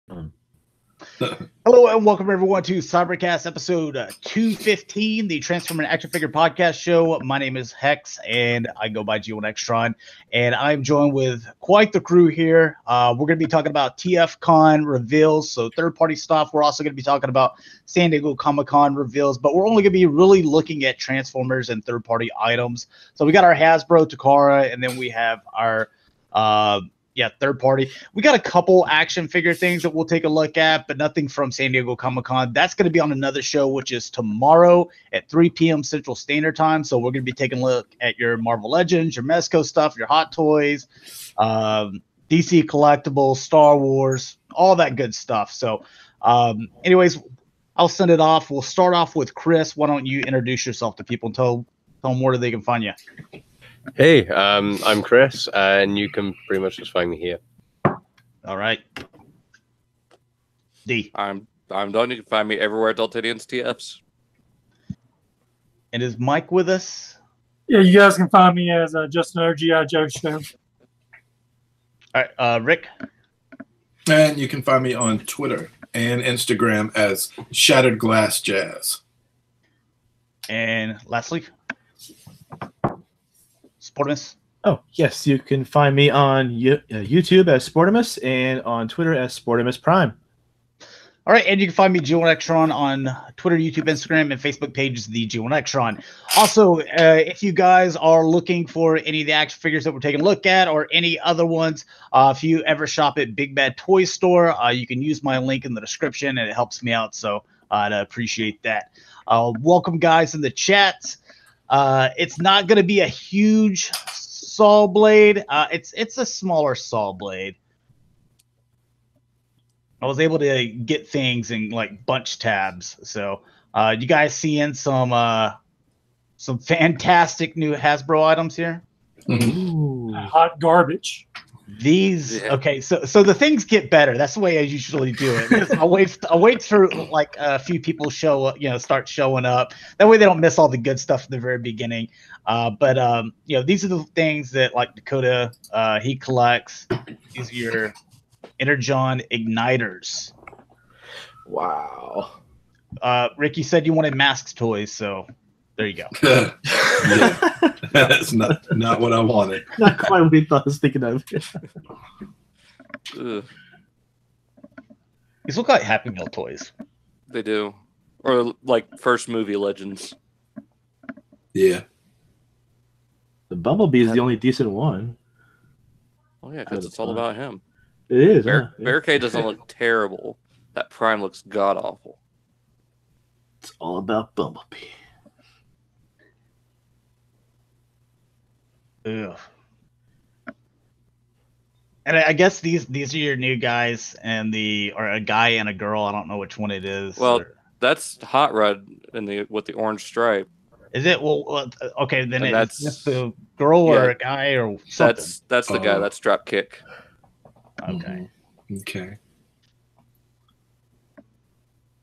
Hello and welcome everyone to Cybercast episode 215, the Transformer Action Figure Podcast Show. My name is Hex and I go by G1Xtron, and I'm joined with quite the crew here. We're going to be talking about TFCON reveals, so third-party stuff. We're also going to be talking about San Diego Comic-Con reveals, but we're only going to be really looking at Transformers and third-party items. So we got our Hasbro, Takara, and then we have our third party. We got a couple action figure things that we'll take a look at, but nothing from San Diego Comic-Con. That's going to be on another show, which is tomorrow at 3 p.m. Central Standard Time. So we're going to be taking a look at your Marvel Legends, your Mezco stuff, your Hot Toys, DC collectibles, Star Wars, all that good stuff. So anyways, I'll send it off. We'll start off with Chris. Why don't you introduce yourself to people and tell them where they can find you? Hey, I'm Chris, and you can pretty much just find me here. All right. D. I'm Dalton. You can find me everywhere Daltonians TFs. And is Mike with us? Yeah, you guys can find me as Just Another G.I. Joe Show. All right, Rick. And you can find me on Twitter and Instagram as Shatrdglassjazz. And lastly, Sportimus. Oh, yes. You can find me on YouTube as Sportimus and on Twitter as Sportimus Prime. All right, and you can find me, G1Xtron, on Twitter, YouTube, Instagram, and Facebook pages, the G1Xtron. Also, if you guys are looking for any of the action figures that we're taking a look at or any other ones, if you ever shop at Big Bad Toy Store, you can use my link in the description, and it helps me out, so I'd appreciate that. Welcome, guys, in the chat. It's not going to be a huge saw blade. It's a smaller saw blade. I was able to get things in like bunch tabs. So you guys seeing some fantastic new Hasbro items here? Ooh. Hot garbage. These okay, so the things get better. That's the way I usually do it. I'll wait for like a few people start showing up. That way they don't miss all the good stuff at the very beginning. But these are the things that like Dakota he collects. These are your Energon igniters. Wow. Rick, you said you wanted masks toys, so there you go. That's not what I wanted. Not quite what we thought I was thinking of. These look like Happy Meal toys. They do. Or like first movie Legends. Yeah. The Bumblebee is the only decent one. Oh yeah, because it's all about him. It is. Barricade doesn't look terrible. That Prime looks god-awful. It's all about Bumblebee. Ugh. And I guess these are your new guys, or a guy and a girl. I don't know which one it is. Well, that's Hot Rod with the orange stripe. Is it? Well, okay, then that's just a girl or a guy or something. That's the guy. That's Dropkick. Okay. Okay.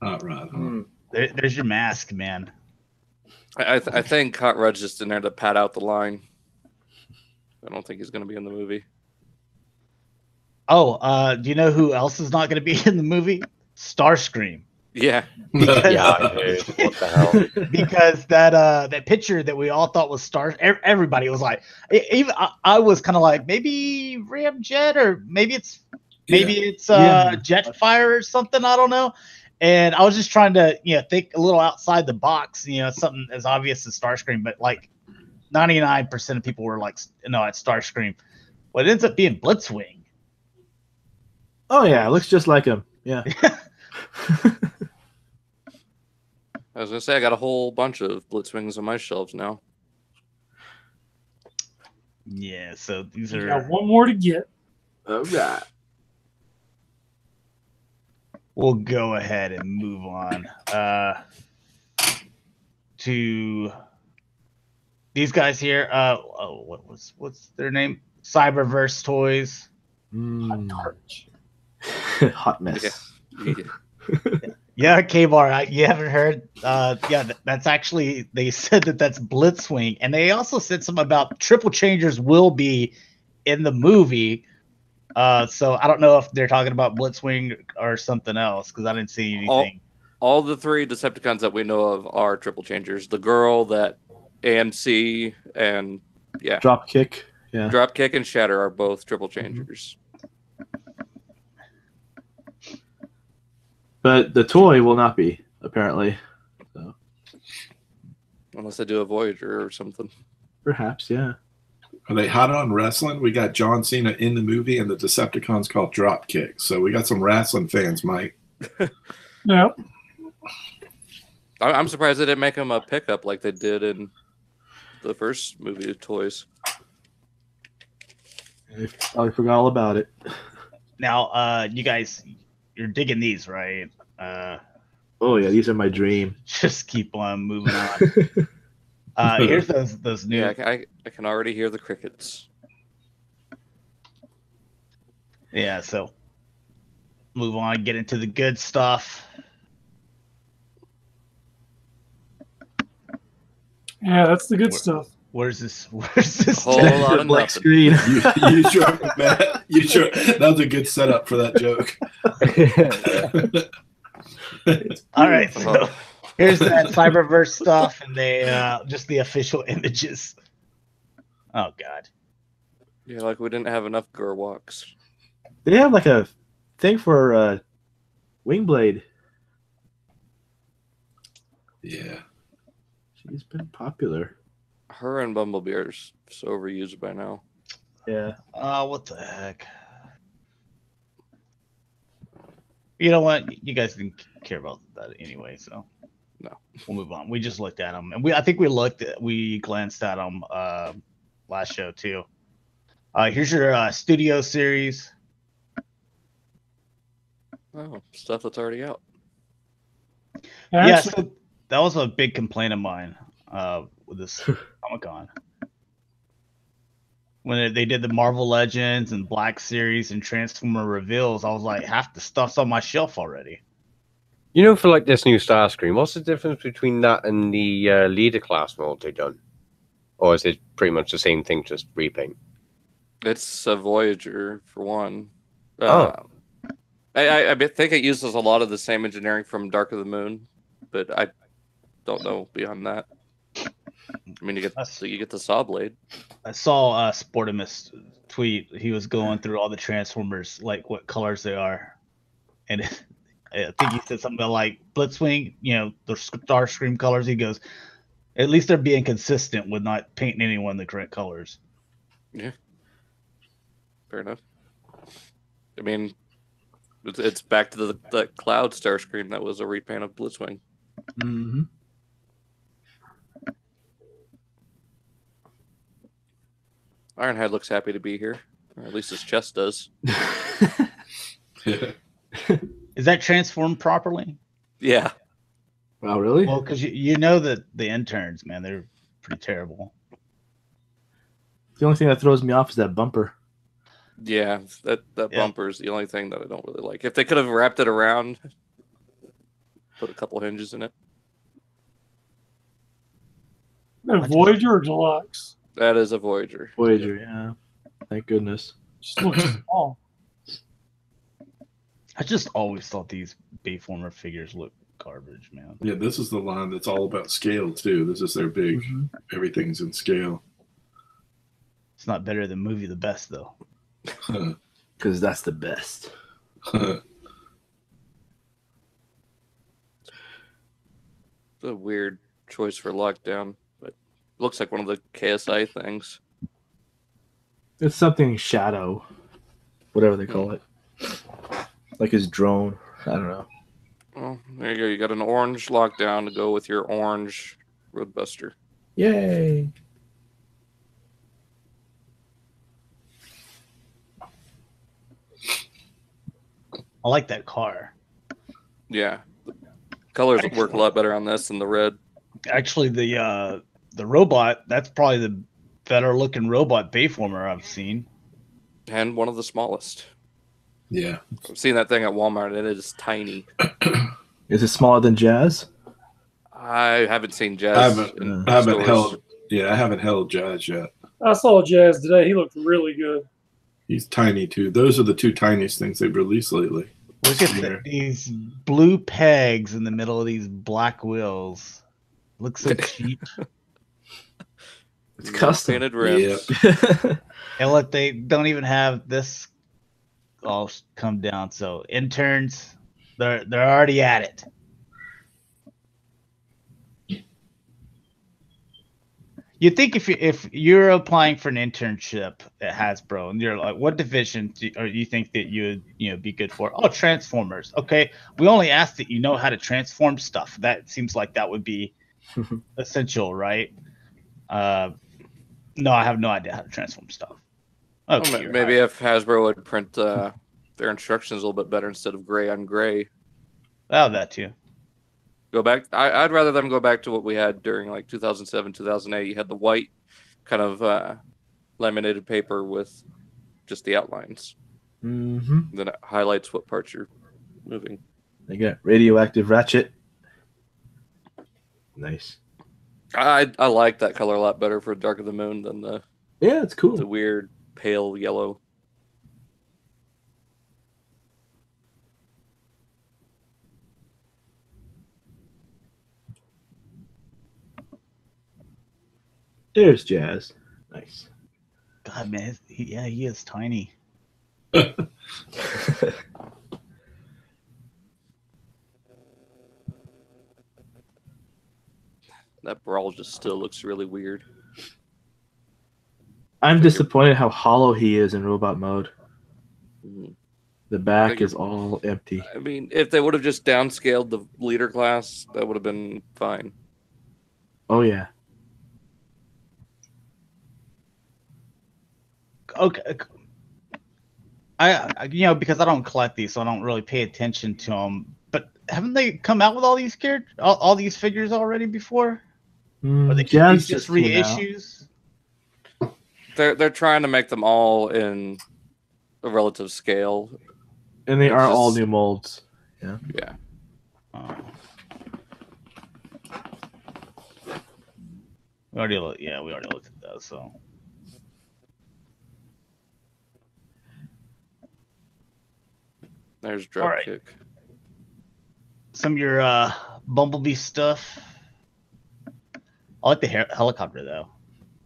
Hot Rod. There's your mask, man. I think Hot Rod's just in there to pad out the line. I don't think he's going to be in the movie. Oh, do you know who else is not going to be in the movie? Starscream. Yeah. Yeah, dude. What the hell? Because that picture that we all thought was everybody was like, even I was kind of like, maybe Ramjet or maybe it's Jetfire or something. I don't know. And I was just trying to think a little outside the box. Something as obvious as Starscream, but like 99% of people were like, no, it's Starscream. Well, it ends up being Blitzwing. Oh yeah, it looks just like him. Yeah. I was gonna say I got a whole bunch of Blitzwings on my shelves now. Yeah, so these are. Got one more to get. All right. We'll go ahead and move on to these guys here. What's their name? Cyberverse Toys. Hot mess. Yeah, K-Bar, you haven't heard? That's actually, they said that's Blitzwing. And they also said something about Triple Changers will be in the movie. So I don't know if they're talking about Blitzwing or something else because I didn't see anything. All the three Decepticons that we know of are triple changers. The girl, that AMC, and Dropkick. Yeah. Dropkick and Shatter are both triple changers. But the toy will not be, apparently. So. Unless they do a Voyager or something. Perhaps, yeah. Are they hot on wrestling? We got John Cena in the movie, and the Decepticons called Dropkick. So we got some wrestling fans, Mike. Yep. I'm surprised they didn't make him a pickup like they did in the first movie of Toys. I probably forgot all about it. Now, you guys, you're digging these, right? Oh yeah, these are my dream. Just keep on moving on. Here's those new. Yeah, I can already hear the crickets. Yeah, so move on, get into the good stuff. Yeah, that's the good stuff. Where's this? Where's this? Whole lot of Black nothing. screen. You sure, Matt? You sure? That was a good setup for that joke. All right, so here's that Cyberverse stuff, and they just the official images. Oh God. Yeah, like we didn't have enough Gurwalks. They have like a thing for Wingblade. Yeah. She's been popular. Her and Bumblebee are so overused by now. Yeah. What the heck? You know what? You guys didn't care about that anyway, so no, we'll move on. We just looked at them, and I think we glanced at them last show too. Here's your studio series. Oh, stuff that's already out. Yeah, so that was a big complaint of mine with this Comic-Con. When they did the Marvel Legends and Black Series and Transformer reveals, I was like, half the stuff's on my shelf already. You know, for like this new Starscream, what's the difference between that and the leader class mold they done? Or is it pretty much the same thing, just repaint? It's a Voyager for one. Oh. I think it uses a lot of the same engineering from Dark of the Moon, but I don't know beyond that. I mean, you get the saw blade. I saw Sportimus tweet. He was going through all the Transformers, like what colors they are, and I think he said something like Blitzwing. You know, the Starscream colors. He goes, at least they're being consistent with not painting anyone the correct colors. Yeah, fair enough. I mean, it's back to the Cloud Starscream that was a repaint of Blitzwing. Mm-hmm. Ironhide looks happy to be here, or at least his chest does. Is that transformed properly? Yeah. Wow, really? Well, because you know that the interns, man, they're pretty terrible. The only thing that throws me off is that bumper. Yeah, that bumper is the only thing that I don't really like. If they could have wrapped it around, put a couple hinges in it. A Voyager or Deluxe? That is a Voyager. Voyager, yeah. Thank goodness. Just looks small. I just always thought these Bayformer figures look garbage, man. Yeah, this is the line that's all about scale, too. This is their big, everything's in scale. It's not better than Movie the Best, though. Because that's the best. It's a weird choice for lockdown, but looks like one of the KSI things. It's something shadow, whatever they call it. Like his drone. I don't know. Well, there you go. You got an orange lockdown to go with your orange Roadbuster. Yay! I like that car. Yeah. The colors work a lot better on this than the red. Actually, the robot, that's probably the better looking robot Bayformer I've seen. And one of the smallest. Yeah. I've seen that thing at Walmart, and it is tiny. Is it smaller than Jazz? I haven't seen Jazz. I haven't held Jazz yet. I saw Jazz today. He looked really good. He's tiny too. Those are the two tiniest things they've released lately. Look at these blue pegs in the middle of these black wheels. Looks so cheap. It's custom. Painted rims. And look, they don't even have this all come down. So interns, they're already at it. You think if you're applying for an internship at Hasbro and you're like, what division do you think that you would be good for? Oh, Transformers. Okay, we only ask that you know how to transform stuff. That seems like that would be essential, right? No, I have no idea how to transform stuff. Okay, Well, maybe if Hasbro would print their instructions a little bit better instead of gray on gray. Oh, that too. Go back. I'd rather them go back to what we had during like 2007, 2008. You had the white kind of laminated paper with just the outlines. Mm-hmm. Then it highlights what parts you're moving. They got radioactive ratchet. Nice. I like that color a lot better for Dark of the Moon than the it's cool. the weird pale yellow. There's Jazz. Nice. God, man, he is tiny. That brawl just still looks really weird. I'm disappointed how hollow he is in robot mode. Mhm. The back is all empty. I mean, if they would have just downscaled the leader class, that would have been fine. Oh yeah. Okay. I because I don't collect these, so I don't really pay attention to them. But haven't they come out with all these characters, all these figures already before? Or they Jazz just came out. reissues? They're trying to make them all in a relative scale. And they It's are all just- new molds. Yeah. Oh. We already looked at those. So There's All right. Dropkick. some of your Bumblebee stuff. I like the helicopter though.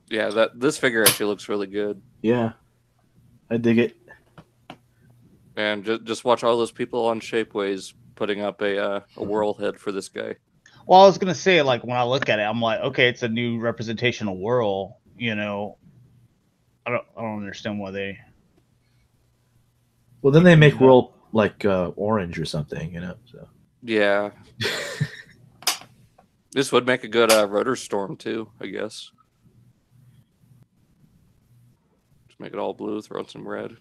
Yeah, this figure actually looks really good. Yeah. I dig it. And just watch all those people on Shapeways putting up a whirl head for this guy. Well, I was gonna say, like, when I look at it, I'm like, okay, it's a new representation of Whirl. I don't understand why they. Well, then they make Whirl like orange or something, So Yeah. This would make a good rotor storm too, I guess. Just make it all blue, throw in some red.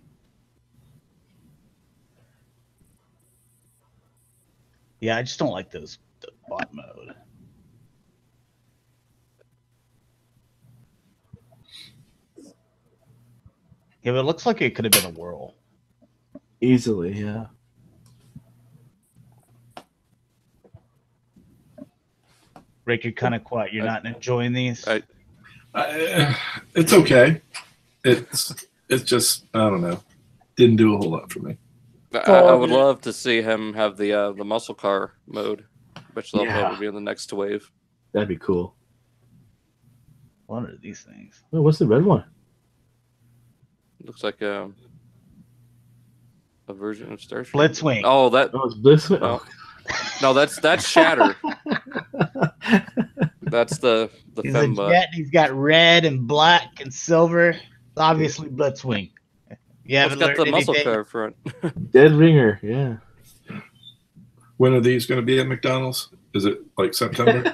Yeah, I just don't like the bot mode. Yeah, but it looks like it could have been a Whirl. easily, yeah. Rick, you're kind of quiet. You're not enjoying these. It's okay. It's just, I don't know. Didn't do a whole lot for me. I would love to see him have the muscle car mode. Bet you that would be in the next wave. That'd be cool. What are these things? Oh, what's the red one? Looks like a version of Starship. Blitzwing. Oh, that. Oh, it's Bliss. No, no, that's Shatter. That's the He's a Femba. jet. He's got red and black and silver. Obviously, Blitzwing. Yeah, It's got the muscle car front. Dead Ringer, yeah. When are these going to be at McDonald's? Is it like September?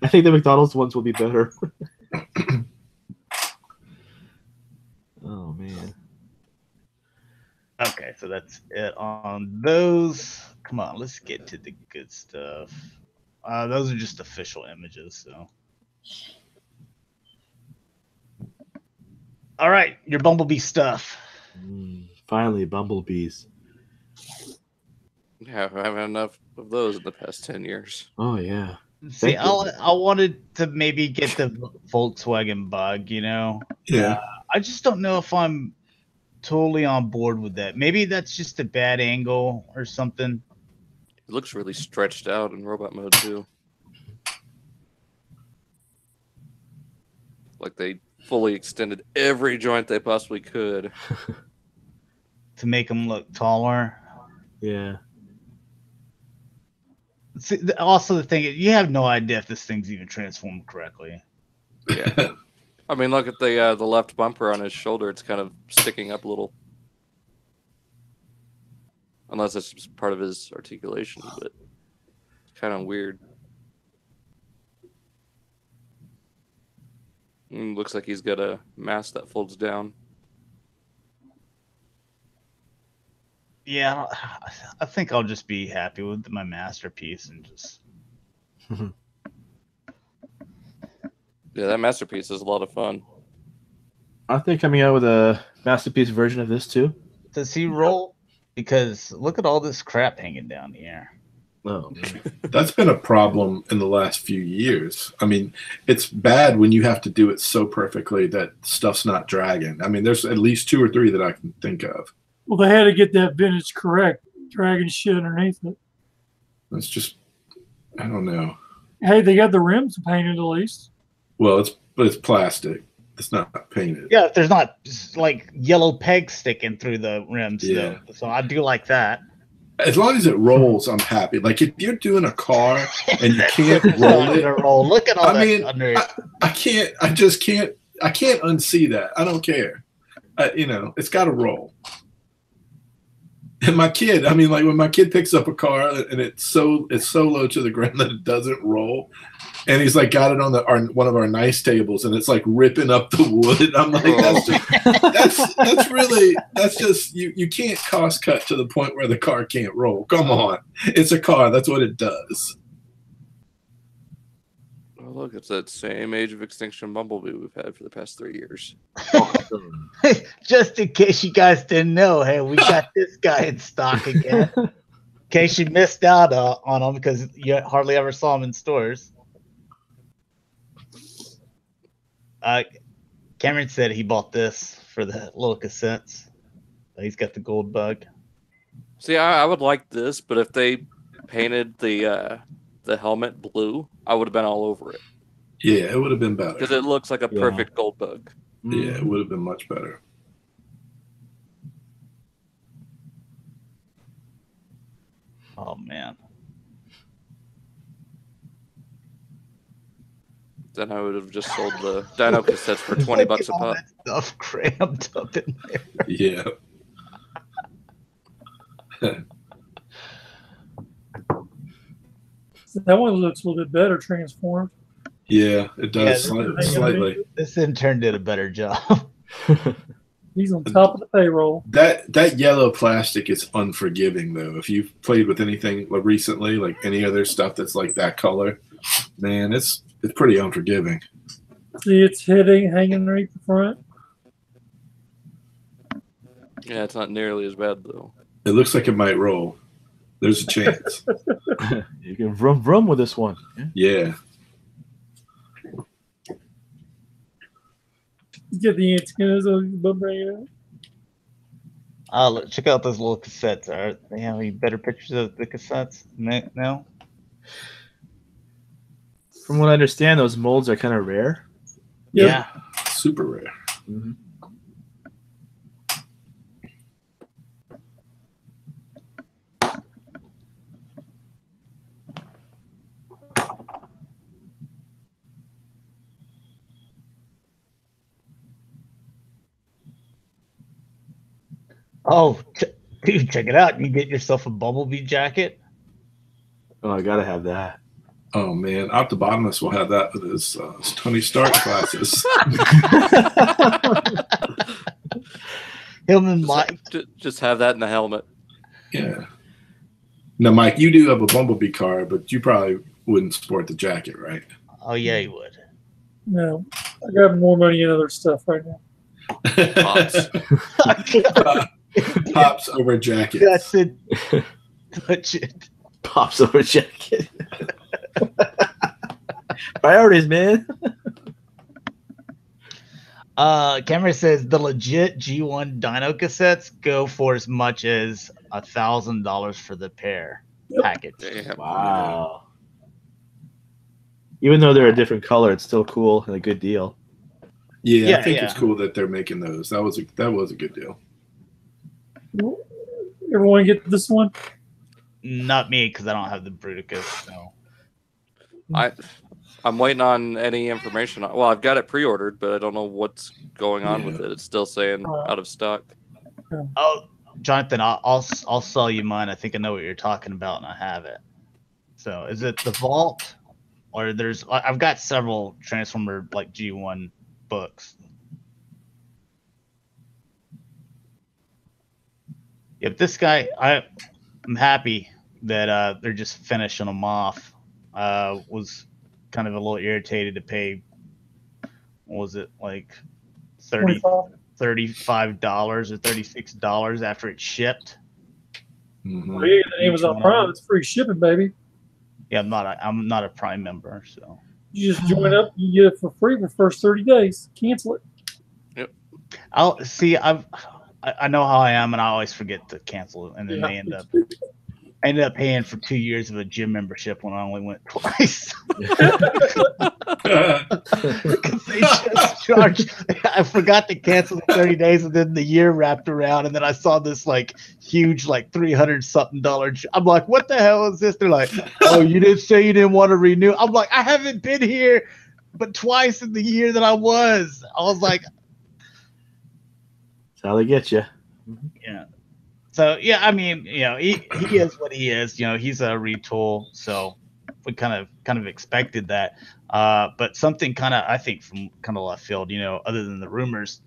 I think the McDonald's ones will be better. Oh man. Okay, so that's it on those. Come on, let's get to the good stuff. Those are just official images, so. All right, your Bumblebee stuff. Finally, Bumblebees. Yeah, I haven't had enough of those in the past 10 years. Oh yeah. See, Thank you. I wanted to maybe get the Volkswagen Bug, you know. Yeah. I just don't know if I'm totally on board with that. Maybe that's just a bad angle or something. It looks really stretched out in robot mode too. Like they fully extended every joint they possibly could. To make him look taller. Yeah. See, also, the thing, you have no idea if this thing's even transformed correctly. Yeah. I mean, look at the left bumper on his shoulder. It's kind of sticking up a little. Unless it's just part of his articulation, but it's kind of weird. Looks like he's got a mask that folds down. Yeah, I think I'll just be happy with my masterpiece and just. Yeah, that masterpiece is a lot of fun. Aren't they coming out with a masterpiece version of this too? Does he roll? Because look at all this crap hanging down here. Oh, That's been a problem in the last few years. I mean, it's bad when you have to do it so perfectly that stuff's not dragging. I mean, there's at least 2 or 3 that I can think of. Well, they had to get that vintage correct. Dragging shit underneath it. It's just, I don't know. Hey, they got the rims painted at least. Well, it's plastic. It's not painted. Yeah, if there's not just like yellow pegs sticking through the rims, Yeah. though. So I do like that. As long as it rolls, I'm happy. Like if you're doing a car and you can't It's roll not it, gonna roll. Look at all I that mean, under it. I can't. I just can't. I can't unsee that. I don't care. You know, it's got to roll. And my kid, I mean, like when my kid picks up a car and it's so low to the ground that it doesn't roll, and he's like got it on one of our nice tables, and it's like ripping up the wood. I'm like, that's just you can't cost cut to the point where the car can't roll. Come on, it's a car. That's what it does. Oh, look, it's that same Age of Extinction Bumblebee we've had for the past 3 years. Just in case you guys didn't know, hey, we got this guy in stock again. In case you missed out on him because you hardly ever saw him in stores. Cameron said he bought this for the little cassettes. He's got the gold bug. See, I would like this, but if they painted the helmet blue, I would have been all over it. Yeah, it would have been better. Because it looks like a perfect gold bug. Yeah, it would have been much better. Oh man. Then I would have just sold the Dino cassettes for 20 bucks a All pop. that stuff crammed up in there. Yeah. That one looks a little bit better transformed. Yeah, it does Yeah, slightly. This intern did a better job. He's on top of the payroll. That yellow plastic is unforgiving though. If you've played with anything recently, like any other stuff that's like that color, man, it's pretty unforgiving. See, it's hanging underneath the front. Yeah, it's not nearly as bad, though. It looks like it might roll. There's a chance. You can vroom vroom with this one. Yeah. Get the antennas on the bring it out. Check out those little cassettes. Are they have any better pictures of the cassettes? No? From what I understand, those molds are kind of rare. Yeah. Super rare. Mm-hmm. Oh, dude, check it out. You get yourself a Bumblebee jacket. Oh, I gotta have that. Oh man, Autobot will have that with his Tony Stark glasses. Him and Mike. Just have that in the helmet. Yeah. Now, Mike, you do have a Bumblebee car, but you probably wouldn't sport the jacket, right? Oh, yeah, he would. No, I got more money in other stuff right now. Pops. Pops over jacket. That's it. Touch it. Pops over jacket. Priorities, man. Cameron says the legit G1 Dino cassettes go for as much as $1,000 for the pair package. Damn. Wow. Even though they're a different color, it's still cool and a good deal. Yeah, Yeah, I think yeah. it's cool that they're making those. That was a good deal. Everyone get this one? Not me, because I don't have the Bruticus. So. I'm waiting on any information. Well, I've got it pre-ordered, but I don't know what's going on with it. It's still saying out of stock. Oh, Jonathan, I'll sell you mine. I think I know what you're talking about, and I have it. So, is it the Vault, or I've got several Transformer like G1 books. Yep, this guy, I'm happy that they're just finishing them off. Was kind of a little irritated to pay. What was it, like $35 or $36 after it shipped? Mhm. Well, yeah, the Amazon Prime, it's free shipping, baby. Yeah, I'm not a Prime member, so You just join up, you get it for free for the first 30 days. Cancel it. I'll see. I know how I am, and I always forget to cancel it, and then they I ended up paying for 2 years of a gym membership when I only went twice. Because they just charged. I forgot to cancel the 30 days, and then the year wrapped around, and then I saw this like huge, like $300-something. I'm like, what the hell is this? They're like, oh, you didn't say you didn't want to renew. I'm like, I haven't been here but twice in the year that I was. I was like, That's how they get you. yeah. So yeah, I mean, you know, he is what he is. You know, he's a retool, so we kind of expected that. But something kind of, I think, from kind of left field. You know, other than the rumors,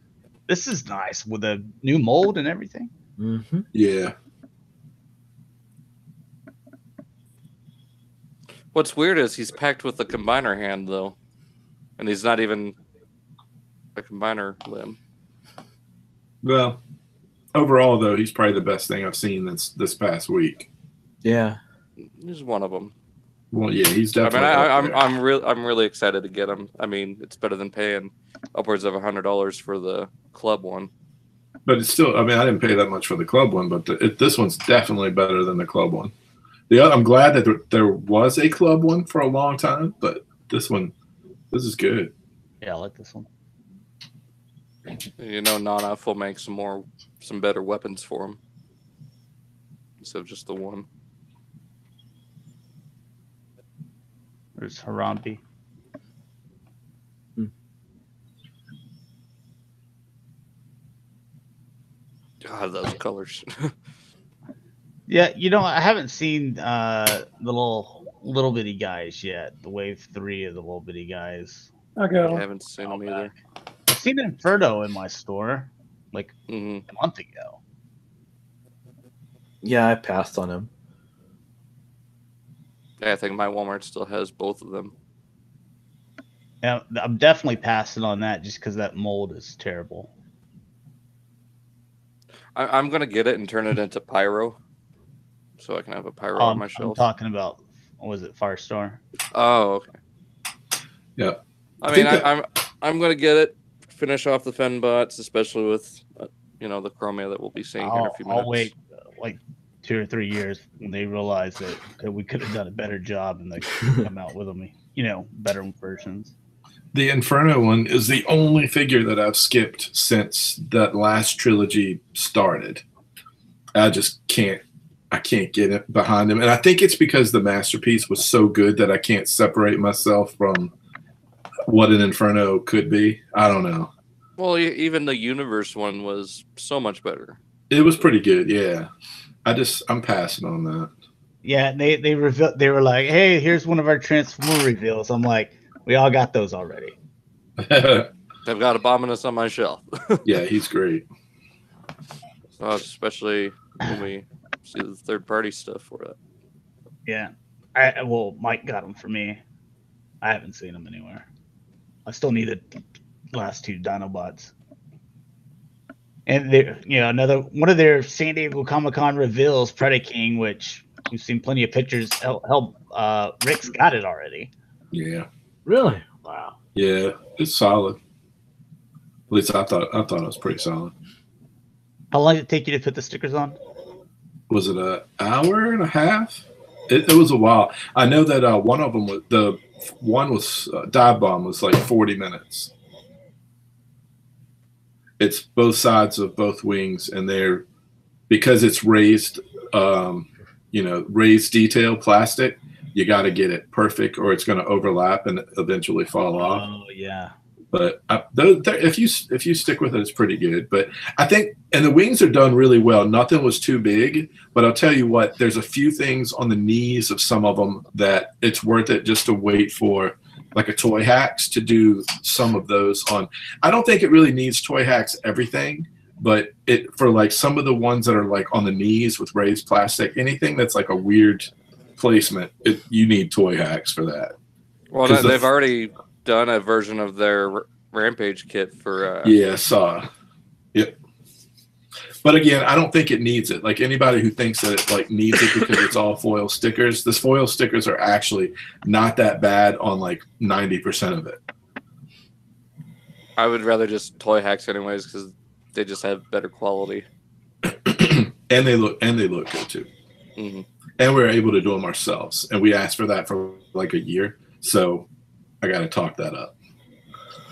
this is nice with a new mold and everything. Mm-hmm. Yeah. What's weird is he's packed with a combiner hand though, and he's not even a combiner limb. Well, overall though, he's probably the best thing I've seen this past week. Yeah. He's one of them. Well, yeah, he's definitely. I'm really excited to get him. I mean, it's better than paying upwards of $100 for the club one. But it's still. I mean, I didn't pay that much for the club one, but this one's definitely better than the club one. I'm glad that there was a club one for a long time, but this is good. Yeah, I like this one. You know, Nana will make some better weapons for him instead of just the one. There's Harambe. God, those colors. Yeah, you know, I haven't seen the little bitty guys yet. The wave 3 of the little bitty guys. I got I them. haven't seen them either. I've seen Inferno in my store like Hmm. a month ago. Yeah, I passed on him. Yeah, I think my Walmart still has both of them. Yeah, I'm definitely passing on that just because that mold is terrible. I'm gonna get it and turn it into Pyro, so I can have a Pyro on my I'm shelf. talking about, what was it, Firestar? Oh, okay. Yeah. I mean, I'm gonna get it, finish off the Fenbots, especially with the Chromia that we'll be seeing here in a few minutes. I'll wait like 2 or 3 years when they realize that we could have done a better job and they come out with them, better versions. The Inferno one is the only figure that I've skipped since that last trilogy started. I just can't get it behind him. And I think it's because the Masterpiece was so good that I can't separate myself from what an Inferno could be. I don't know. Well, even the Universe one was so much better. It was pretty good, yeah. I'm passing on that. Yeah, they were like, hey, here's one of our Transformer reveals. I'm like, we all got those already. I've got Abominus on my shelf. Yeah, he's great. So especially when we see the third-party stuff for it. Yeah. Mike got them for me. I haven't seen them anywhere. I still need the last 2 Dinobots. And another one of their San Diego Comic-Con reveals, Predaking, which we've seen plenty of pictures. Rick's got it already. Yeah. Really? Wow. Yeah, it's solid. At least I thought it was pretty solid. How long did it take you to put the stickers on? Was it an hour and a half? It was a while. I know that one of them was dive bomb was like 40 minutes. It's both sides of both wings, and they're because it's raised, raised detail plastic. You got to get it perfect, or it's going to overlap and eventually fall off. Oh yeah. But if you stick with it, it's pretty good. But I think, and the wings are done really well. Nothing was too big. But I'll tell you what, there's a few things on the knees of some of them that it's worth it just to wait for, like a Toy Hacks to do some of those on. I don't think it really needs Toy Hacks everything, but it for like some of the ones that are like on the knees with raised plastic, anything that's like a weird placement, you need Toy Hacks for that. Well, they've already done a version of their Rampage kit for yeah, I saw. Yep. But again, I don't think it needs it. Like anybody who thinks that it like needs it because it's all foil stickers, the foil stickers are actually not that bad on like 90% of it. I would rather just Toy Hacks anyways because they just have better quality. and they look good too. Mm-hmm. And we're able to do them ourselves. And we asked for that for like a year. So I got to talk that up.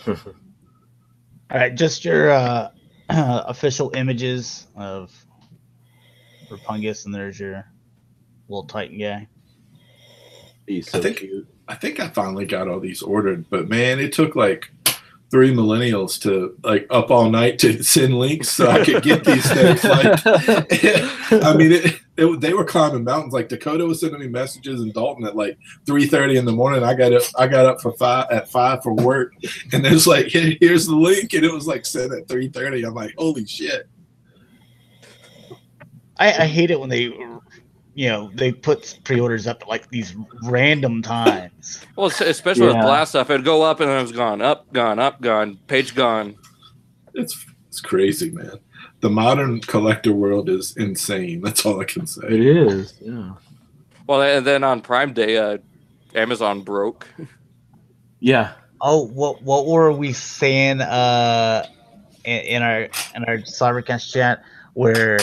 All right, just your official images of Rapungus, and there's your little Titan guy. He's so cute. I think I finally got all these ordered, but man, it took like 3 millennials to like up all night to send links so I could get these things. Like, I mean, they were climbing mountains. Like Dakota was sending me messages, and Dalton at like 3:30 in the morning. I got up at 5 for work, and there's like, here's the link, and it was like sent at 3:30. I'm like, holy shit! I hate it when they put pre-orders up at like these random times. Well, especially with Blast stuff, it'd go up and then it was gone, up, gone, page gone. It's crazy, man. The modern collector world is insane. That's all I can say. It is, yeah. Well, and then on Prime Day, Amazon broke. Yeah. Oh, what were we saying in our Cybercast chat where?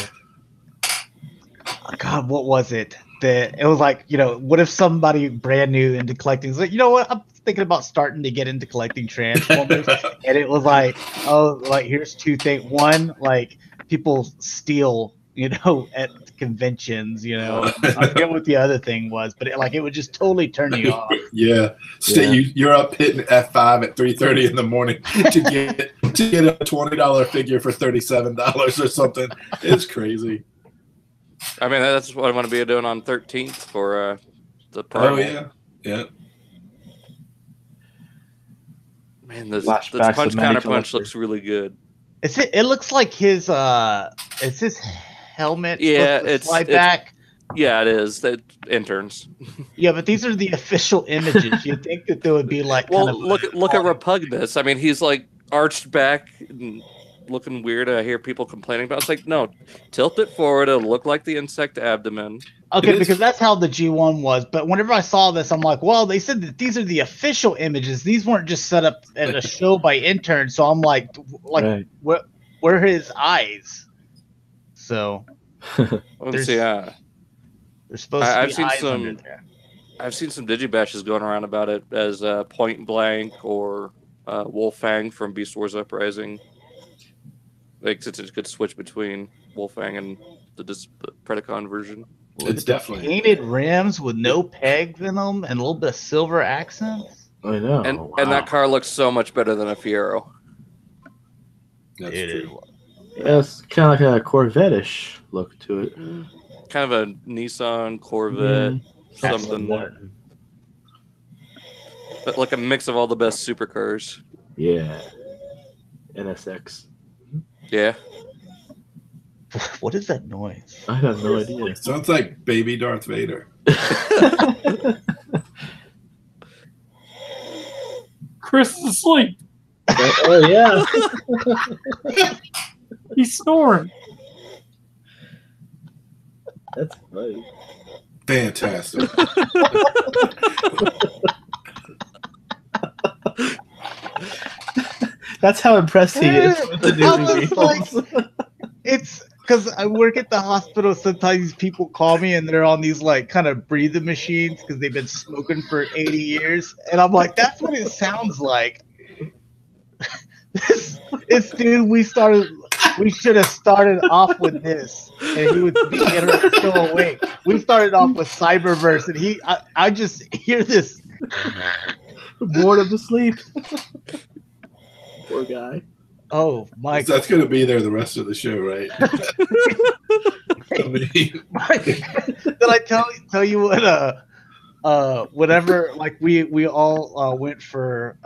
God, what was it? It was like, what if somebody brand new into collecting is like, you know what? I'm thinking about starting to get into collecting Transformers. And it was like, here's two things. One, like people steal, at conventions, I forget what the other thing was, but it would just totally turn you off. Yeah. You're up hitting F5 at 3:30 in the morning to get a $20 figure for $37 or something. It's crazy. I mean, that's what I'm going to be doing on 13th for the Primal. Oh, yeah. Yeah. Man, this punch counterpunch looks really good. It looks like his helmet. Yeah, it's slide back. Yeah, it is. That interns. Yeah, but these are the official images. You'd think that there would be like. Well, look at Repugnus. I mean, he's like arched back and looking weird. I hear people complaining about. It's like, no, tilt it forward. It'll look like the insect abdomen. Okay, because that's how the G1 was. But whenever I saw this, I'm like, well, they said that these are the official images. These weren't just set up at a show by interns. So I'm like, right. where are his eyes? So let's see. there's supposed to be eyes under there. I've seen some digibashes going around about it as Point Blank or Wolfang from Beast Wars Uprising. Like, it's a good switch between Wolfang and the Predacon version. It's definitely painted rims with no peg venom and a little bit of silver accents. I know. And that car looks so much better than a Fiero. That's true. Yeah, it's kind of like a Corvette-ish look to it. Kind of a Nissan Corvette, something. But like a mix of all the best supercars. Yeah. NSX. Yeah. What is that noise? I have no idea. Sounds like baby Darth Vader. Chris is asleep. Oh, yeah. He's snoring. That's funny. Fantastic. That's how impressed he is with the new I was reveals. like, it's because I work at the hospital. Sometimes people call me and they're on these like kind of breathing machines because they've been smoking for 80 years, and I'm like, that's what it sounds like. It's dude. We should have started off with this, and he would be still awake. We started off with Cyberverse, and I just hear this. Bored of the sleep. Poor guy. Oh my! That's going to be there the rest of the show, right? I mean, Did I tell you what? Whatever. Like we all went for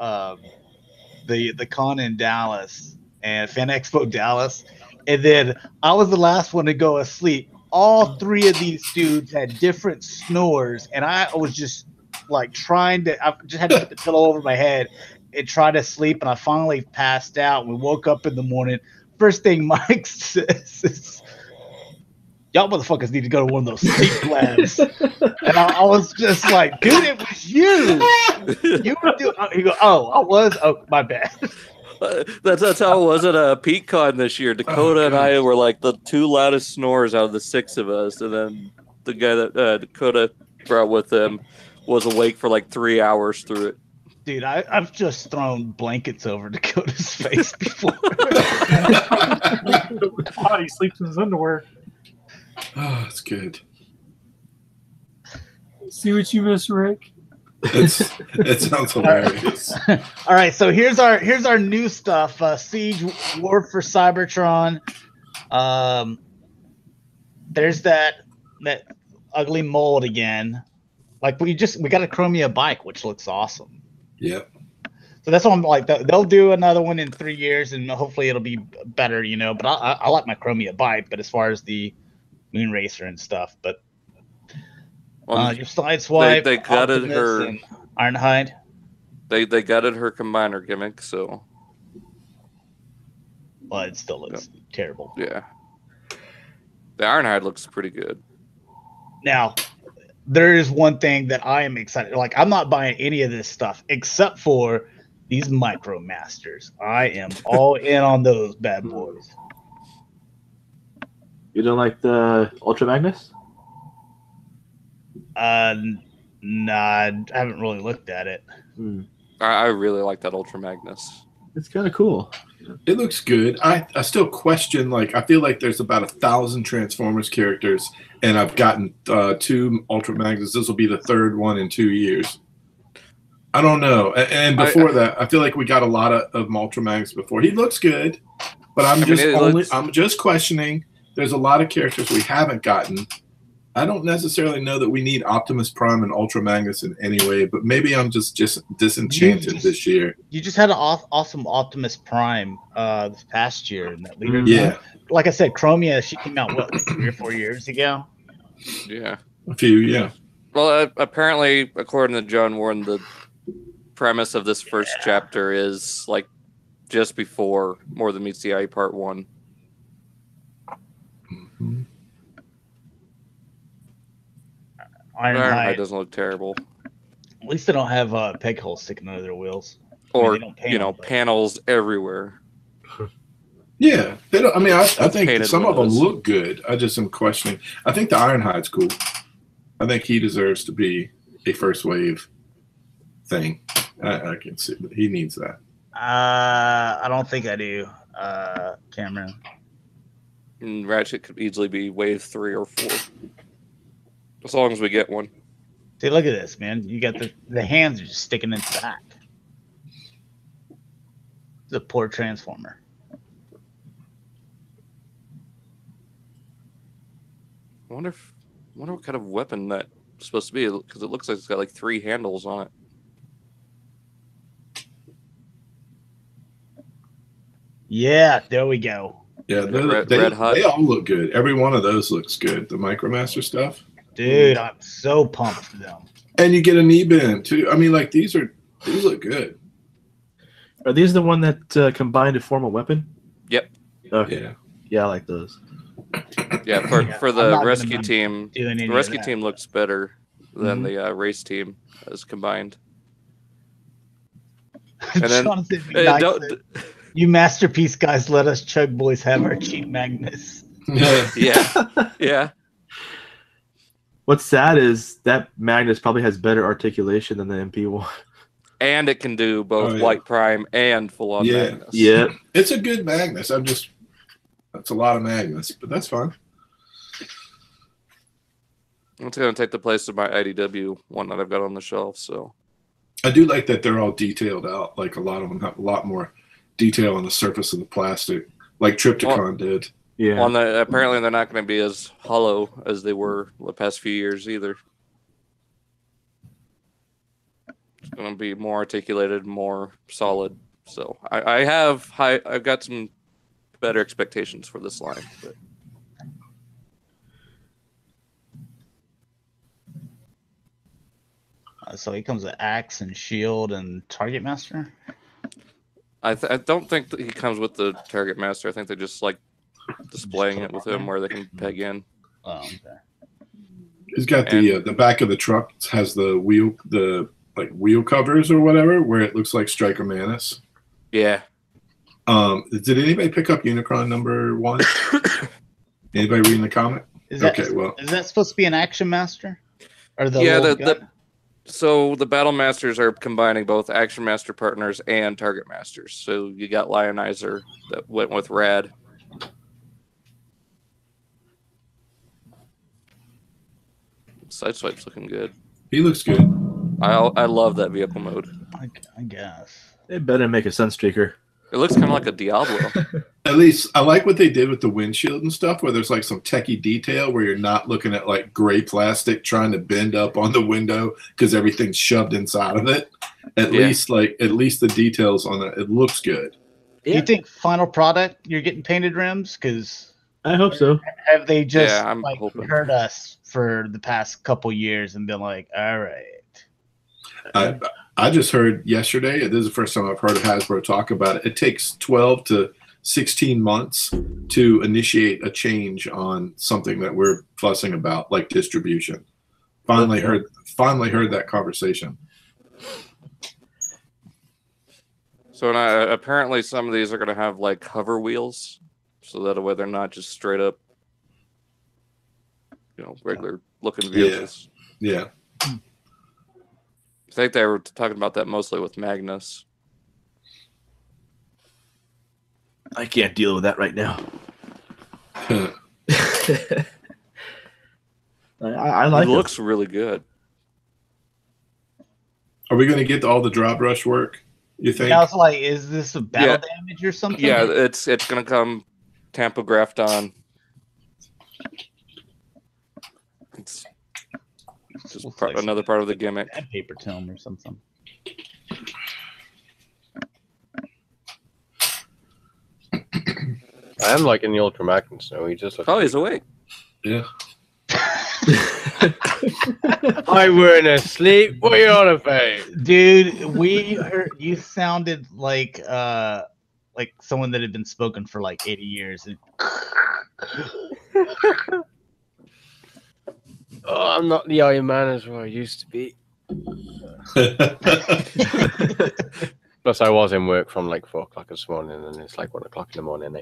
the con in Dallas and Fan Expo Dallas, and then I was the last one to go asleep. All three of these dudes had different snores, and I was just like I just had to put the pillow over my head and try to sleep, and I finally passed out. We woke up in the morning. First thing Mike says is, "Y'all motherfuckers need to go to one of those sleep labs." And I was just like, "Dude, it was you. You were doing." He goes, "Oh, I was. Oh, my bad." That's how it was at PeakCon this year. Dakota and I were like the two loudest snores out of the six of us, and then the guy that Dakota brought with him was awake for like 3 hours through it. Dude, I've just thrown blankets over Dakota's face before. He sleeps in his underwear. oh, it's good. See what you miss, Rick. It sounds hilarious. All right, so here's our new stuff. Siege War for Cybertron. There's that ugly mold again. Like we got a Chromia bike, which looks awesome. Yep. So that's what I'm like. They'll do another one in 3 years, and hopefully it'll be better, you know. But I like my Chromia bike. But as far as the Moon Racer and stuff, but your side swipe, they gutted Optimus her and Ironhide. They gutted her combiner gimmick, so Well, it still looks terrible. yeah. The Ironhide looks pretty good. Now, there is one thing that I am excited. Like, I'm not buying any of this stuff except for these MicroMasters. I am all in on those bad boys. You don't like the Ultra Magnus? Nah, I haven't really looked at it. I really like that Ultra Magnus. It's kind of cool. It looks good. I still question, like, I feel like there's about 1,000 Transformers characters, and I've gotten 2 Ultra Magnus. This will be the 3rd one in 2 years. I don't know. And before that, I feel like we got a lot of Ultra Magnus before. He looks good, but I'm just questioning. There's a lot of characters we haven't gotten. I don't necessarily know that we need Optimus Prime and Ultra Magnus in any way, but maybe I'm just disenchanted this year. You just had an awesome Optimus Prime this past year in that leader. Yeah. Like I said, Chromia, she came out, what, 3 or 4 years ago? Yeah. A few, yeah. Well, apparently, according to John Warren, the premise of this first chapter is like just before More Than Meets the Eye Part 1. Mm-hmm. Ironhide doesn't look terrible. At least they don't have peg holes sticking under their wheels. Or, they don't paint them, but panels everywhere. Yeah. They don't. I mean, I think painted some of them windows. look good. I just am questioning. I think the Ironhide's cool. I think he deserves to be a first wave thing. I can see that he needs that. I don't think I do, Cameron. And Ratchet could easily be wave 3 or 4. As long as we get one. See, look at this, man. You got the hands are just sticking into the back. The poor Transformer. I wonder what kind of weapon that's supposed to be, because it looks like it's got like 3 handles on it. Yeah, there we go. Yeah, Red Hot. they all look good. Every one of those looks good. The MicroMaster stuff. Dude, I'm so pumped for them. And you get a knee bend too. I mean, like these look good. Are these the one that combine to form a weapon? Yep. Okay. Yeah. Yeah, I like those. Yeah, for I'm the not rescue gonna team, do any the of rescue that. team looks better than the race team as combined. And then Jonathan Hey, McKnight don't said, You masterpiece guys, let us chug boys have our cheap Magnus. Yeah. What's sad is that Magnus probably has better articulation than the MP1. And it can do both White Prime and full on Magnus. Yeah. It's a good Magnus. That's a lot of Magnus, but that's fine. It's going to take the place of my IDW one that I've got on the shelf. So I do like that they're all detailed out. Like a lot of them have a lot more detail on the surface of the plastic, like TFCON did. Yeah. Apparently they're not going to be as hollow as they were the past few years either. It's going to be more articulated, more solid. So I've got some better expectations for this line. But. So he comes with axe and shield and target master. I don't think that he comes with the target master. I think they're just like displaying it with him where they can peg in. Oh, okay. He's got the back of the truck has the wheel covers or whatever where it looks like Striker Manus. Yeah. Did anybody pick up Unicron #1? Anybody reading the comic? Is that supposed to be an action master? Or so the Battle Masters are combining both Action Master partners and Target Masters. So you got Lionizer that went with Rad. Sideswipe's looking good. He looks good. I love that vehicle mode. I guess. They better make a Sunstreaker. It looks kind of like a Diablo. At least I like what they did with the windshield and stuff, where there's like some techie detail where you're not looking at like gray plastic trying to bend up on the window because everything's shoved inside of it. At least the details on it looks good. Do you think final product you're getting painted rims? Because I hope so. Have they just hoping. heard us for the past couple years and been like, all right? I just heard yesterday, this is the first time I've heard Hasbro talk about it. It takes 12 to 16 months to initiate a change on something that we're fussing about, like distribution. Finally heard that conversation. So apparently some of these are going to have like hover wheels, so that way they're not just straight up, regular looking vehicles. Yeah. I think they were talking about that mostly with Magnus. I can't deal with that right now. I like it. Looks really good. Are we going to get all the drop rush work, you think? I was like, is this a battle damage or something? Yeah, it's going to come tampographed on. It's just another part of the gimmick. Paper tome or something. I am liking the Ultra Magnus now. He just looks he's awake. Yeah. I weren't asleep. What are you on about? Dude, we heard you sounded like someone that had been spoken for like 80 years. Oh, I'm not the Iron Man as well I used to be. Plus, I was in work from like 4 o'clock this morning, and it's like 1 o'clock in the morning.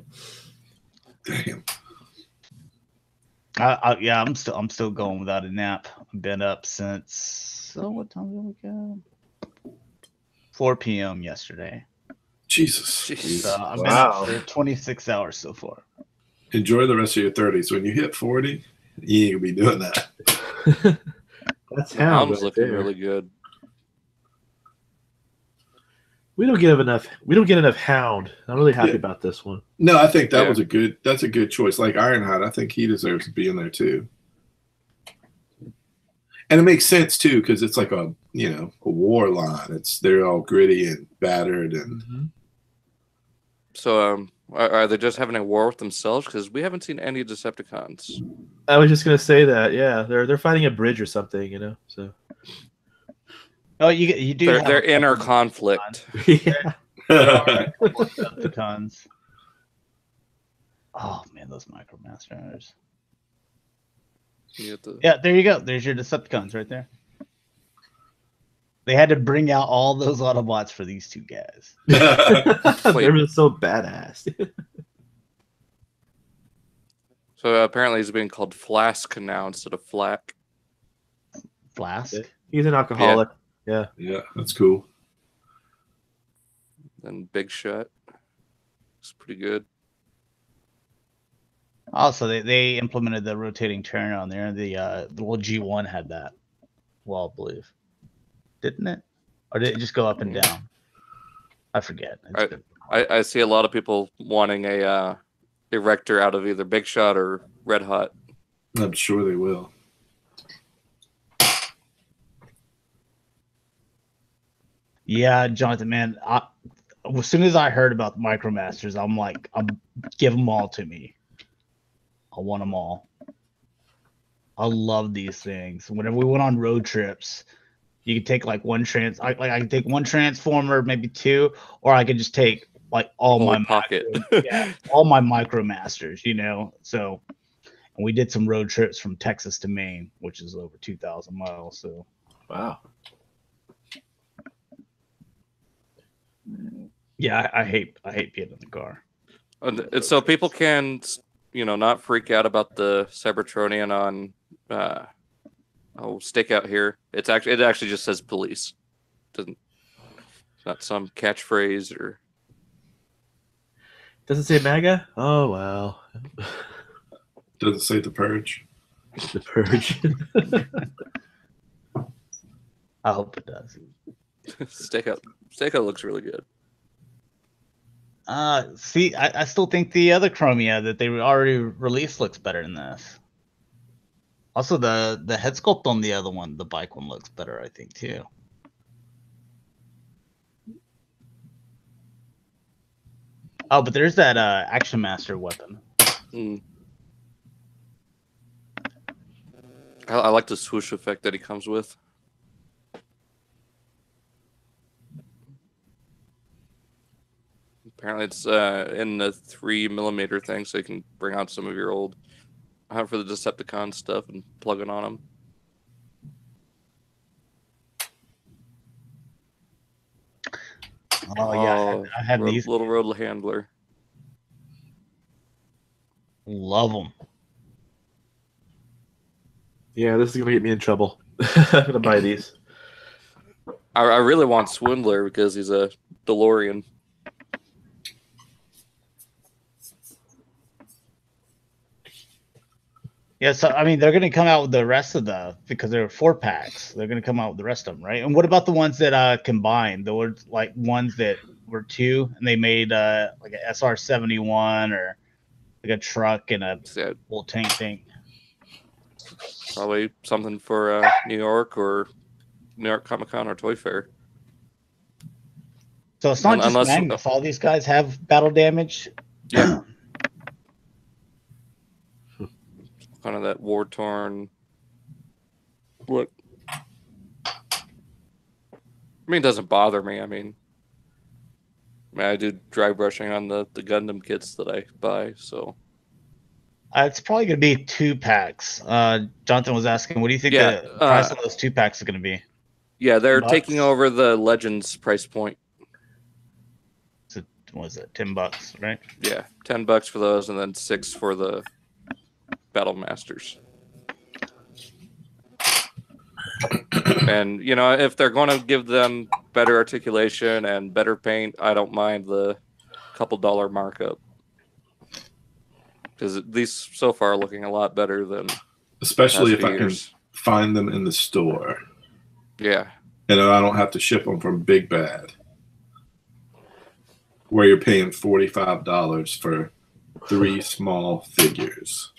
Damn. I'm still going without a nap. I've been up since what time did we go? 4 p.m. yesterday. Jesus. So I've been up for 26 hours so far. Enjoy the rest of your 30s. When you hit 40, you ain't gonna be doing that. That's Hound's looking really good. We don't get enough Hound. I'm really happy about this one. No, I think that's a good choice. Like Ironhide, I think he deserves to be in there too. And it makes sense too, because it's like a war line. They're all gritty and battered and So are they just having a war with themselves? Because we haven't seen any Decepticons. I was just gonna say that, yeah. They're fighting a bridge or something, so Oh, you do. Their inner conflict. yeah. Decepticons. Oh man, those Micromasters. Yeah, there you go. There's your Decepticons right there. They had to bring out all those Autobots for these two guys. They're just so badass. So apparently he's being called Flask now instead of Flack. Flask. He's an alcoholic. Yeah, that's cool. And Big Shot. It's pretty good. Also, they implemented the rotating turn on there. The little G1 had that. Well, I believe, didn't it? Or did it just go up and down? I forget. I see a lot of people wanting a Erector out of either Big Shot or Red Hot. I'm sure they will. Yeah, Jonathan, man. As soon as I heard about the MicroMasters, I'm like, give them all to me. I want them all. I love these things. Whenever we went on road trips, you could take like one I could take one Transformer, maybe two, or I could just take like all Whole my pocket. all my MicroMasters, you know. So, and we did some road trips from Texas to Maine, which is over 2,000 miles. So, Wow. Yeah, I hate being in the car. And so people can, not freak out about the Cybertronian on stick out here. It actually just says police. It's not some catchphrase or. Does it say MAGA? Oh well. Does it say the Purge? The Purge. I hope it does. Stakeout looks really good. See, I still think the other Chromia that they already released looks better than this. Also, the head sculpt on the other one, the bike one, looks better, I think, too. Oh, but there's that Action Master weapon. I like the swoosh effect that he comes with. Apparently it's in the 3mm thing, so you can bring out some of your old Hunt for the Decepticon stuff and plug it on them. Oh yeah, I have these. Little road handler. Love them. Yeah, this is gonna get me in trouble. I'm gonna buy these. I really want Swindler because he's a DeLorean. Yeah, so I mean, they're going to come out with the rest of because there are 4-packs. They're going to come out with the rest of them, right? And what about the ones that combined? There were like ones that were two, and they made like an SR-71 or like a truck and a little tank thing. Probably something for New York or New York Comic Con or Toy Fair. So it's not just Magnus. All these guys have battle damage. Yeah. Kind of that war-torn look. I mean, it doesn't bother me. I mean, I do dry brushing on the Gundam kits that I buy, so. It's probably going to be 2-packs. Jonathan was asking, what do you think the price of those 2-packs is going to be? Yeah, they're taking over the Legends price point. So, what is it, $10, right? Yeah, $10 for those, and then $6 for the Battle Masters. And if they're going to give them better articulation and better paint, I don't mind the couple dollar markup, because these so far are looking a lot better than, especially if I can find them in the store. Yeah, and I don't have to ship them from Big Bad, where you're paying $45 for 3 small figures.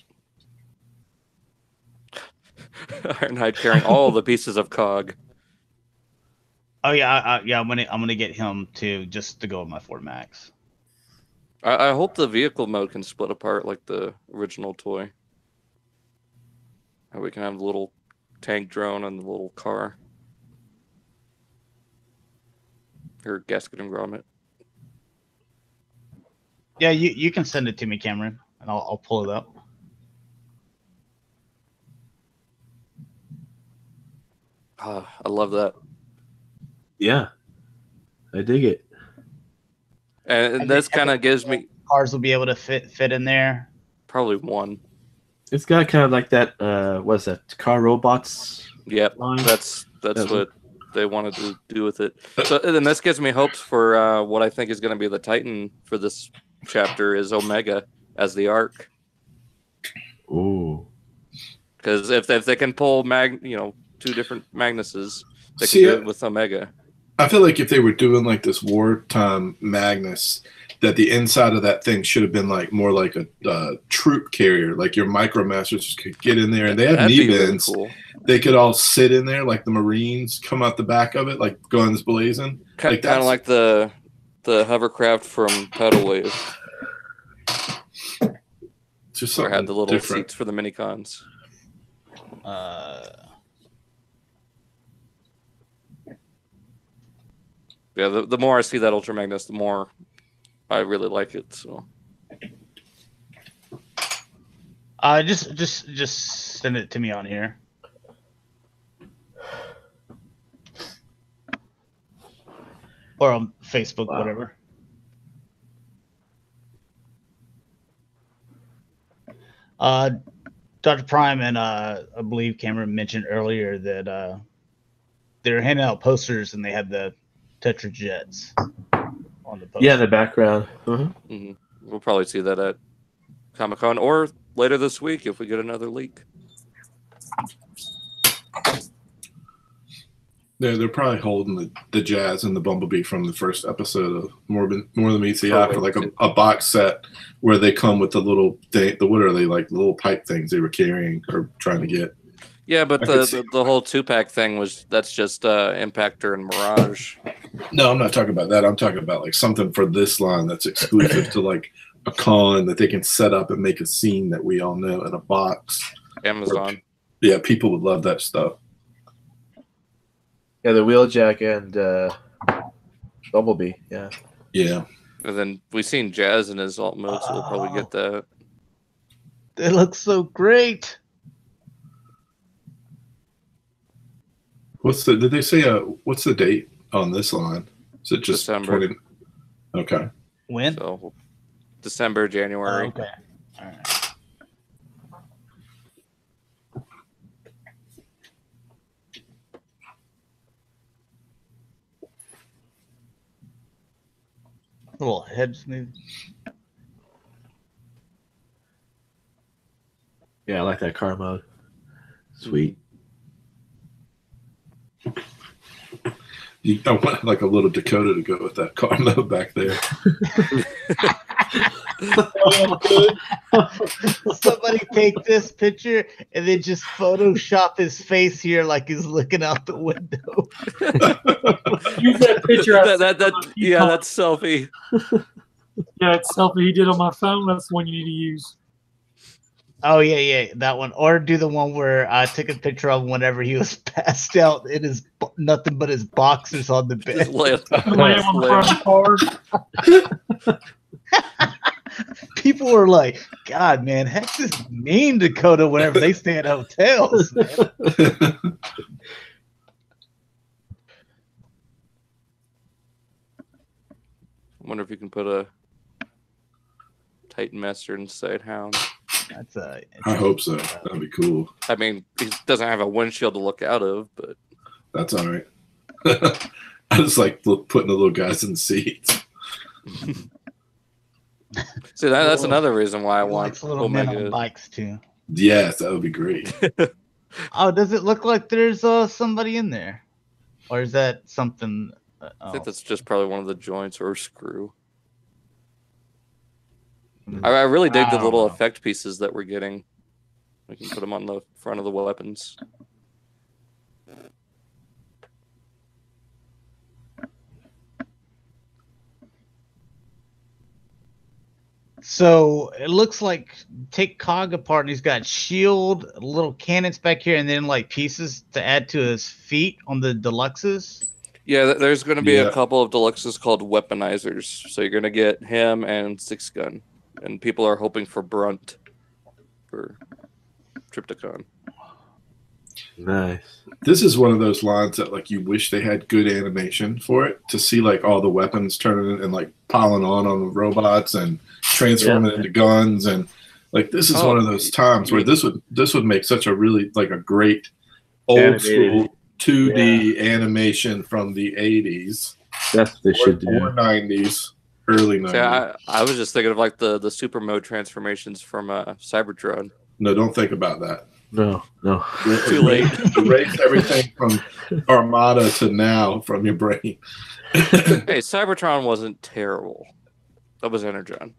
Ironhide carrying all the pieces of cog. Oh yeah, I'm gonna get him just to go with my Ford Max. I hope the vehicle mode can split apart like the original toy. How we can have the little tank drone and the little car. Or gasket and grommet. Yeah, you can send it to me, Cameron, and I'll pull it up. I love that. Yeah, I dig it. And this kind of gives me cars will be able to fit in there. probably one. It's got kind of like that. What's that? Car robots. Yep, line? that's what they wanted to do with it. So then this gives me hopes for what I think is going to be the Titan for this chapter is Omega as the Arc. Ooh. Because if they can pull two different Magnuses, they can do it with Omega. I feel like if they were doing like this wartime Magnus, that the inside of that thing should have been like more like a troop carrier, like your Micromasters could get in there, and they have knee bends. Really cool. They could all sit in there, like the Marines come out the back of it, like guns blazing. Kind of like the hovercraft from Tidal Wave. Just or had the little different seats for the minicons. Yeah, the more I see that Ultra Magnus, the more I really like it. So, just send it to me on here. Or on Facebook, whatever. Dr. Prime and I believe Cameron mentioned earlier that they were handing out posters and they had the Tetra Jets on the poster. Yeah, in the background. We'll probably see that at Comic-Con or later this week if we get another leak. They're probably holding the Jazz and the Bumblebee from the first episode of More Than Meets the Eye for like a box set where they come with the little what are they, like little pipe things they were carrying or trying to get. Yeah, but the whole 2-pack thing that's just Impactor and Mirage. No, I'm not talking about that. I'm talking about like something for this line that's exclusive to like a con that they can set up and make a scene that we all know in a box. Amazon. Yeah, people would love that stuff. Yeah, the Wheeljack and Bumblebee. Yeah. Yeah. And then we've seen Jazz in his alt mode, so we'll probably get that. It looks so great. Did they say what's the date on this line? Is it just December? 20? Okay. When? So December, January. Okay. All right. Little head smooth. Yeah, I like that car mode. Sweet. I want like a little Dakota to go with that car mode back there. Somebody take this picture and then just Photoshop his face here like he's looking out the window. Use that picture. That's selfie. Yeah, it's selfie he did on my phone. That's the one you need to use. Oh yeah, that one. Or do the one where I took a picture of whenever he was passed out in his nothing but his boxers on the bed. Just lay on the front of the car. People were like, "God, man, Hex is mean Dakota whenever they stay at hotels." Man. I wonder if you can put a Titan Master inside Hound. I hope so. That'd be cool. I mean, he doesn't have a windshield to look out of, but that's all right. I just like putting the little guys in the seats. See, that's another reason why I want little men on bikes too. Yes, that would be great. Oh, does it look like there's somebody in there, or is that something? I think that's just probably one of the joints or a screw. I really dig the little effect pieces that we're getting. We can put them on the front of the weapons. So it looks like take Cog apart and he's got shield, little cannons back here, and then like pieces to add to his feet on the deluxes. Yeah, there's going to be a couple of deluxes called weaponizers. So you're going to get him and Six Gun. And people are hoping for Brunt for Trypticon. Nice. This is one of those lines that like you wish they had good animation for it to see like all the weapons turning and like piling on the robots and transforming into guns, and like this is one of those times where this would make such a really like a great old school 2D animation from the 80s. That's what they should do. Or 90s, early 90s. Yeah, I was just thinking of like the super mode transformations from Cybertron. No, don't think about that. No. Too late. Erase everything from Armada to now from your brain. Hey, Cybertron wasn't terrible. That was Energon.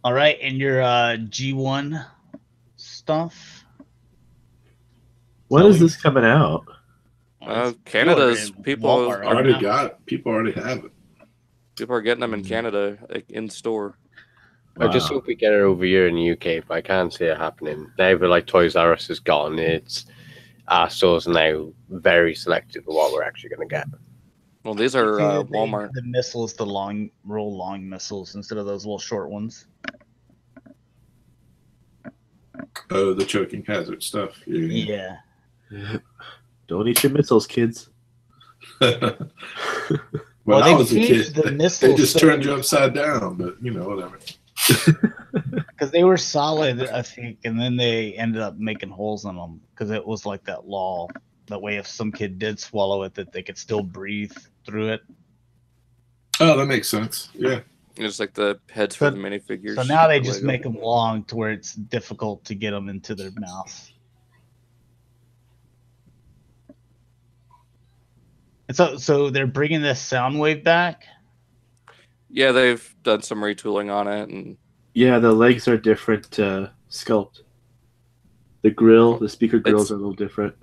All right, and your G1 stuff. When is this coming out? Canada's people already got it. People already have it. People are getting them in Canada, like, in store. I just hope we get it over here in the UK, but I can't see it happening. Now, but like Toys R Us has gotten it, our stores are now very selective of what we're actually going to get. Well, these are Walmart. The missiles, the long missiles instead of those little short ones. Oh, the choking hazard stuff. Yeah. Don't eat your missiles, kids. When I was a changed kid, they just turned you upside down, but you know, whatever. Because they were solid, I think, and then they ended up making holes in them because it was like that law. That way, if some kid did swallow it, that they could still breathe through it. Oh, that makes sense. Yeah. It's like the heads for the minifigures. So now they just make them long to where it's difficult to get them into their mouth. And so they're bringing this sound wave back? Yeah, they've done some retooling on it. And yeah, the legs are different sculpt. The speaker grills are a little different.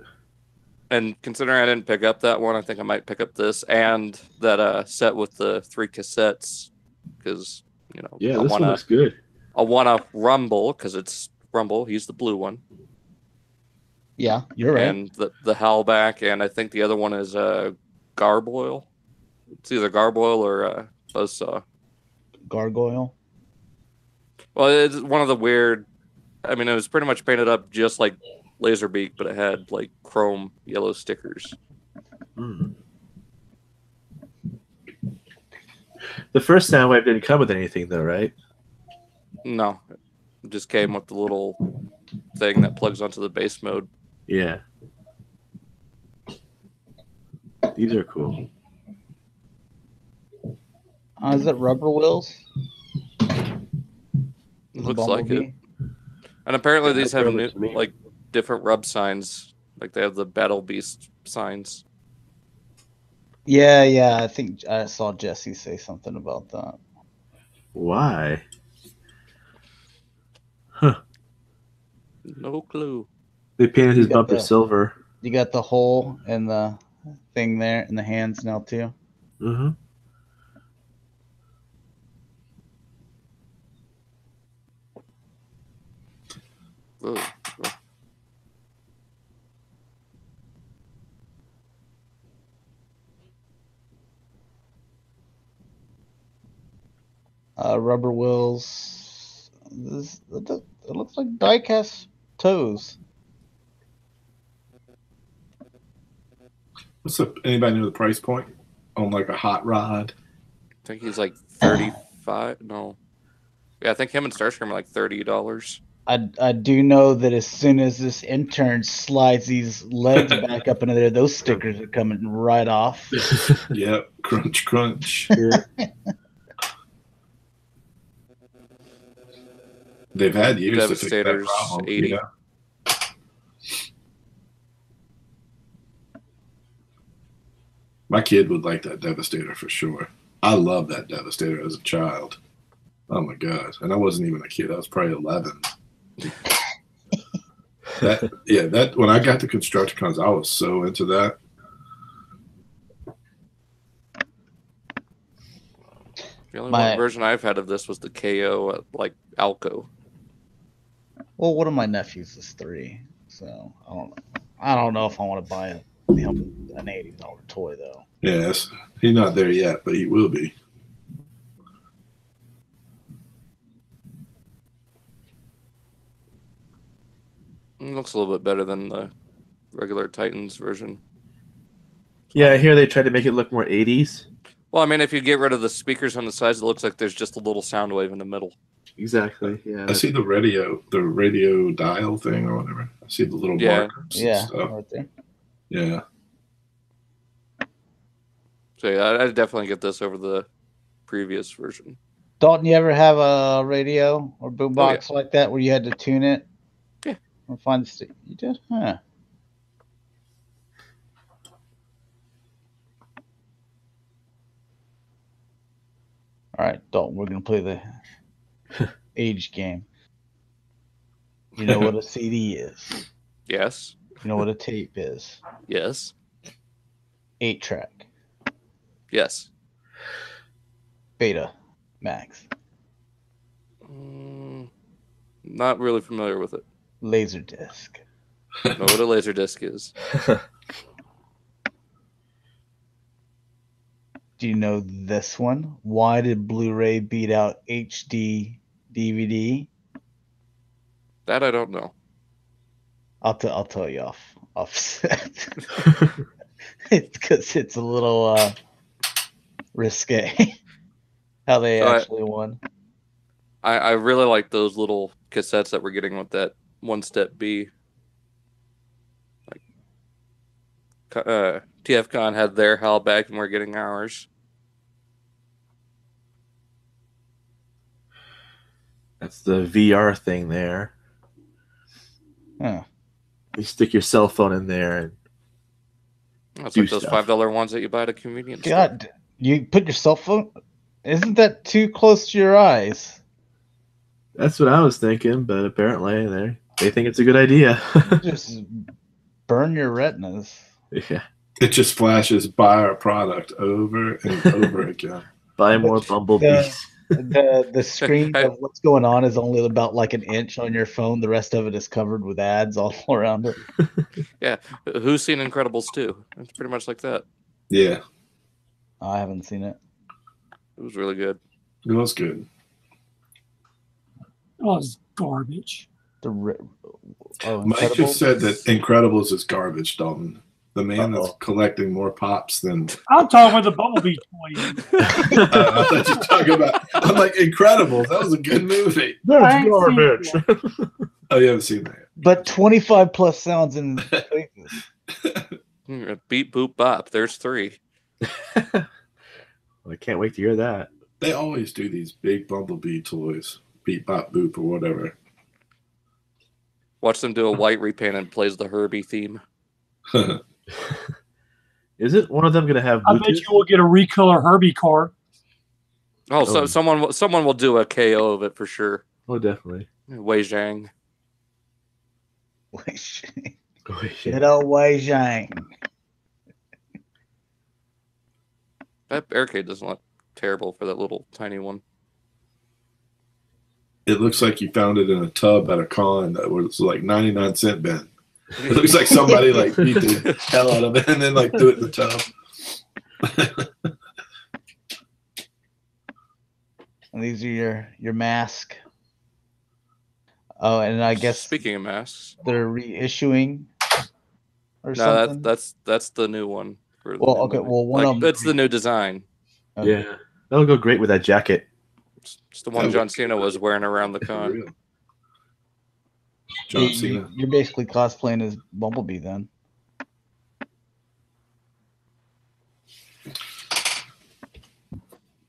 And considering I didn't pick up that one, I think I might pick up this and that set with the 3 cassettes. Because, you know, yeah, this one looks good. I want a Rumble because it's Rumble. He's the blue one. Yeah, you're right. And the Howlback, and I think the other one is Garboil. It's either Garboil or Buzzsaw. Gargoyle? Well, it's one of the weird... I mean, it was pretty much painted up just like Laserbeak, but it had, like, chrome yellow stickers. Mm. The first Soundwave didn't come with anything, though, right? No. It just came with the little thing that plugs onto the base mode. Yeah. These are cool. Is it rubber wheels? Looks like it. And apparently these have new, like, different rub signs. Like they have the Battle Beast signs. Yeah. I think I saw Jesse say something about that. Why? Huh. No clue. They painted his bumper silver. You got the hole in the thing there in the hands now too. Mm-hmm. Rubber wheels. It looks like die-cast toes. Anybody know the price point on like a hot rod? I think he's like 35. No. Yeah, I think him and Starscream are like $30. I do know that as soon as this intern slides these legs back up into there, those stickers are coming right off. Yep. Crunch, crunch. Yeah. They've had years to fix that Devastator's problem. 80. You know? My kid would like that Devastator for sure. I loved that Devastator as a child. Oh my god! And I wasn't even a kid. I was probably 11. that when I got the Constructicons, I was so into that. The only one version I've had of this was the KO at like Alco. Well, one of my nephews is 3, so I don't know if I want to buy him an $80 toy though. Yes, he's not there yet, but he will be. It looks a little bit better than the regular Titans version. Yeah, here they tried to make it look more 80s. Well, I mean, if you get rid of the speakers on the sides, it looks like there's just a little sound wave in the middle. Exactly. Yeah. I see the radio dial thing or whatever. I see the little markers and stuff. Right there. Yeah. So yeah, I'd definitely get this over the previous version. Dalton, you ever have a radio or boombox like that where you had to tune it? Yeah. Or find the you did? Huh. All right, Dalton, we're going to play the age game. You know what a CD is? Yes. You know what a tape is? Yes. 8-track. Yes. Beta. Max. Not really familiar with it. Laserdisc. Know what a Laserdisc is. Do you know this one? Why did Blu-ray beat out HD DVD? That I don't know. I'll tell you off set. It's because it's a little risque how they actually won. I really like those little cassettes that we're getting with that One Step B. Like TFCON had their HAL back and we're getting ours. That's the VR thing there. Huh. You stick your cell phone in there and That's do like those stuff. $5 ones that you buy at a convenience store. God, you put your cell phone? Isn't that too close to your eyes? That's what I was thinking, but apparently they think it's a good idea. Just burn your retinas. Yeah. It just flashes buy our product over and over again. Buy more Bumblebees. The screen of what's going on is only about like an inch on your phone. The rest of it is covered with ads all around it. Yeah. Who's seen Incredibles 2? It's pretty much like that. Yeah. I haven't seen it. It was really good. It was good. Oh, it's garbage. Mike Incredibles? just said that Incredibles is garbage, Dalton. The man that's collecting more pops than I'm talking about the Bumblebee toy. I thought you were talking about. I'm like Incredibles. That was a good movie. That's garbage. Oh, you haven't seen that. But 25 plus sounds in Beep, boop, bop. There's 3. Well, I can't wait to hear that. They always do these big Bumblebee toys, beep, bop, boop, or whatever. Watch them do a white repaint and plays the Herbie theme. Isn't one of them going to have I Bluetooth? bet you will get a recolor Herbie car. Oh, so someone will do a KO of it for sure. Oh, definitely. Wei Zhang. Good old Wei Zhang. That arcade doesn't look terrible for that little tiny one. It looks like you found it in a tub at a con that was like 99-cent bin. It looks like somebody like beat the hell out of it and then like threw it in the tub. And these are your mask. Oh, and I guess Speaking of masks, they're reissuing or no, something. that's the new one. For the Well, new okay, movie. well, one of them- that's the new design. Okay. Yeah. That'll go great with that jacket. It's the one John Cena was wearing around the con. John Cena. You're basically cosplaying as Bumblebee then.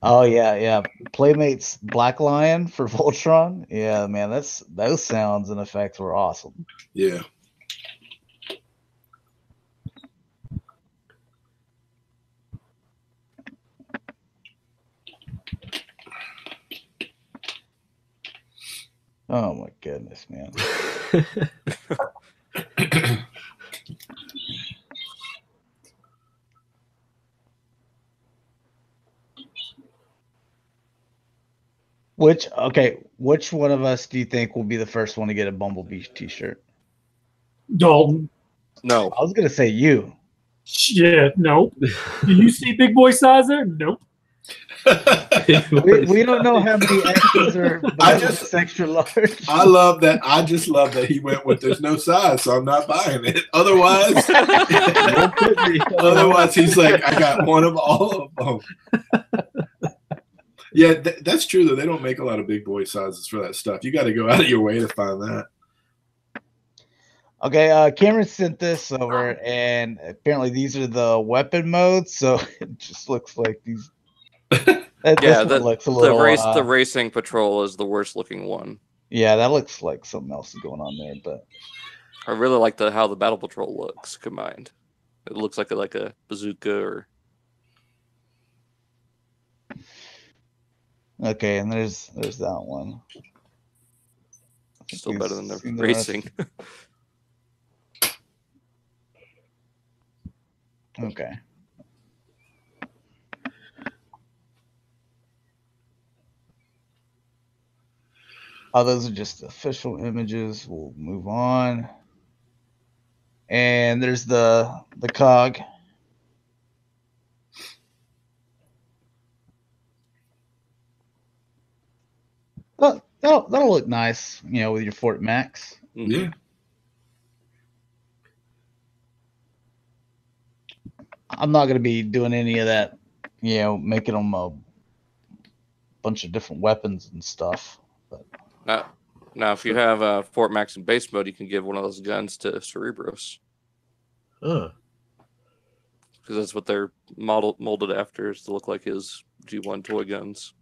Oh yeah. Playmates Black Lion for Voltron. Yeah, man, those sounds and effects were awesome. Yeah. Oh my goodness, man. Which one of us do you think will be the first one to get a Bumblebee t-shirt? Dalton. No. I was gonna say you. Shit, nope. Do you see big boy size there? Nope. We don't know how many extras are extra large. I love that. I just love that he went with there's no size, so I'm not buying it. Otherwise, he's like, I got one of all of them. Yeah, that's true though. They don't make a lot of big boy sizes for that stuff. You got to go out of your way to find that. Okay, Cameron sent this over, and apparently these are the weapon modes. So it just looks like these. Yeah, the racing patrol is the worst looking one. Yeah, that looks like something else is going on there, but I really like how the battle patrol looks combined. It looks like a bazooka or. Okay, and there's that one. Still better than the racing. Okay. Oh, those are just official images. We'll move on. And there's the cog. Oh, that'll look nice, with your Fort Max. Yeah. I'm not going to be doing any of that, making them a bunch of different weapons and stuff. But now, if you have Fort Max in base mode, you can give one of those guns to Cerebros. Because that's what they're molded after, is to look like his G1 toy guns.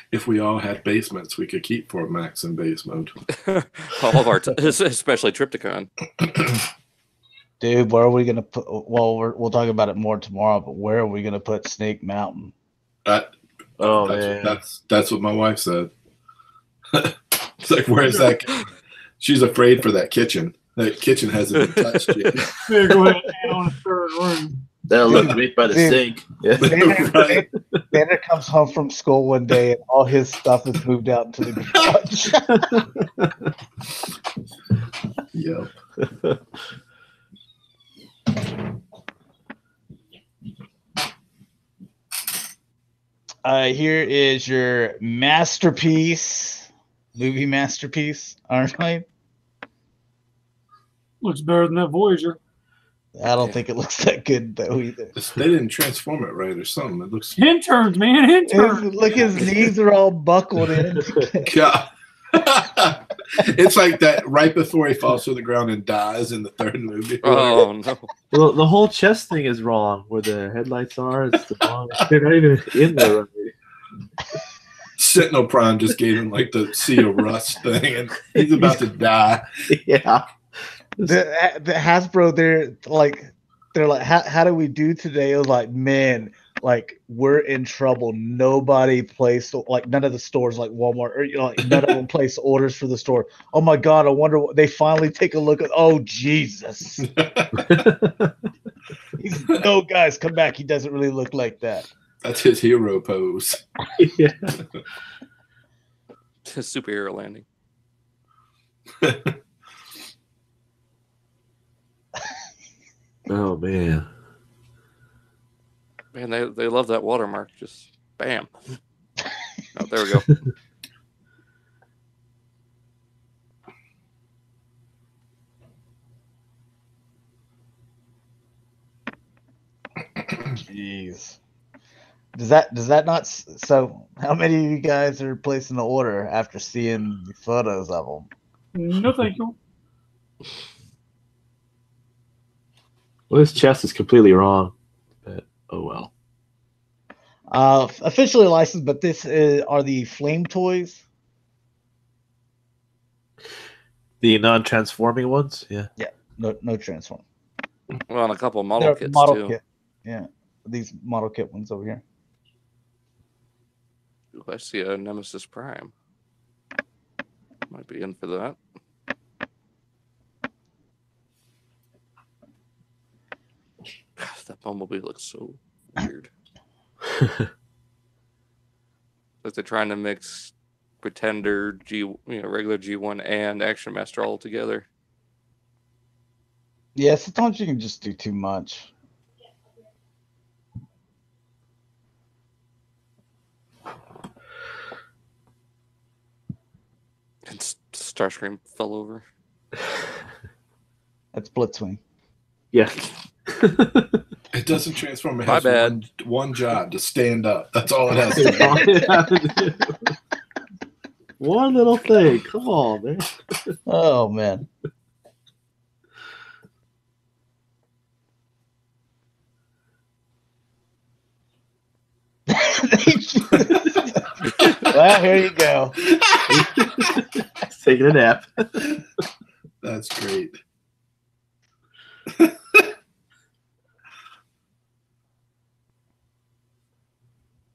If we all had basements, we could keep Fort Max in base mode. All of our, especially Trypticon. Dude, where are we gonna put? Well, we'll talk about it more tomorrow. But where are we gonna put Snake Mountain? That's what my wife said. It's like, where's that? She's afraid for that kitchen. That kitchen hasn't been touched yet. Go ahead and on the third room. That'll look great by the sink. Yeah. Right. Banner comes home from school one day and all his stuff is moved out into the garage. Yep. Here is your masterpiece, movie masterpiece, Arnold. Looks better than that Voyager. I don't think it looks that good though either. They didn't transform it right or something. It looks interns, man. Interns. Look, his knees are all buckled in. God. It's like that right before he falls to the ground and dies in the third movie. Oh no! Well, the whole chest thing is wrong. Where the headlights are, it's the wrong. They're not even in there already. Sentinel Prime just gave him like the Sea of Rust thing, and he's about to die. Yeah. The Hasbro, they're like, how do we do today? It was like, man, like we're in trouble. Nobody placed, like none of the stores like Walmart or like none of them placed orders for the store. Oh my God, I wonder what they finally take a look at. Oh Jesus. No, guys, come back. He doesn't really look like that. That's his hero pose. Yeah. Superhero landing. Oh man. Man, they love that watermark. Just bam. Oh, there we go. Jeez. Does that not? So, how many of you guys are placing the order after seeing the photos of them? No, thank you. Well, this chest is completely wrong, but oh well. Officially licensed, but this are the Flame Toys. The non-transforming ones, yeah. Yeah, no transform. Well, and a couple of model kits too. Kit. Yeah, these model kit ones over here. Ooh, I see a Nemesis Prime. Might be in for that. Gosh, that Bumblebee looks so weird. Like they're trying to mix Pretender, regular G1 and Action Master all together. Yeah, sometimes you can just do too much. And Starscream fell over. That's Blitzwing. Yeah. It doesn't transform. It My has bad. one job, to stand up. That's all it has to do. One little thing. Come on, man. Oh man. Well, here you go. Taking a nap. That's great.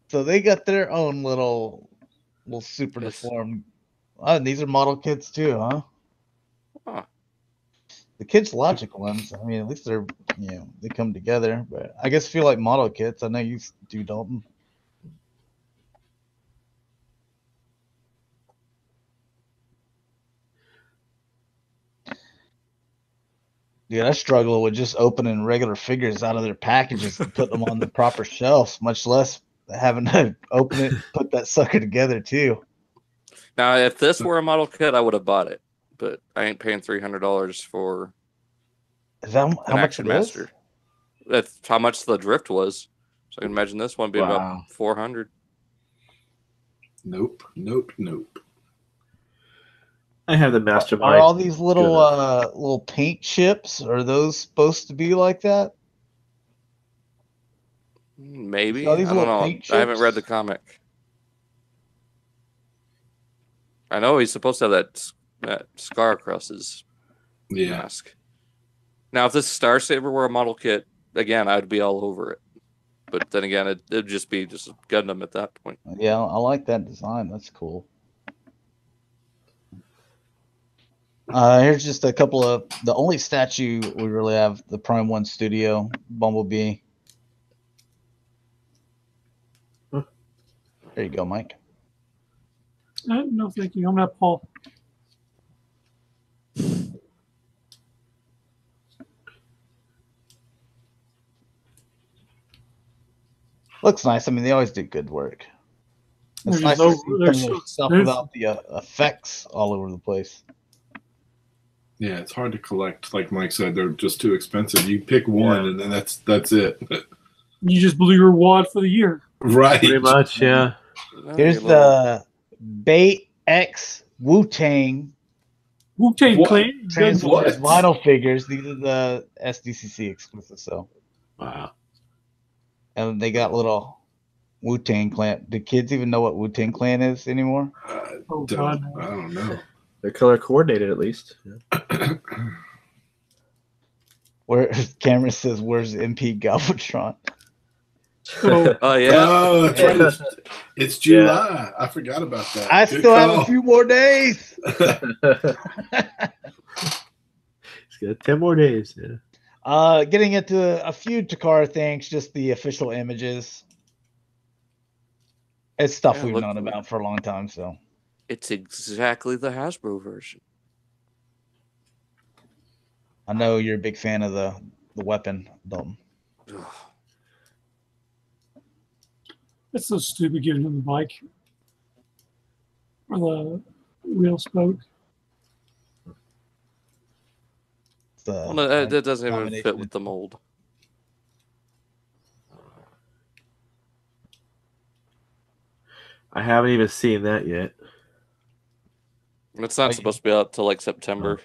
So they got their own little super deformed. Oh, and these are model kits too, huh? Huh. The Kids Logic ones. I mean, at least they're they come together. But I guess feel like model kits. I know you do, Dalton. Dude, I struggle with just opening regular figures out of their packages and put them on the proper shelves, much less having to open it and put that sucker together too. Now, if this were a model kit, I would have bought it, but I ain't paying $300 for Is that how much Action it is? Master. That's how much the drift was. So I can imagine this one being about $400. Nope. I have the mastermind. Are all these little little paint chips? Are those supposed to be like that? Maybe. Are I these don't little know. paint I haven't chips? read the comic. I know he's supposed to have that scar across his mask. Now, if this Star Saber were a model kit, again, I'd be all over it. But then again, it'd just be just a Gundam at that point. Yeah, I like that design. That's cool. Here's just a couple of the only statue we really have, the Prime 1 Studio Bumblebee. There you go, Mike. No, thank you. I'm not Paul. Looks nice. I mean, they always do good work. It's There's nice no- to see some of there's- their stuff there's- without the effects all over the place. Yeah, it's hard to collect. Like Mike said, they're just too expensive. You pick one, and then that's it. You just blew your wad for the year. Right. Pretty much, yeah. Here's the Bait X Wu-Tang Wu-Tang What? Clan. Transformers vinyl figures. These are the SDCC exclusives. So, Wow. and they got little Wu-Tang Clan. Do kids even know what Wu-Tang Clan is anymore? Oh, God. I don't know. They're color coordinated at least. Yeah. Where Cameron says, "Where's MP Galvatron?" So, Oh, yeah. Oh, that's right. It's July. I forgot about that. I Good still have a call. few more days. It's got 10 more days. Yeah. Getting into a few Takara things, just the official images. It's stuff Yeah, we've look- known about for a long time. So It's exactly the Hasbro version. I know you're a big fan of the weapon, Dalton. it's so stupid giving him the bike. Or the wheel spoke. It's the, Well, no, that doesn't even combination fit with the mold. I haven't even seen that yet. It's not supposed to be out till like September.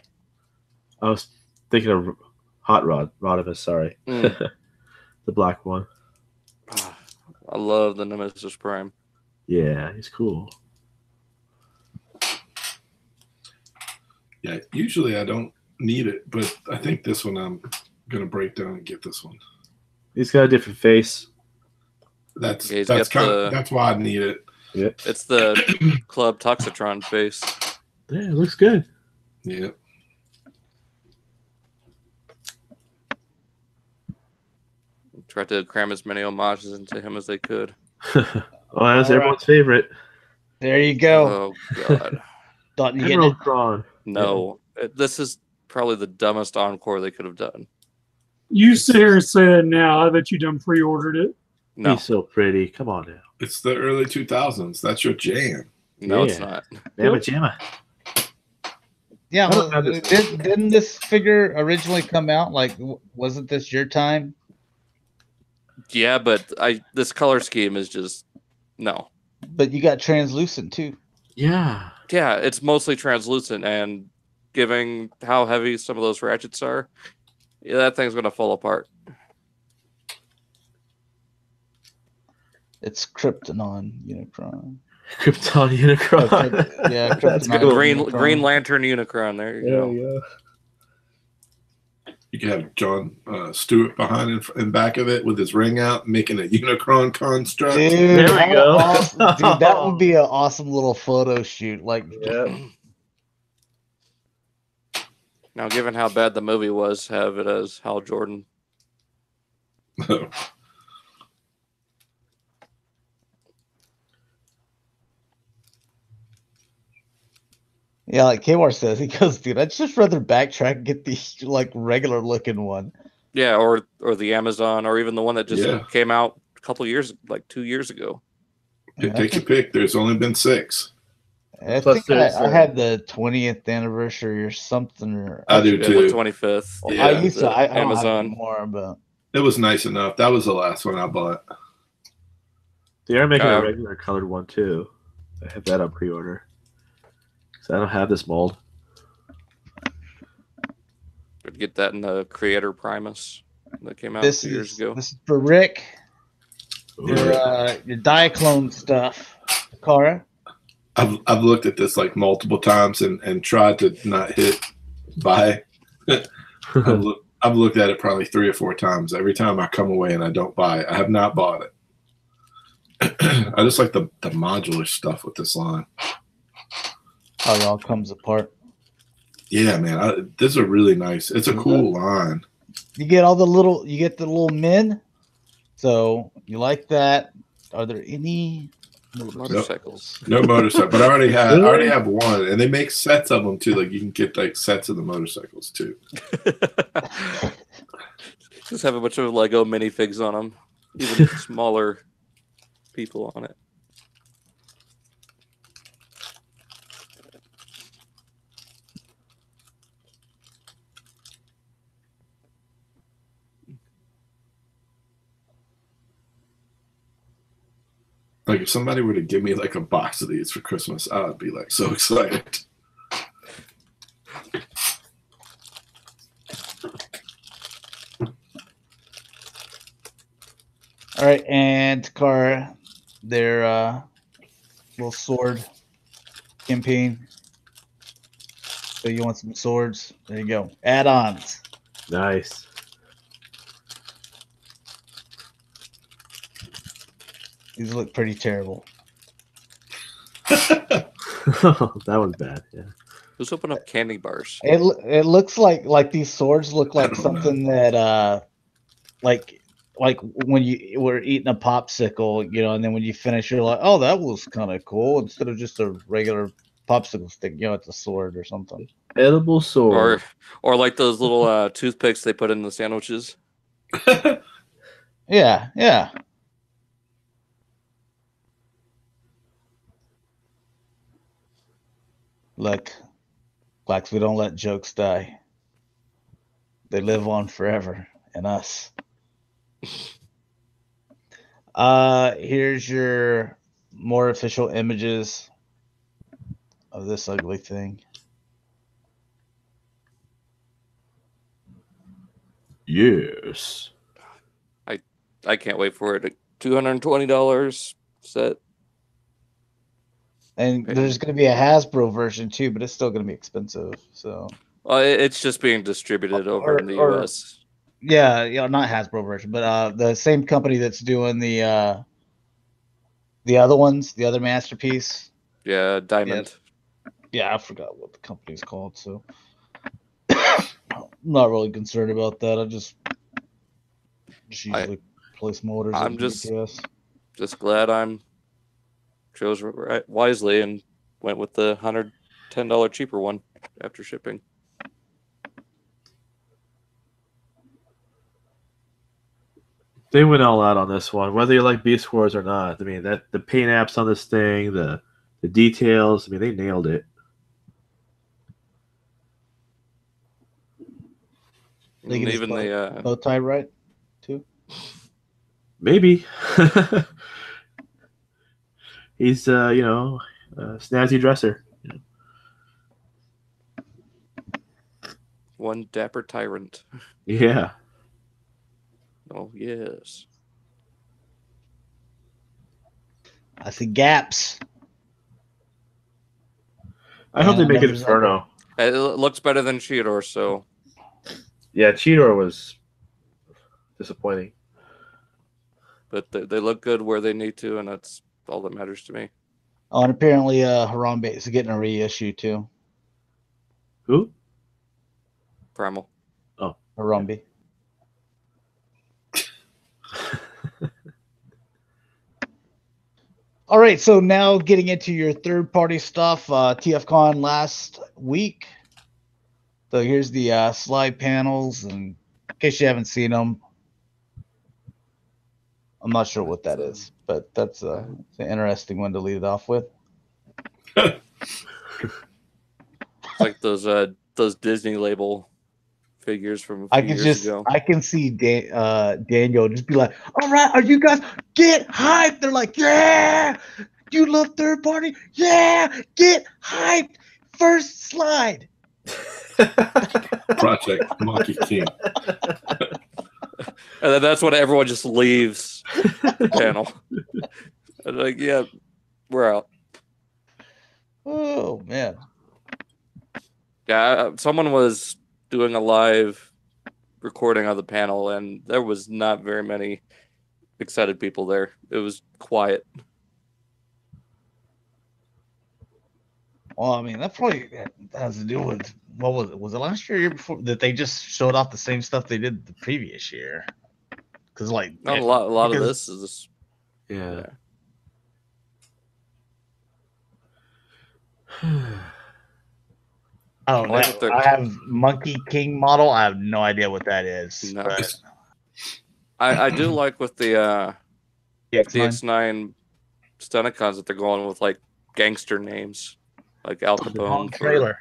I was thinking of Hot Rod, Rodimus, sorry. Mm. The black one. I love the Nemesis Prime. Yeah, he's cool. Yeah, usually I don't need it, but I think this one I'm gonna break down and get this one. He's got a different face. That's Yeah, he's that's got kind the- of that's why I need it. Yep. It's the Club Toxitron face. Yeah, it looks good. Yeah. Tried to cram as many homages into him as they could. Oh, that's All everyone's favorite. there you go. Oh God, Dalton, you getting Emerald it? Tron. no! This is probably the dumbest encore they could have done. You sit here and say that now. I bet you done pre-ordered it. No, He's so pretty. Come on now. It's the early 2000s. That's your jam. no, it's Yeah. not. Mamma Jamma. Yeah, I don't well, have this- didn't this figure originally come out? Like, wasn't this your time? Yeah, but this color scheme is just no. But you got translucent too. Yeah. Yeah, it's mostly translucent, and given how heavy some of those ratchets are, yeah, that thing's gonna fall apart. It's Krypton Unicron. Krypton Unicron. Yeah, That's Krypton cool. Green Lantern Unicron. There you go. Yeah. You can have John Stewart behind and back of it with his ring out, making a Unicron construct. Dude, There we how go. awesome- dude, that would be an awesome little photo shoot. Like, Yeah. Now, given how bad the movie was, have it as Hal Jordan. yeah, like Kwar says, he goes, dude, I'd just rather backtrack and get the like regular looking one. Yeah, or the Amazon, or even the one that just Yeah. came out a couple years, like 2 years ago. Take your pick. There's only been 6. I Plus think there's, I had the 20th anniversary or something. Or I do Yeah, the too. 25th. I Yeah, used to. I don't have it Amazon. anymore, but It was nice enough. That was the last one I bought. They are making a Uh, regular colored one too. I have that on pre-order. So I don't have this mold. Could get that in the Creator Primus that came out this 2 years is ago. this is for Rick. Your Diaclone stuff, Cara. I've looked at this like multiple times and tried to not hit buy. I've looked at it probably 3 or 4 times. Every time I come away and I don't buy it, I have not bought it. I just like the modular stuff with this line. How it all comes apart. Yeah, man, this is a really nice. It's a cool line. You get all the little. You get the little men. So you like that? Are there any Motorcycles. No motorcycle, but I already have one, and they make sets of them too. Like you can get like sets of the motorcycles too. Just have a bunch of Lego minifigs on them, even smaller people on it. Like if somebody were to give me like a box of these for Christmas, I would be like so excited. All right, and Takara, their little sword campaign. So you want some swords? There you go. Add-ons. Nice. These look pretty terrible. That one's bad. Yeah. Who's open up candy bars? It looks like these swords look I like don't something that like when you were eating a popsicle, you know, and then when you finish, you're like, oh, that was kind of cool. Instead of just a regular popsicle stick, you know, it's a sword or something. Edible sword. Or like those little toothpicks they put in the sandwiches. Yeah, yeah. Look, Blacks, we don't let jokes die. They live on forever in us. Here's your more official images of this ugly thing. Yes. I can't wait for it. $220 set. And there's going to be a Hasbro version too, but it's still going to be expensive. So It's just being distributed over in the US. yeah, you know, not Hasbro version, but the same company that's doing the other ones, the other masterpiece. Yeah, Diamond. Yeah, I forgot what the company's called. So I'm not really concerned about that. I just usually place my orders. I'm at just- BTS. Just glad I'm chose wisely and went with the $110 cheaper one after shipping. They went all out on this one, whether you like Beast Wars or not. I mean, that the paint apps on this thing, the details. I mean, they nailed it. And even the bow tie right too. Maybe. He's a snazzy dresser. one dapper tyrant. Yeah. Oh yes. I see gaps. I hope they make it Inferno. It looks better than Cheetor, so. Yeah, Cheetor was disappointing. But they look good where they need to, and that's all that matters to me. Oh, and apparently Harambe is getting a reissue too. Who? Primal. Oh. Harambe. All right, so now getting into your third-party stuff, TFCON last week. So here's the slide panels, and in case you haven't seen them, I'm not sure what that is, but that's an interesting one to lead it off with. It's like those Disney label figures from a few years ago. I can see Daniel just be like, all right, are you guys get hyped? They're like, yeah, you love third party? Yeah, get hyped. First slide. Project Monkey King. And then that's when everyone just leaves the panel. And like, yeah, we're out. Oh, man. Yeah, someone was doing a live recording of the panel, and there was not very many excited people there. It was quiet. Well, I mean, that probably has to do with, what was it? Was it last year or year before that they just showed off the same stuff they did the previous year? Because, like, a lot of this is. Yeah. I don't know. I have Monkey King model. I have no idea what that is. No. But I do like with the DX9 Stunticons that they're going with like gangster names, like Al Capone. Trailer.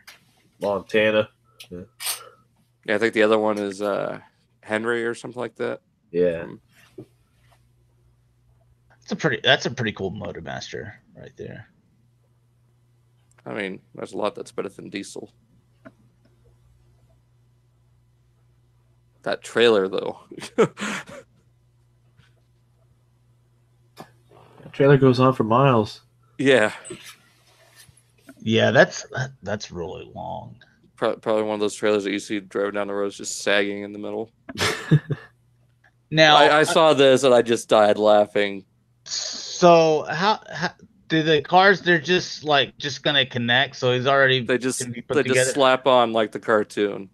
Montana. Yeah, I think the other one is Henry or something like that. Yeah. That's a pretty cool Motormaster right there. I mean, there's a lot that's better than Diesel. That trailer, though. The trailer goes on for miles. Yeah. Yeah, that's really long. Probably one of those trailers that you see driving down the road just sagging in the middle. Now I saw this and I just died laughing. So how do the cars? They're just gonna connect. So he's already Just slap on like the cartoon.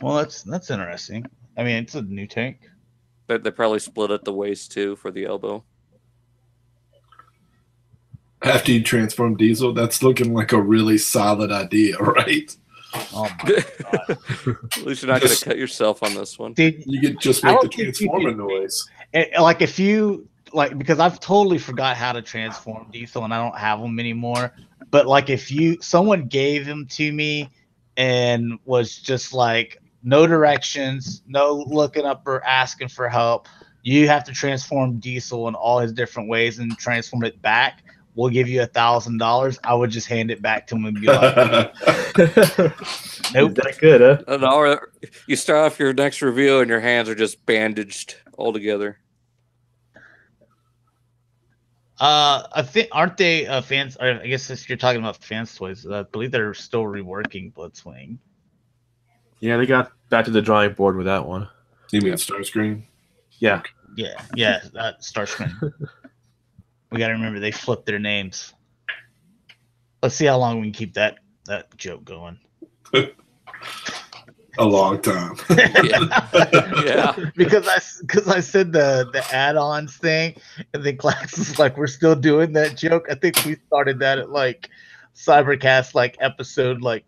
Well, that's interesting. I mean, it's a new tank. They probably split at the waist too for the elbow. After you transform Diesel, that's looking like a really solid idea, right? Oh my god! At least you're not going to cut yourself on this one. You could just make the transformer noise. Like if you because I've totally forgot how to transform Diesel and I don't have them anymore. But like if someone gave them to me and was just like no directions, no looking up or asking for help, you have to transform Diesel in all his different ways and transform it back. We'll give you $1,000. I would just hand it back to him and be like, "Nope, that good, huh?" Or you start off your next review and your hands are just bandaged all together. I think aren't they fans? I guess if you're talking about Fans Toys, I believe they're still reworking Blitzwing. Yeah, they got back to the drawing board with that one. You mean Starscream? Yeah. Yeah, Starscream. We got to remember they flipped their names. Let's see how long we can keep that joke going. A long time. Yeah. Because I said the add-ons thing, and then Clax is like, we're still doing that joke. I think we started that at like Cybercast, like episode like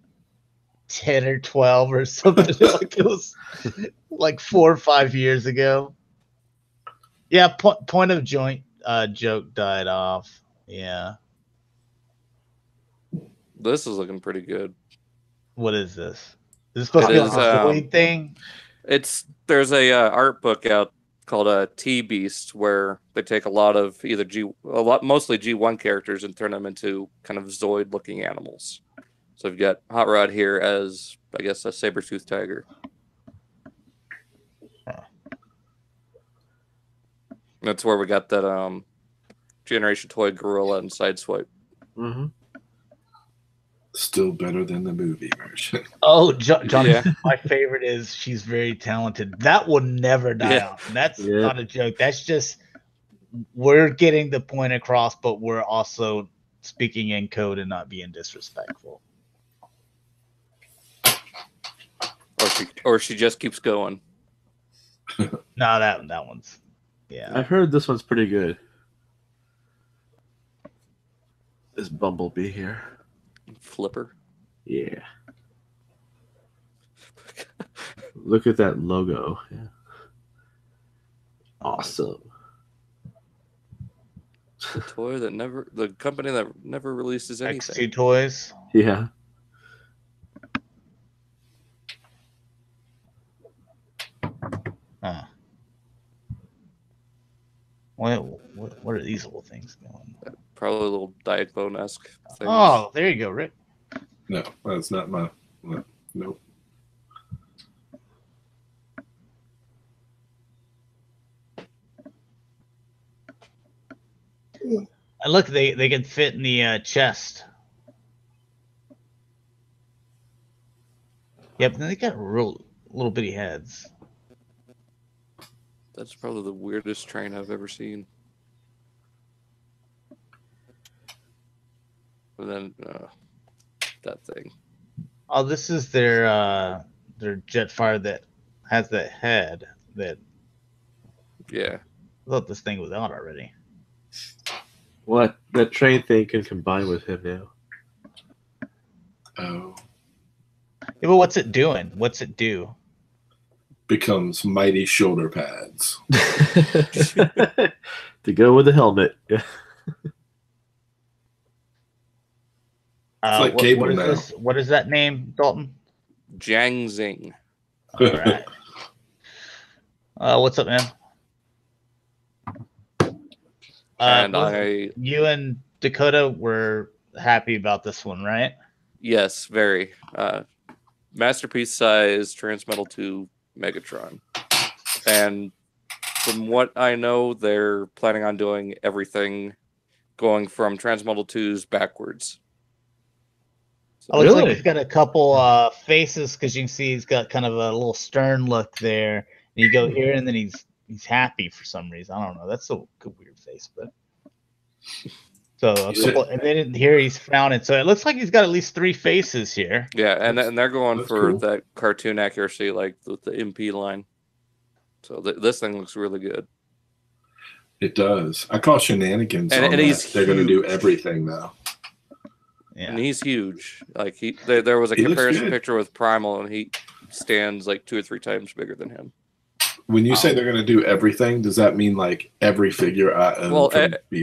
10 or 12 or something. Like it was like 4 or 5 years ago. Yeah, point of joint joke died off. Yeah. This is looking pretty good. What is this? Is this supposed to be like a Zoid thing? There's a art book out called T Beast where they take a lot of either mostly G1 characters and turn them into kind of Zoid looking animals. So we've got Hot Rod here as, I guess, a saber-toothed tiger. That's where we got that Generation Toy gorilla and Sideswipe. Mm-hmm. Still better than the movie version. Oh, John, yeah. My favorite is she's very talented. That will never die off. That's not a joke. That's just we're getting the point across, but we're also speaking in code and not being disrespectful. Or she just keeps going. No, that one's I've heard this one's pretty good. This Bumblebee here. Flipper. Yeah. Look at that logo. Yeah. Awesome. The company that never releases anything. X2 Toys. Yeah. Huh. What are these little things doing? Probably a little Diet Bone-esque thing. Oh, there you go, Rick. No, that's not my. Nope. Look, they can fit in the chest. Yep, they got real little bitty heads. That's probably the weirdest train I've ever seen. And then that thing. Oh, this is their Jetfire that has that head that. Yeah. I thought this thing was out already. What? That train thing can combine with him now. Oh. Yeah, but what's it doing? What's it do? Becomes mighty shoulder pads. To go with the helmet. Yeah. It's like cable what is now. this? What is that name, Dalton? Jiang Zing. All right. What's up, man? And you and Dakota were happy about this one, right? Yes, very. Masterpiece size Transmetal 2 Megatron. And from what I know, they're planning on doing everything going from Transmetal 2s backwards. So it looks like he's got a couple faces because you can see he's got kind of a little stern look there. And you go here, and then he's happy for some reason. I don't know. That's a weird face, but so a couple, and then here he's frowning. So it looks like he's got at least 3 faces here. Yeah, and they're going for cool. that cartoon accuracy, like with the MP line. So this thing looks really good. It does. I call shenanigans. And they're going to do everything now. Yeah. And he's huge. Like there was a comparison picture with Primal, and he stands like 2 or 3 times bigger than him. When you say they're going to do everything, does that mean like every figure I own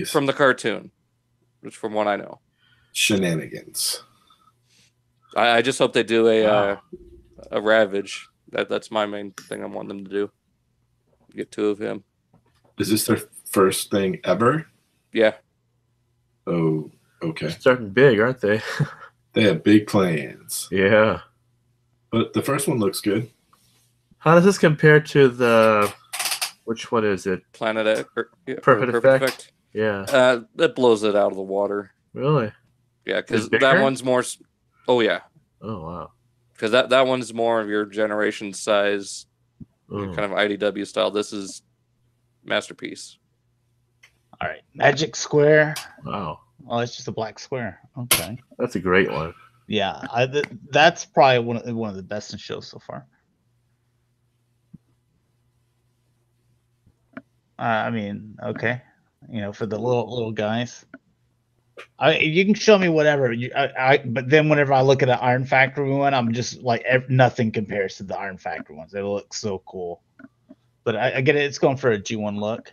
from the cartoon, which from what I know, shenanigans? I just hope they do a Ravage. That's my main thing I want them to do. Get 2 of him. Is this their first thing ever? Yeah. Oh, okay. Starting big, aren't they? They have big plans. Yeah. But the first one looks good. How does this compare to the... Which one is it? Planet X? Perfect Effect? Yeah. That blows it out of the water. Really? Yeah, because that one's more... Oh, yeah. Oh, wow. Because that one's more of your generation size, kind of IDW style. This is Masterpiece. All right. Magic Square. Wow. Oh, it's just a black square. Okay. That's a great one. Yeah, that's probably one of the best in shows so far. I mean, okay, for the little guys. You can show me whatever. But then whenever I look at an Iron Factory one, I'm just like nothing compares to the Iron Factory ones. They look so cool. But I get it. It's going for a G1 look.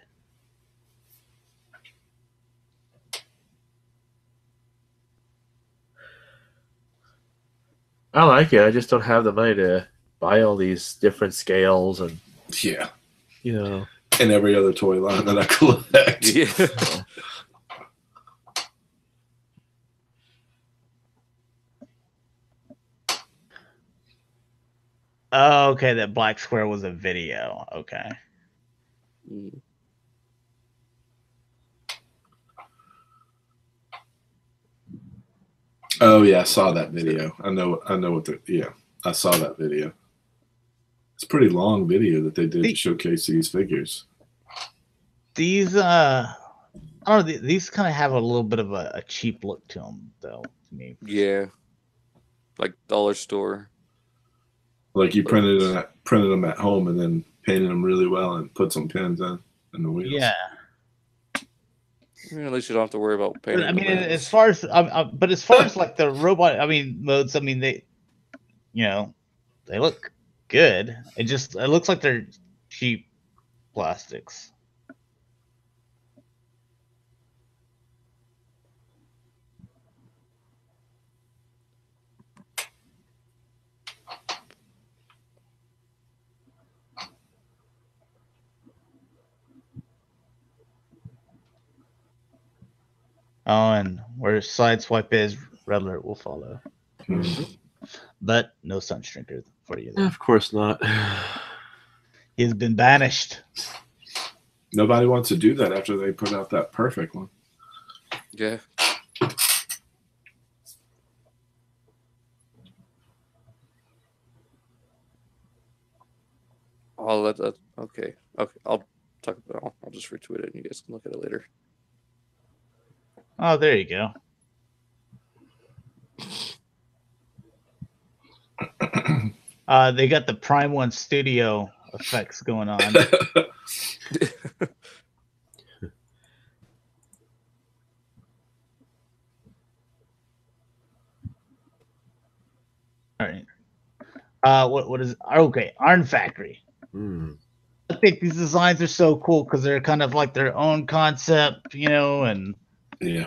I like it. I just don't have the money to buy all these different scales and Yeah. And every other toy line that I collect. Yeah. Oh, okay, that black square was a video. Okay. Oh yeah, I saw that video. I know what I saw that video. It's a pretty long video that they did to showcase these figures. These I don't know, these kind of have a little bit of a cheap look to them, though, to me. Yeah. Like dollar store. Like you printed them at home and then painted them really well and put some pins in the wheels. Yeah. At least you don't have to worry about painting. I mean, as far as like the robot, modes, they, they look good. It looks like they're cheap plastics. Oh, and where Sideswipe is, Red Alert will follow. But no Sunstrinker for you. Of course not. He's been banished. Nobody wants to do that after they put out that perfect one. Yeah. Oh, that okay. Okay, I'll talk about it. I'll just retweet it and you guys can look at it later. Oh, there you go. They got the Prime 1 Studio effects going on. All right. What is okay? Iron Factory. I think these designs are so cool because they're kind of like their own concept, and yeah.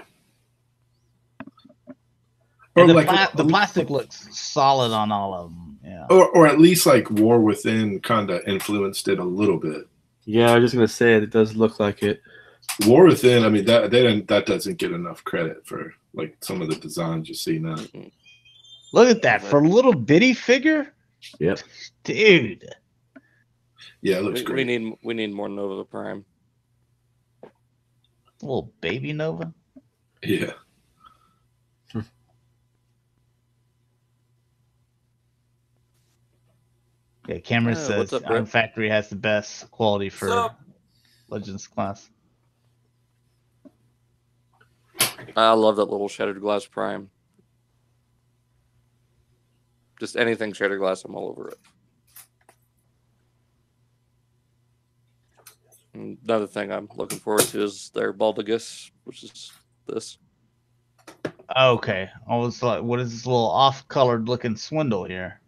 And the plastic looks solid on all of them. Yeah. Or at least like War Within kind of influenced it a little bit. Yeah, I was just gonna say it does look like it. War Within, that doesn't get enough credit for like some of the designs you see now. Look at that for a little bitty figure. Yep, dude. Yeah, it looks great. We need more Nova Prime. A little baby Nova. Yeah. Yeah, Cameron says Iron Factory has the best quality for Legends class. I love that little Shattered Glass Prime. Just anything Shattered Glass, I'm all over it. And another thing I'm looking forward to is their Baldigus, which is this. Okay. I was like, what is this little off-colored looking swindle here?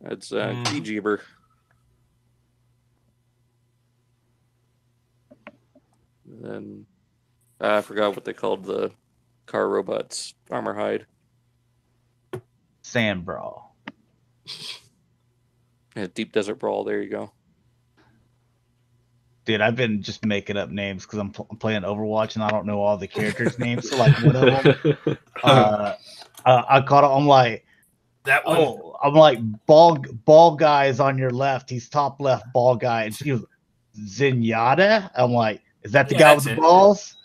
It's Keyjeeber. Then I forgot what they called the car robots. Armor Hide. Sand Brawl. Yeah, Deep Desert Brawl. There you go. Dude, I've been just making up names because I'm playing Overwatch and I don't know all the characters' names. So like one of them, I caught it. I'm like, that one. Oh, I'm like ball guy is on your left. He's top left ball guy, and she was Zenyatta. I'm like, is that the guy with the balls?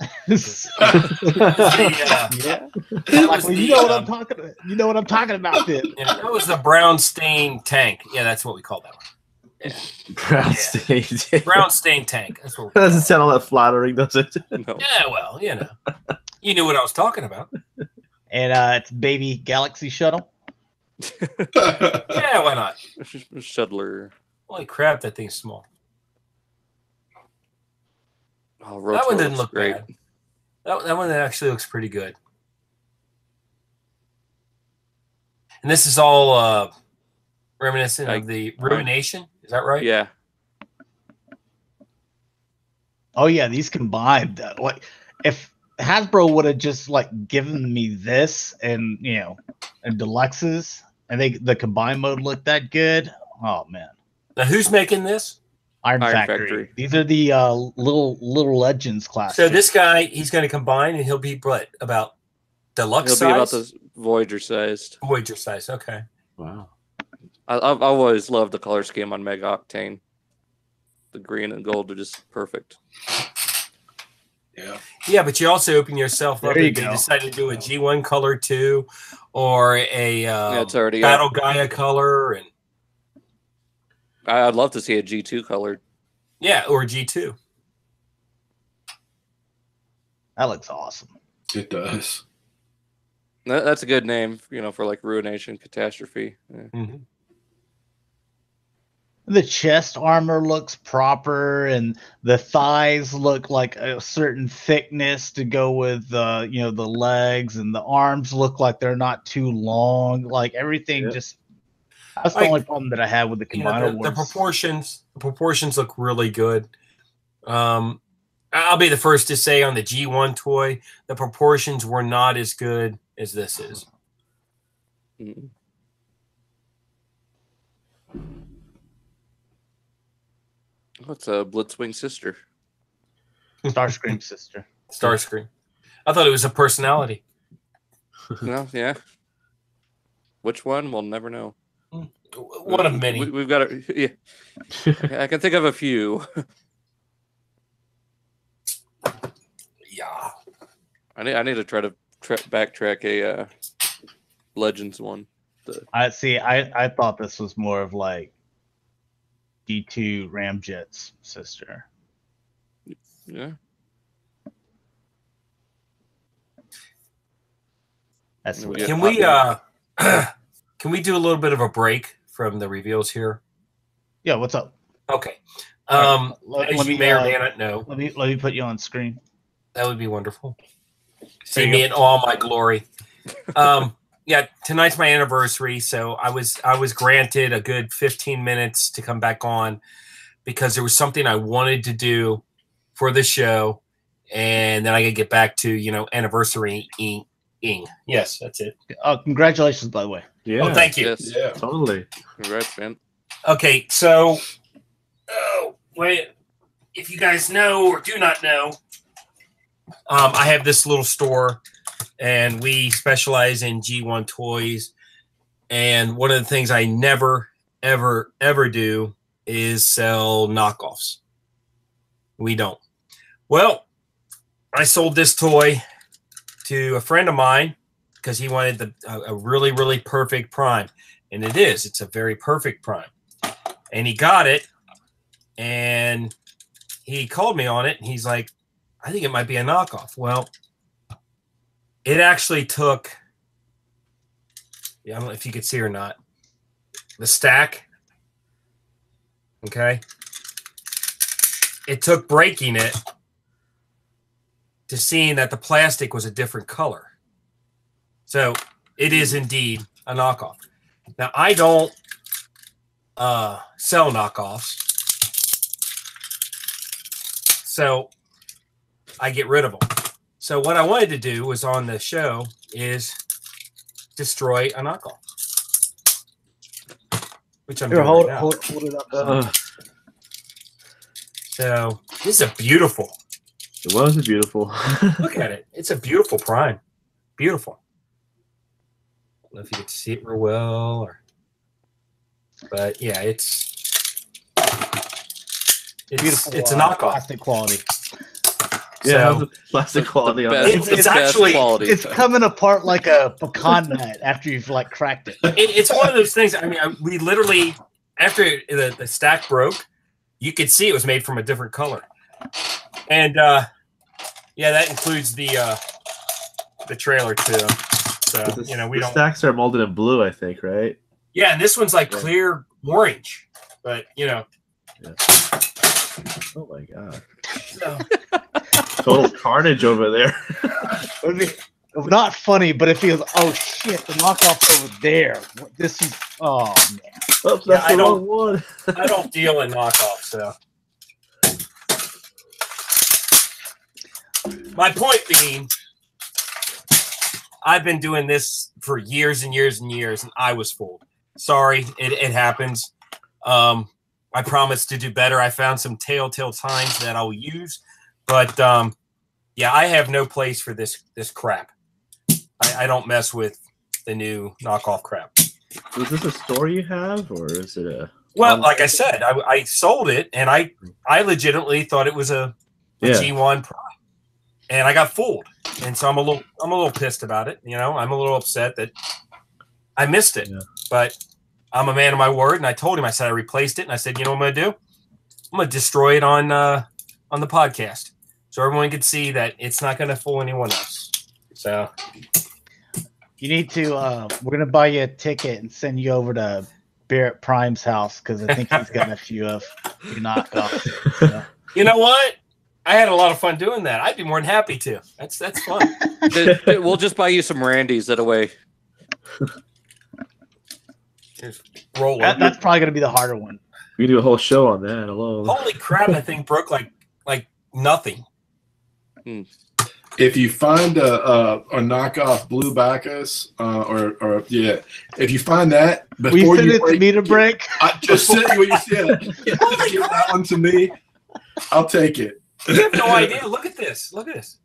Yeah. I'm like, well, you know what I'm talking about. You know what I'm talking about, then. Yeah, that was the brown stain tank. Yeah, that's what we call that one. Yeah. Brown stain. Brown stain tank. That's what. That doesn't sound all that flattering, does it? No. Yeah, well, you knew what I was talking about. And it's baby Galaxy Shuttle. Yeah, why not? Shuttler. Holy crap, that thing's small. Oh, that one didn't look great. bad. That one actually looks pretty good. And this is all reminiscent of the Ruination. Is that right? Yeah. Oh yeah, these combined. Like, if Hasbro would have just like given me this, and and deluxes, and the combined mode looked that good. Oh man! Now, who's making this? Iron Factory. These are the little Legends class. So this guy, he's going to combine, and he'll be what, about deluxe size? He'll be about the Voyager sized. Voyager size. Okay. Wow. I've always loved the color scheme on Mega Octane. The green and gold are just perfect. Yeah. Yeah, but you also open yourself up There you if you go. decide to do a G1 color too, or a it's already Battle Gaia color, and I'd love to see a G2 colored. yeah, or G2. That looks awesome. It does. That's a good name, for like Ruination Catastrophe. Yeah. Mm-hmm. The chest armor looks proper, and the thighs look like a certain thickness to go with the legs, and the arms look like they're not too long. Like everything just. That's the only problem that I had with the combined the proportions look really good. I'll be the first to say on the G1 toy, the proportions were not as good as this is. Mm-hmm. What's a Blitzwing sister? Starscream sister. Starscream. I thought it was a personality. No, yeah. Which one? We'll never know. One of many. We've got it. Yeah. I can think of a few. Yeah. I need to try to backtrack a Legends one. I thought this was more of like D2 Ramjet's sister. Yeah. That's weird. Can we do a little bit of a break from the reveals here? Yeah, what's up? Okay. Let As me you may or may not know, Let me put you on screen. that would be wonderful. See me in all my glory. Yeah, tonight's my anniversary, so I was granted a good 15 minutes to come back on because there was something I wanted to do for the show, and then I could get back to anniversary-ing. Yes, that's it. Congratulations, by the way. Yeah. Oh, thank you. Yes. Yeah. Totally. Congrats, man. Okay, so wait, if you guys know or do not know, I have this little store, and we specialize in G1 toys. And one of the things I never, ever, ever do is sell knockoffs. We don't. Well, I sold this toy to a friend of mine because he wanted a really, really perfect Prime. And it is. It's a very perfect Prime. And he got it, and he called me on it, and he's like, I think it might be a knockoff. Well, it actually took, I don't know if you could see or not, the stack, okay? It took breaking it to seeing that the plastic was a different color. So it is indeed a knockoff. Now, I don't sell knockoffs, so I get rid of them. So what I wanted to do was on the show is destroy a knockoff, which I'm Here, doing hold right now. it up. So this is a beautiful. It was beautiful. Look at it. It's a beautiful Prime. Beautiful. I don't know if you get to see it real well, but yeah, it's Beautiful. It's a knockoff. Plastic quality. Yeah, So- the plastic quality on Best- it. It's the best actually quality. it's coming apart like a pecan nut after you've like cracked it. It's one of those things. I mean, we literally, after the stack broke, you could see it was made from a different color. And yeah, that includes the trailer too. So we The don't. stacks are molded in blue, I think, right? Yeah, and this one's like clear orange, but Yeah. Oh my god. so, Total carnage over there. It would be not funny, but it feels, oh shit, the knockoff's over there. This is, oh man. Oops, Yeah, that's I the don't- wrong one. I don't deal in knockoffs. So my point being, I've been doing this for years and years and years, and I was fooled. Sorry, it happens. I promise to do better. I found some telltale signs that I'll use, but yeah, I have no place for this crap. I don't mess with the new knockoff crap. Is this a store you have, or is it a? Well, like I said, I sold it, and I legitimately thought it was a G1 Prime, and I got fooled, and so I'm a little pissed about it. You know, I'm a little upset that I missed it, but I'm a man of my word, and I told him, I said I replaced it, and I said, you know what I'm going to do? I'm going to destroy it on the podcast, so everyone can see that it's not going to fool anyone else. So you need to. We're going to buy you a ticket and send you over to Barrett Prime's house because I think he's got a few of your knockoffs. So. You know what? I had a lot of fun doing that. I'd be more than happy to. That's fun. We'll just buy you some Randys that way. Roll that's probably going to be the harder one. We can do a whole show on that alone. Holy crap! That thing broke like nothing. If you find a knockoff Blue Bacchus, if you find that before you send it to me to break, I just sent you what you said. Give that one to me. I'll take it. You have no idea. Look at this. Look at this.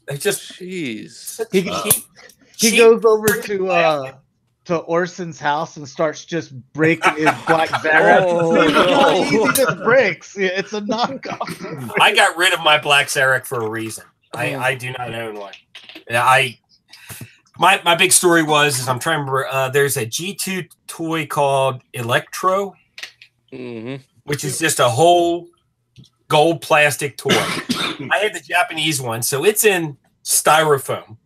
It's just jeez. He goes over to Orson's house and starts just breaking his black Zarek. How easy this breaks. It's a knockoff. I got rid of my black Zarek for a reason. I do not own one. My big story is I'm trying to remember. There's a G2 toy called Electro, which is just a whole gold plastic toy. I had the Japanese one, so it's in styrofoam,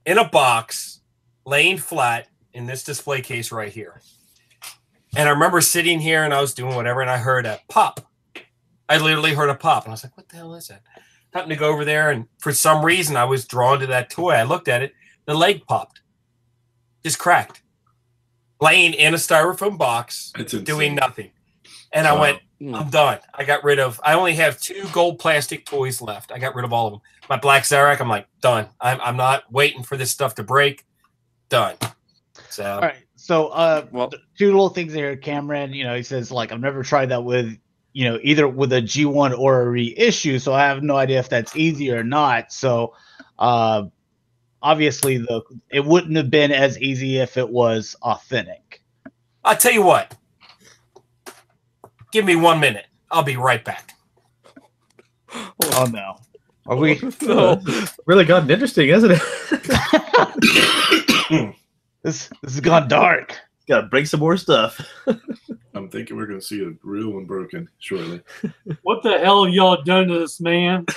in a box, laying flat in this display case right here. And I remember sitting here and I was doing whatever, and I heard a pop. I literally heard a pop, and I was like, "What the hell is that?" Happened to go over there, and for some reason, I was drawn to that toy. I looked at it, the leg popped, just cracked, laying in a styrofoam box, doing nothing. And I went, I'm done. I only have 2 gold plastic toys left. I got rid of all of them. My black Zarek, I'm like, done. I'm not waiting for this stuff to break. Done. So, all right. So, 2 little things here. Cameron, he says, like, I've never tried that with, either with a G1 or a reissue. So I have no idea if that's easy or not. So, obviously, it wouldn't have been as easy if it was authentic. I'll tell you what. Give me 1 minute. I'll be right back. Oh, no. Are we? No. Really gotten interesting, hasn't it? This has gone dark. Gotta break some more stuff. I'm thinking we're going to see a real one broken shortly. What the hell have y'all done to this man? I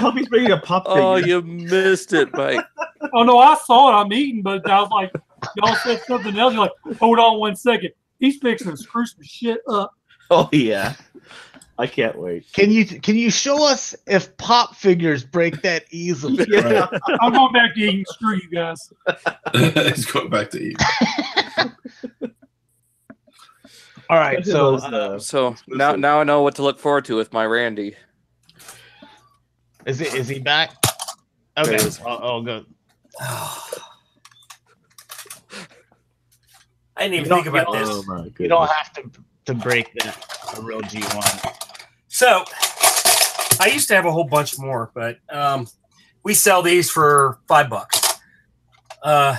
hope he's bringing a pop figure. Oh, you missed it, Mike. Oh, no, I saw it. I'm eating, but I was like, y'all said something else. You're like, hold on 1 second. He's fixing to screw some shit up. Oh, yeah. I can't wait. Can you show us if pop figures break that easily? Yeah. I'm going back to eating. Screw you guys. He's going back to eating. All right, so now I know what to look forward to with my Randy. Is he back? Okay, I'll go. I didn't even think about this. Oh my goodness. You don't have to break a real G1. So, I used to have a whole bunch more, but we sell these for $5. I'm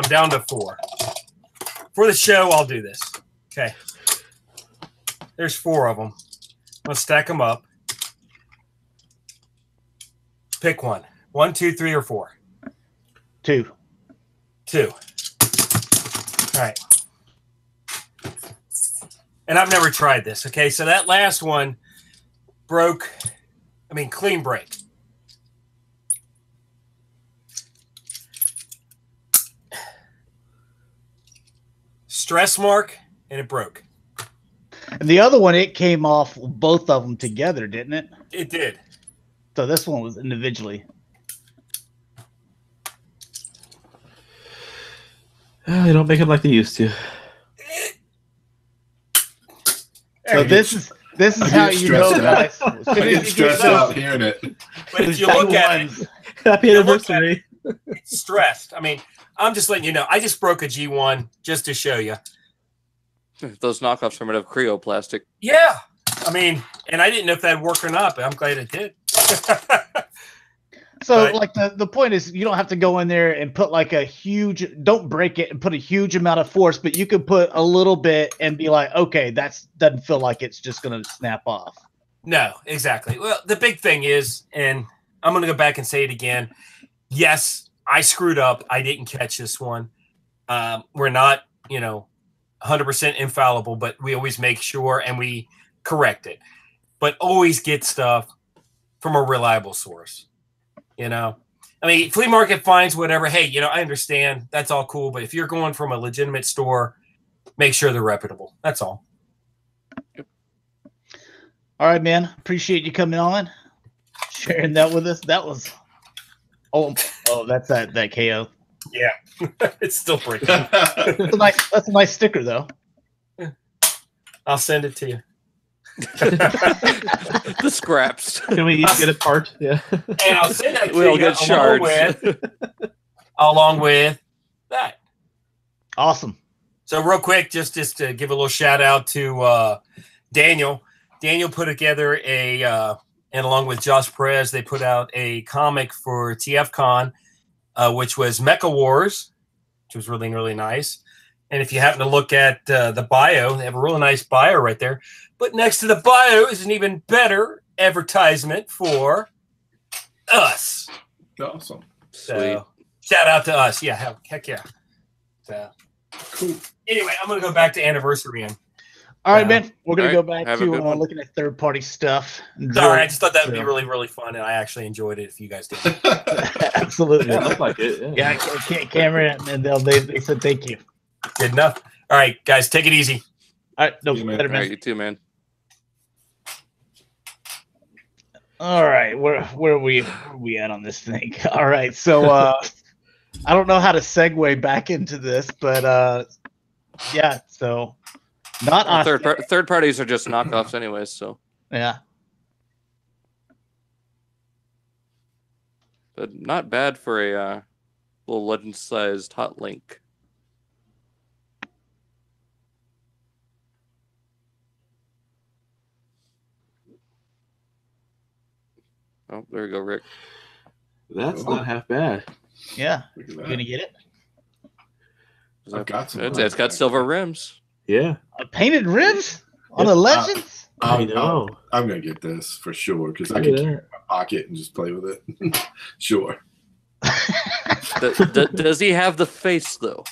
down to 4. For the show, I'll do this. Okay. There's 4 of them. Let's stack them up. Pick one. 1, 2, 3, or 4. 2. 2. All right. And I've never tried this. Okay, so that last one broke. Clean break. Stress mark, and it broke. And the other one, it came off both of them together, didn't it? It did. So this one was individually. They don't make them like they used to. So this This is I how get you know, stressed guys. I get stressed out hearing it. But if you look at it, Happy you look at anniversary. it's stressed. I mean, I'm just letting you know. I just broke a G1 just to show you. Those knockoffs are made of creoplastic. Yeah. I mean, and I didn't know if that'd work or not, but I'm glad it did. So, But- like, the point is, you don't have to go in there and put like a huge, don't break it and put a huge amount of force, but you could put a little bit and be like, okay, doesn't feel like it's just going to snap off. No, exactly. Well, the big thing is, and I'm going to go back and say it again. Yes, I screwed up. I didn't catch this one. We're not, 100% infallible, but we always make sure and we correct it. But always get stuff from a reliable source. I mean, flea market finds, whatever. Hey, I understand. That's all cool. But if you're going from a legitimate store, make sure they're reputable. That's all. All right, man. Appreciate you coming on, sharing that with us. That was, oh, that's that KO. Yeah, it's still breaking. That's a nice sticker, though. I'll send it to you. The scraps. Can we each get a part? Yeah. And I'll send that to We'll you get shards. along with that. Awesome. So real quick, just to give a little shout out to Daniel. Daniel put together and along with Josh Perez, they put out a comic for TFCON, which was Mecha Wars, which was really, really nice. And if you happen to look at the bio, they have a really nice bio right there. But next to the bio is an even better advertisement for us. Awesome. So, shout out to us. Yeah, heck yeah. So, Cool. Anyway, I'm going to go back to anniversary end. All right, man. We're going to All go right. back Have a to good one. looking at third-party stuff. Sorry, I just thought that would be So- really, really fun, and I actually enjoyed it if you guys did. Absolutely. Yeah, looked like it. Yeah, Cameron, and they said thank you. Good enough. All right, guys, take it easy. All right, no, Yeah, man. better, All man. right, you too, man. All right, where are we at on this thing? All right, so I don't know how to segue back into this, but yeah, so not on Third parties are just knockoffs, anyways. So, yeah. but not bad for a little legend-sized hot link. Oh, there you go, Rick. That's not half bad. Yeah, Look at you that. gonna get it? I've got some. It's got silver rims. Yeah. Painted rims on Yep. the Legends? I know. I'm gonna get this for sure because I Look can at keep it in that. my pocket and just play with it. Sure. Does he have the face though?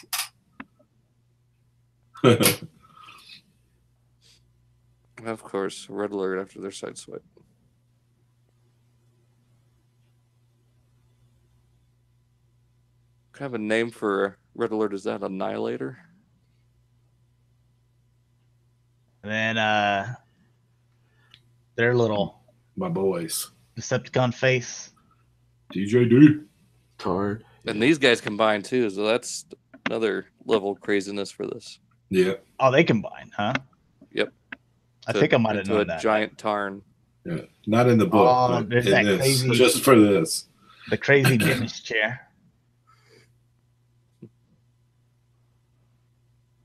Of course, red alert after their side swipe. What kind of a name for red alert is that? Annihilator? And then their little My boys. Decepticon face. DJ D. Tard. And these guys combine too, so that's another level of craziness for this. Yeah. Oh, they combine, huh? Yep. I think I might have Into known a that. giant tarn. Yeah. Not in the book, Oh, but there's in that this. crazy- Just for this. The crazy dentist chair.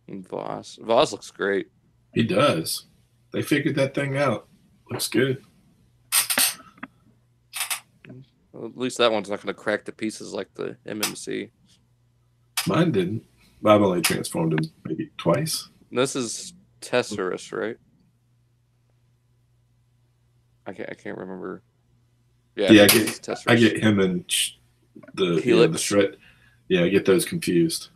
And Voss looks great. He does. They figured that thing out. Looks good. Well, at least that one's not going to crack to pieces like the MMC. Mine didn't. But I've only transformed him maybe twice. And this is Tesserus, right? I can't remember. Yeah, Yeah, I this get- is Tesserus. I get him and the Helix. shred. Yeah, I get those confused.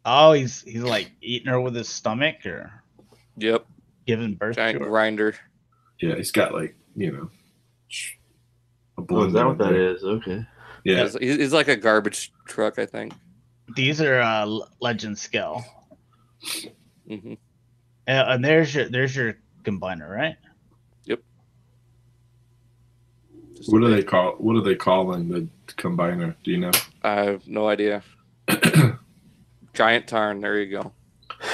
Oh, he's like eating her with his stomach or Yep, giving birth giant to her. grinder. Yeah, he's got like, a Oh, is that what that there. is? Okay. Yeah. He's like a garbage truck, I think. These are Legend scale. Hmm. And there's your combiner, right? What do they call? What are they calling the combiner? Do you know? I have no idea. Giant Tarn. There you go.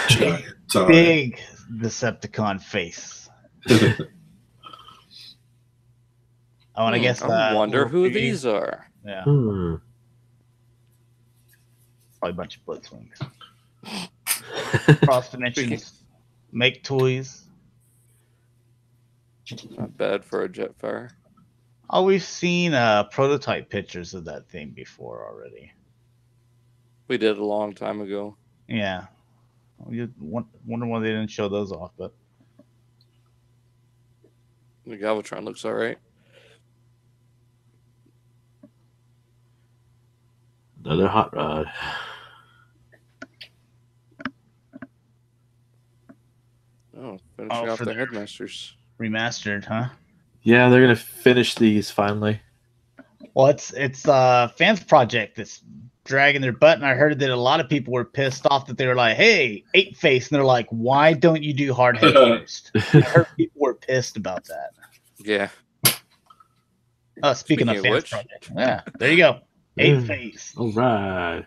Giant Tarn. Big Decepticon face. I want to guess. I wonder who these are. Yeah. Hmm. Probably a bunch of Blitzwings. Cross dimensions. Make toys. Not bad for a Jetfire. Oh, we've seen prototype pictures of that thing before already. We did a long time ago. Yeah. You wonder why they didn't show those off, but The Galvatron looks all right. Another hot rod. Oh, finishing off for the their- Headmasters. remastered, huh? Yeah, they're gonna finish these finally. Well, it's fans project that's dragging their butt, and I heard that a lot of people were pissed off that they were like, "Hey, 8-face," and they're like, "Why don't you do hard head first?" I heard people were pissed about that. Yeah. Speaking of Speaking of fans which. project, yeah, there you go, 8-face. All right.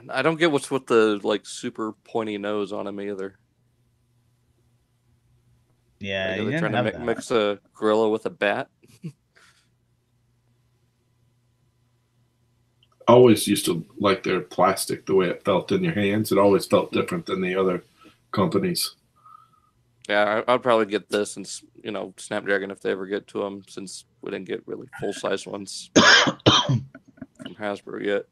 I don't get what's with the like super pointy nose on him either. Yeah, Like, you are they didn't trying have to that. mix a gorilla with a bat? I always used to like their plastic, the way it felt in your hands. It always felt different than the other companies. Yeah, I'd probably get this and Snapdragon if they ever get to them, since we didn't get really full size ones from Hasbro yet.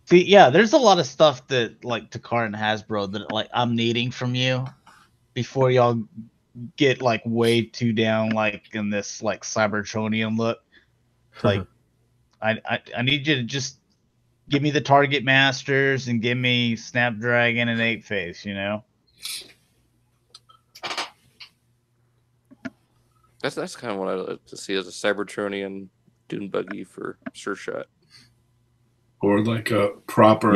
See, yeah, there's a lot of stuff that like Takara and Hasbro that like I'm needing from you before y'all get like way too down like in this like Cybertronian look. Like I need you to just give me the Target Masters and give me Snapdragon and 8-face, you know? That's kind of what I'd like to see as a Cybertronian dune buggy for Sure Shot. Or like a proper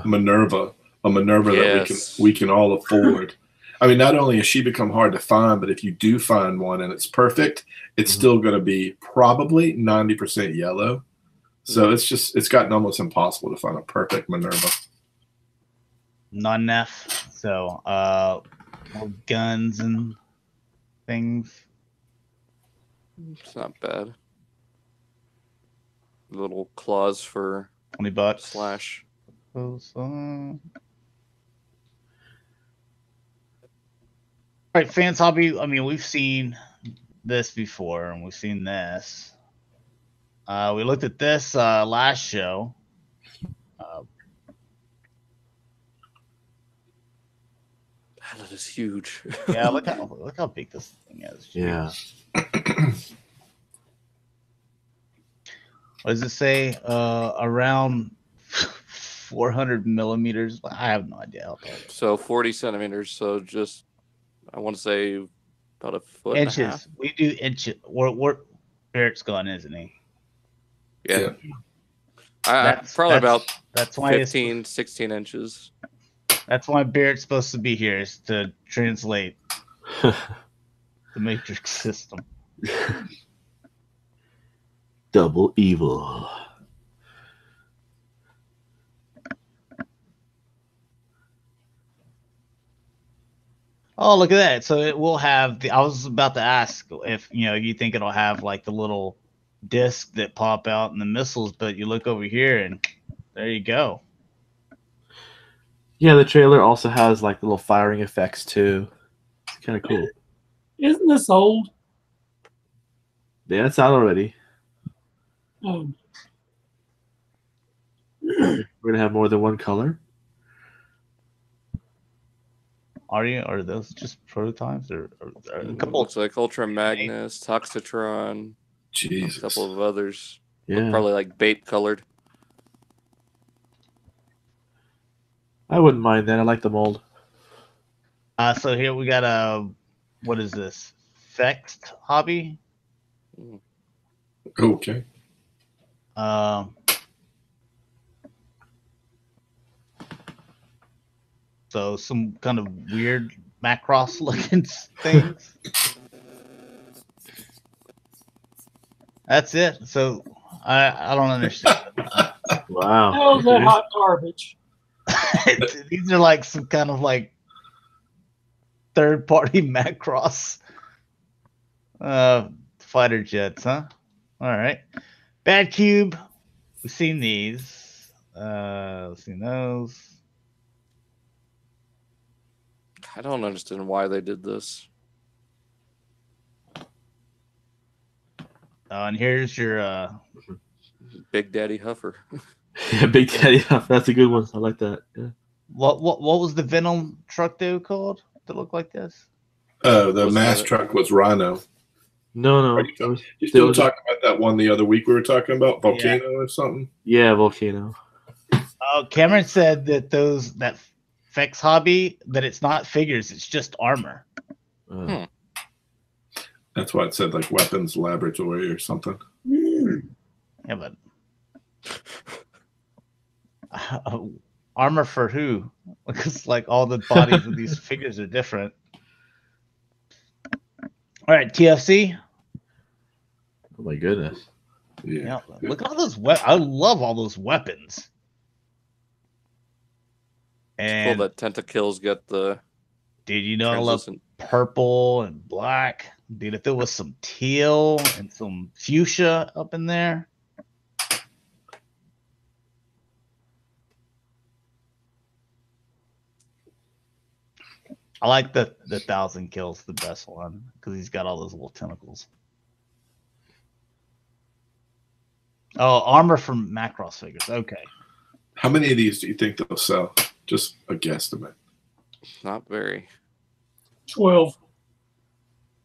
Minerva, Yes. that we can all afford. I mean, not only has she become hard to find, but if you do find one and it's perfect, it's still going to be probably 90% yellow. So it's gotten almost impossible to find a perfect Minerva. Non-nef. So more guns and things. It's not bad. Little claws for $20. Slash. All right, Fans Hobby. I mean, we've seen this before, and we've seen this. We looked at this last show. That is huge. Yeah, look how big this thing is. Jeez. Yeah. What does it say? Around 400 millimeters. I have no idea how tall. So 40 centimeters. So just, I want to say about a foot and a half. Inches. We do inches. We're Barrett's gone, isn't he? Yeah. Probably about that's why 15, 16 inches. That's why Barrett's supposed to be here, is to translate the Matrix system. Double evil. Oh, look at that. So it will have the, I was about to ask if, you think it'll have like the little disc that pop out in the missiles, but you look over here and there you go. Yeah, the trailer also has like little firing effects too. It's kind of cool. Isn't this old? Yeah, it's out already. Um, We're gonna have more than one color. Are those just prototypes or a couple? Looks like Ultra Magnus, Toxitron, Jesus. a couple of others. Yeah, Probably like bait colored. I wouldn't mind that. I like the mold. So here we got what is this? Fext Hobby. Okay. So some kind of weird Macross looking things. That's it. So I don't understand. Wow. How's that hot garbage? These are like some kind of like third-party Macross fighter jets, huh? All right. Bad Cube. We've seen these. Let's see those. I don't understand why they did this. And here's your Big Daddy Huffer. Yeah, Big Daddy. That's a good one. I like that. Yeah. what was the Venom truck though called that looked like this? The Was mass that- truck was Rhino. No. Are you still talking about that one the other week we were talking about? Volcano or something? Yeah, Volcano. Cameron said that that Fex hobby, that it's not figures, it's just armor. That's why it said like weapons laboratory or something. Yeah, but armor for who? Because like all the bodies of these figures are different. All right, TFC. Oh my goodness. Yeah, look at all those I love all those weapons. And Cool that Tentacles get the dude, you know I love translucent. purple and black. Dude, if there was some teal and some fuchsia up in there. I like the 1,000 kills, the best one, because he's got all those little tentacles. Oh, armor from Macross figures. Okay. How many of these do you think they'll sell? Just a guesstimate. Not very. 12.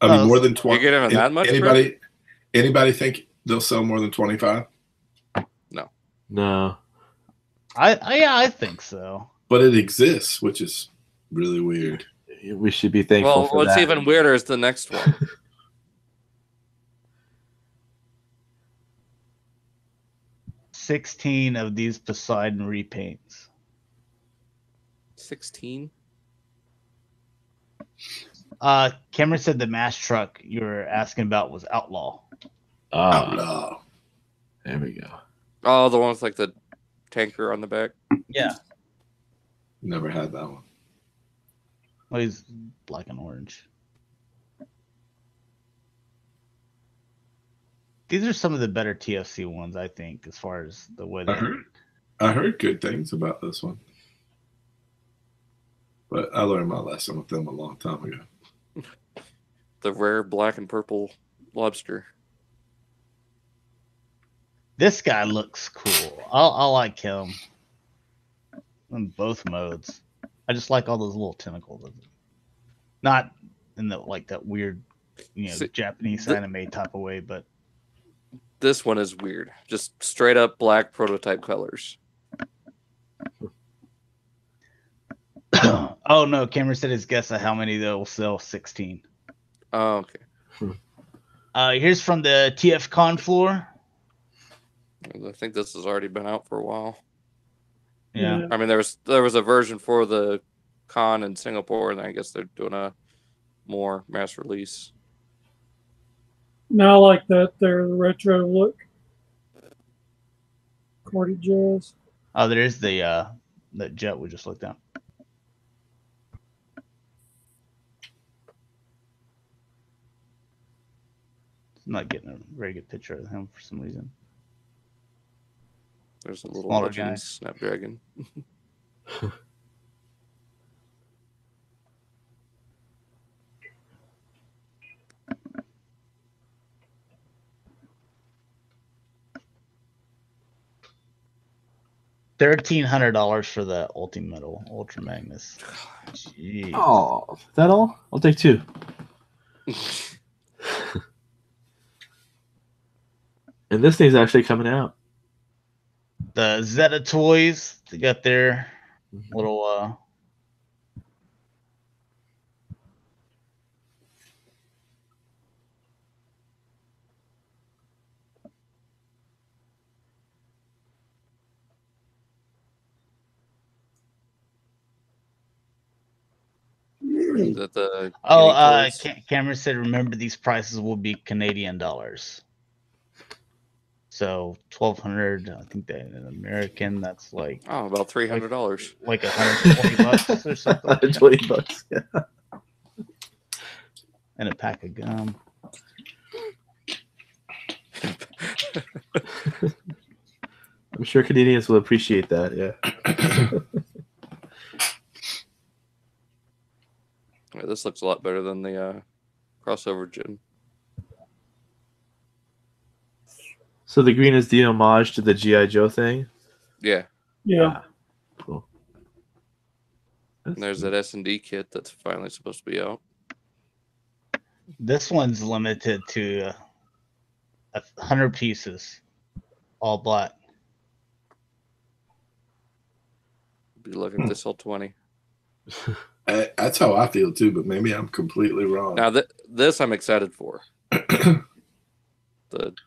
I mean, more than 20. You get him that much, Anybody think they'll sell more than 25? No. I think so. But it exists, which is really weird. We should be thankful Well, for what's that. even weirder is the next one. 16 of these Poseidon repaints. 16? Cameron said the mass truck you were asking about was Outlaw. Outlaw. There we go. Oh, the one with like the tanker on the back. Yeah. Never had that one. Well, he's black and orange. These are some of the better TFC ones, I think, as far as the way they. I heard good things about this one, but I learned my lesson with them a long time ago. The rare black and purple lobster. This guy looks cool. I like him in both modes. I just like all those little tentacles. Not in the like that weird, See, Japanese anime type of way, but this one is weird. Just straight up black prototype colors. oh no, Cameron said his guess at how many they'll sell. 16. Oh, okay. Here's from the TFCON floor. I think this has already been out for a while. Yeah. I mean, there was a version for the con in Singapore, and I guess they're doing a more mass release. Now I like that there, the retro look. Shatrdglassjazz. Oh, there's the jet we just looked at. I'm not getting a very good picture of him for some reason. There's a little Smaller Legends guy. Snapdragon. $1,300 for the Ultra Magnus. Jeez. Oh, is that all? I'll take 2. And this thing's actually coming out. The Zeta Toys, they got their little That the Oh, Toys? Cameron said, remember these prices will be Canadian dollars. So 1,200. I think that in American, that's like about $300. like $120 or something. $120. Yeah. And a pack of gum. I'm sure Canadians will appreciate that. Yeah. Yeah, this looks a lot better than the crossover gen. So the green is the homage to the G.I. Joe thing? Yeah. Yeah. Cool. And there's that S&D kit that's finally supposed to be out. This one's limited to 100 pieces, all black. Be looking at this all 20. That's how I feel too, but maybe I'm completely wrong. Now this I'm excited for. The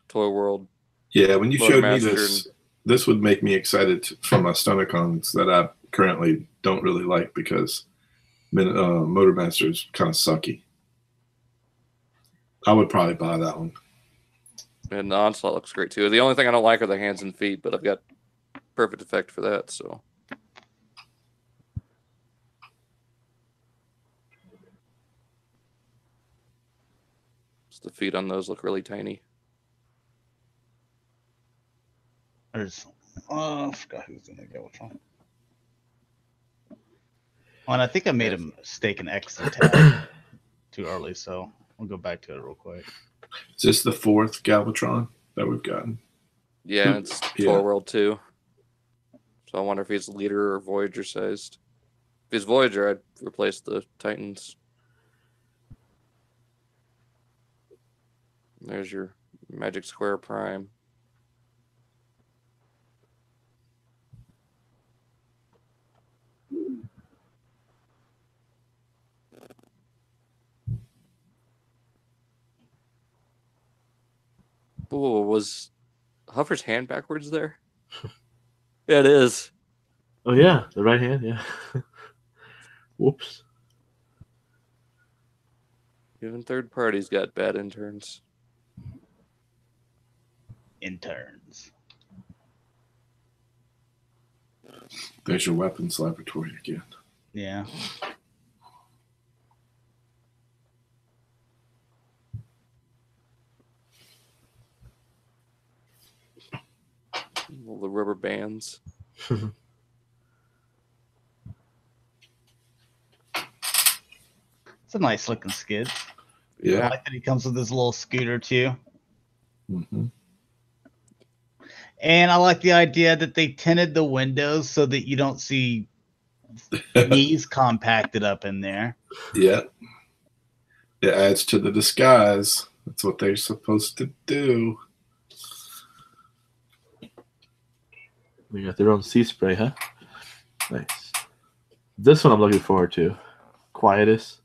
Toy World. Yeah, when you showed me Motormaster this would make me excited for my StonerCons that I currently don't really like because Motormaster is kind of sucky. I would probably buy that one. And the Onslaught looks great too. The only thing I don't like are the hands and feet, but I've got perfect effect for that. So the feet on those look really tiny. There's, I forgot who's in the Galvatron. Oh, and I think I made a mistake in X the tab too early, so we'll go back to it real quick. Is this the 4th Galvatron that we've gotten? Yeah, it's Toy World 2. So I wonder if he's leader or Voyager sized. If he's Voyager, I'd replace the Titans. There's your Magic Square Prime. Oh, was Huffer's hand backwards there? Yeah, it is. Oh, yeah. The right hand, yeah. Whoops. Even third parties got bad interns. Interns. There's your weapons laboratory again. Yeah. All the rubber bands. It's a nice looking skid. I Yeah. like that he comes with his little scooter too. Mm-hmm. And I like the idea that they tinted the windows so that you don't see knees compacted up in there. Yeah. It adds to the disguise. That's what they're supposed to do. They got their own sea spray, huh? Nice. This one I'm looking forward to. Quietus.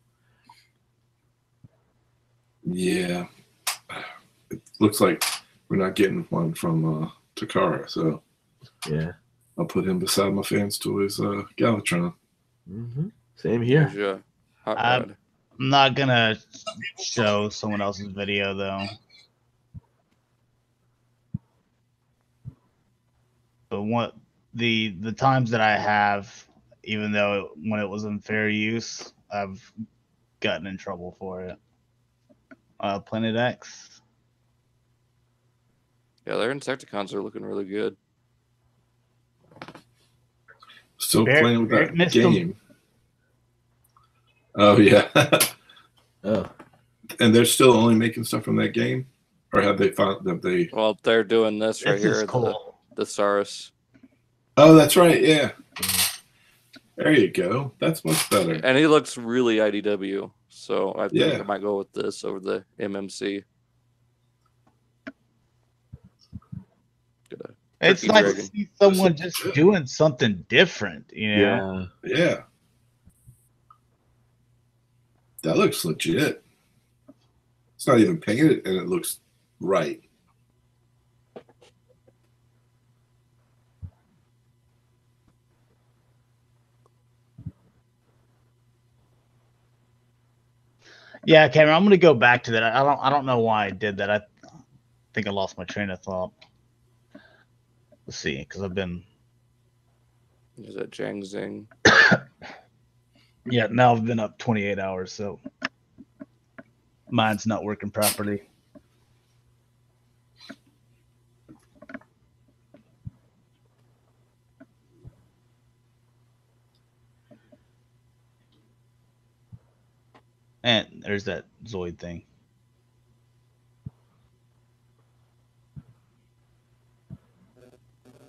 Yeah. It looks like we're not getting one from Takara, so Yeah. I'll put him beside my Fans Toys Galvatron. Mm-hmm. Same here. There's your hot I'm rod. not gonna show someone else's video though. But what the times that I have, even though when it was in fair use, I've gotten in trouble for it. Planet X. Yeah, their Insecticons are looking really good. Still Barrett- playing with Barrett that missed him. game. Oh, yeah. Oh. And they're still only making stuff from that game? Or have they found that they... Well, they're doing this right This here. is cool. The Saurus. Oh, that's right, yeah. There you go. That's much better. And he looks really IDW. So I think Yeah. I might go with this over the MMC. It's Turkey nice Dragon. to see someone just doing something different, you know? Yeah. Yeah. That looks legit. It's not even painted and it looks right. Yeah, Cameron, I'm gonna go back to that. I don't know why I did that. I think I lost my train of thought. Let's see, because I've been. Is that Jang Zing? Yeah, now I've been up 28 hours, so mine's not working properly. And there's that Zoid thing.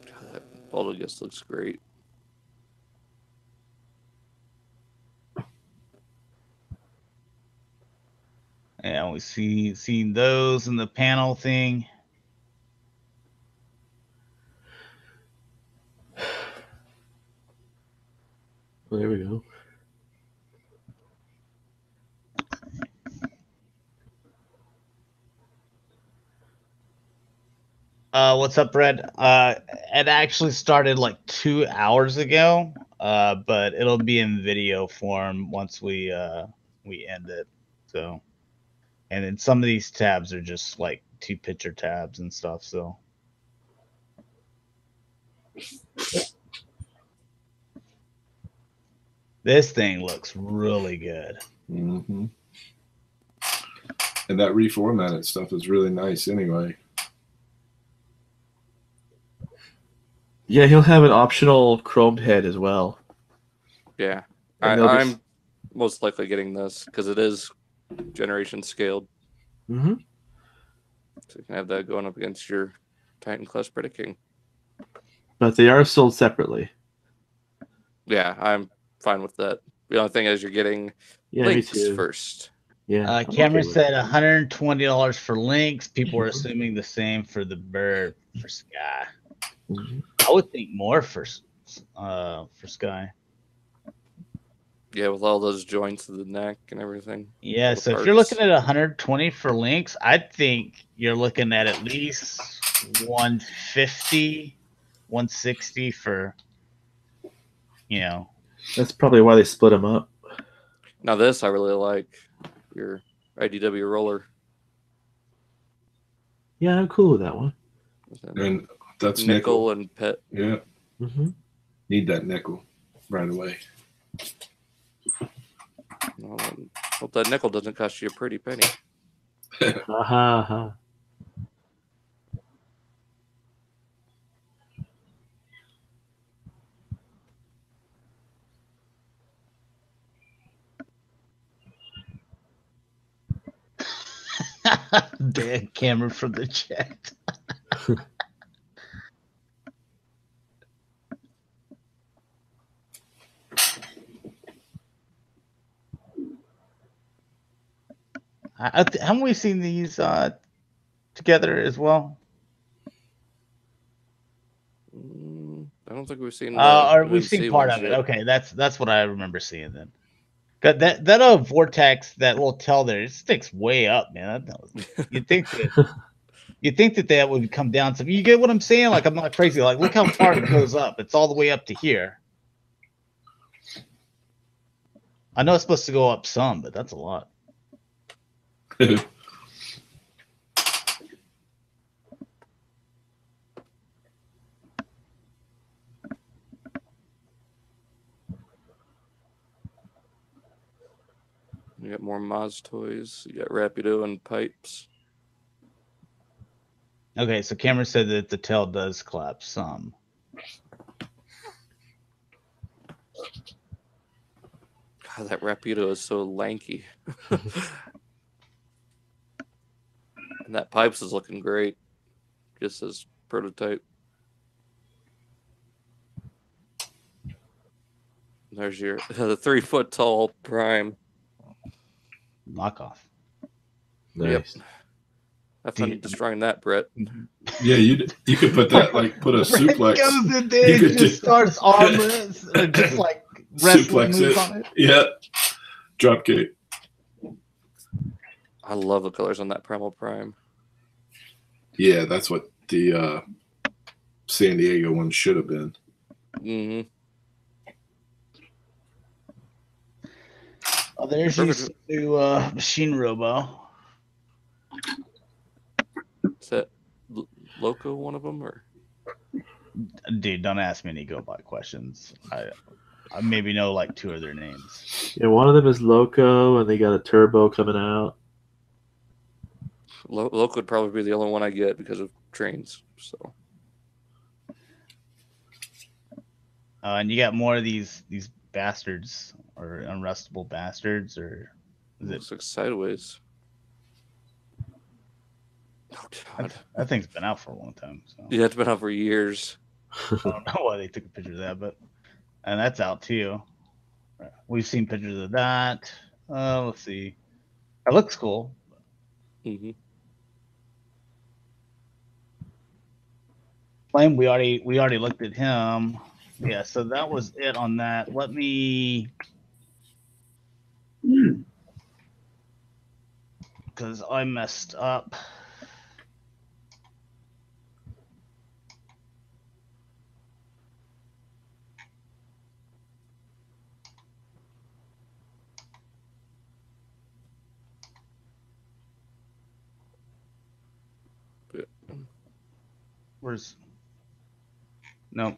God, that Poltergeist looks great. Yeah, we seen those in the panel thing. Well, there we go. What's up, Brad? It actually started like 2 hours ago, but it'll be in video form once we end it. So, and then some of these tabs are just like 2-picture tabs and stuff. So, this thing looks really good. Mm-hmm. And that reformatted stuff is really nice anyway. Yeah, he'll have an optional chromed head as well. Yeah, And they'll I'm just- most likely getting this because it is generation scaled. Mm-hmm. So you can have that going up against your Titan class Predaking. But they are sold separately. Yeah, I'm fine with that. The only thing is you're getting Yeah, links me too. first. Yeah. I'm Cameron okay with said it. $120 for links. People are assuming the same for the bird for Sky. Mhm. I would think more for Sky. Yeah, with all those joints of the neck and everything. Yeah, all the so if you're parts. looking at 120 for links, I think you're looking at least 150, 160 for, That's probably why they split them up. Now this I really like. Your IDW roller. Yeah, I'm cool with that one. With that And that's nickel nickel. and pet. Yeah, Mm-hmm. need that nickel right away. Well, hope that nickel doesn't cost you a pretty penny. Ha ha ha. Bad camera from the chat. Haven't we seen these together as well? I don't think we've seen. Or the we've seen MC part ones of it. yet. Okay, that's what I remember seeing then. Got that vortex, that little tail there, it sticks way up, man. You'd think that would come down to. You get what I'm saying? Like, I'm not crazy. Like, look how far it goes up. It's all the way up to here. I know it's supposed to go up some, but that's a lot. You got more Maz toys. You got Rapido and pipes. Okay, so Cameron said that the tail does collapse some. God, that Rapido is so lanky. And that pipes is looking great. Just as prototype. There's your the 3 foot tall prime. Knockoff. Nice. Have fun destroying that, Brett. Yeah, you could put that put a suplex. Goes in there, You could just starts armless, just like wrestling suplex moves it. on it. Yeah, drop kick. I love the colors on that Primal Prime. Yeah, that's what the San Diego one should have been. Mm-hmm. Oh, there's your new machine robo. Is that Loco one of them or? Dude, don't ask me any go by questions. I maybe know like 2 of their names. Yeah, one of them is Loco, and they got a Turbo coming out. Loco would probably be the only one I get because of trains. So. And you got more of these bastards or unrustable bastards, or is it? Looks like Sideways. Oh God. That thing's been out for a long time. So. Yeah, it's been out for years. I don't know why they took a picture of that, and that's out too. We've seen pictures of that. Let's see. That looks cool. Mm-hmm. Flame, we already looked at him. Yeah, so that was it on that. Let me, because I messed up. Where's? No.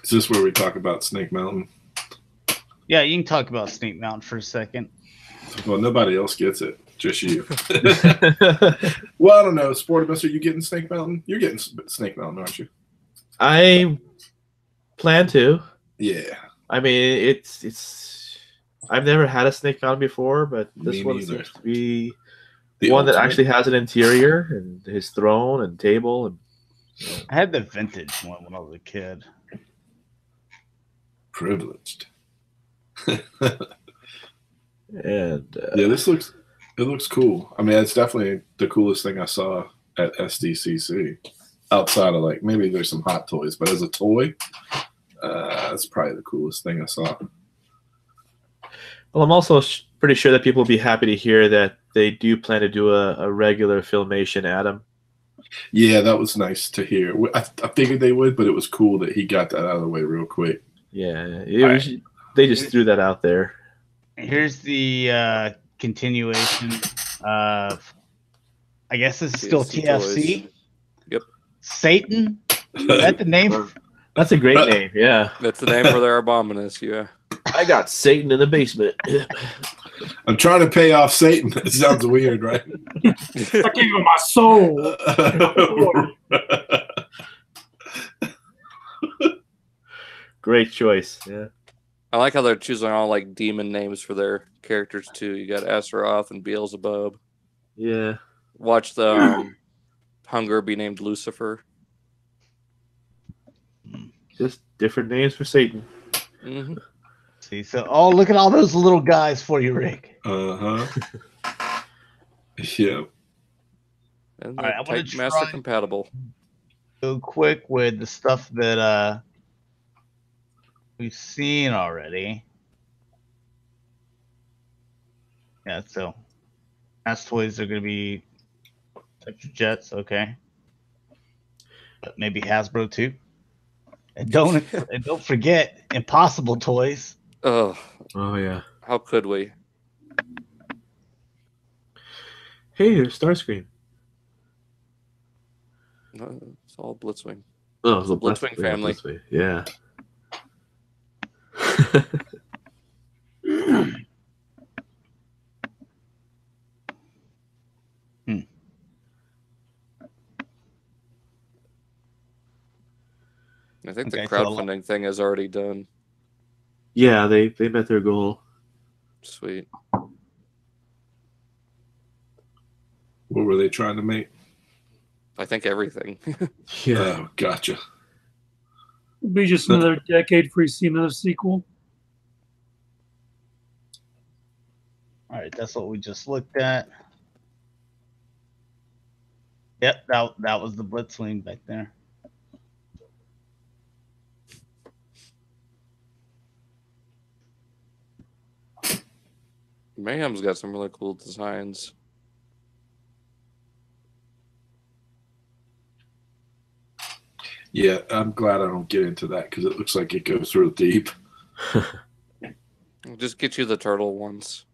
Is this where we talk about Snake Mountain? Yeah, you can talk about Snake Mountain for a second. Well, nobody else gets it, just you. Well, I don't know. Sportimus, are you getting Snake Mountain? You're getting Snake Mountain, aren't you? I plan to. Yeah. I mean, it's. I've never had a Snake Mountain before, but this Me one neither. seems to be The one that ultimate? actually has an interior and his throne and table and. I had the vintage one when I was a kid. Privileged. And Yeah, it looks cool. I mean, it's definitely the coolest thing I saw at SDCC. Outside of like maybe there's some Hot Toys, but as a toy, that's probably the coolest thing I saw. well, I'm also pretty sure that people will be happy to hear that they do plan to do a regular Filmation Adam. Yeah, that was nice to hear. I figured they would, but it was cool that he got that out of the way real quick. Yeah, they just threw that out there. Here's the continuation of, I guess this is still TFC. Toys. Yep. Satan? Is that the name? That's a great name. Yeah, That's the name for their Abominus, yeah. I got Satan in the basement. I'm trying to pay off Satan. It sounds weird, right? I gave him my soul. Great choice. Yeah. I like how they're choosing all like demon names for their characters too. You got Astaroth and Beelzebub. Yeah. Watch the Hunger be named Lucifer. Just different names for Satan. Mm-hmm. See, so look at all those little guys for you, Rick. Uh-huh. Yeah. And All right, I they're wanna Titan Master try- compatible. Go quick with the stuff that we've seen already. Yeah, so Mass Toys are going to be Texture Jets, okay. But maybe Hasbro too. And don't forget Impossible Toys. Oh, Oh yeah. how could we? Hey, there's Starscream. No, it's all Blitzwing. Oh, It's a Blitzwing family. Blitzwing. Yeah. I think the Okay, so- crowdfunding thing is already done. Yeah, they met their goal. Sweet. What were they trying to make? I think everything. Yeah. Oh, gotcha. It'll be just another decade before you see another sequel. All right, that's what we just looked at. Yep, that was the Blitzwing back there. Mayhem's got some really cool designs. Yeah, I'm glad I don't get into that because it looks like it goes real deep. Just get you the turtle ones.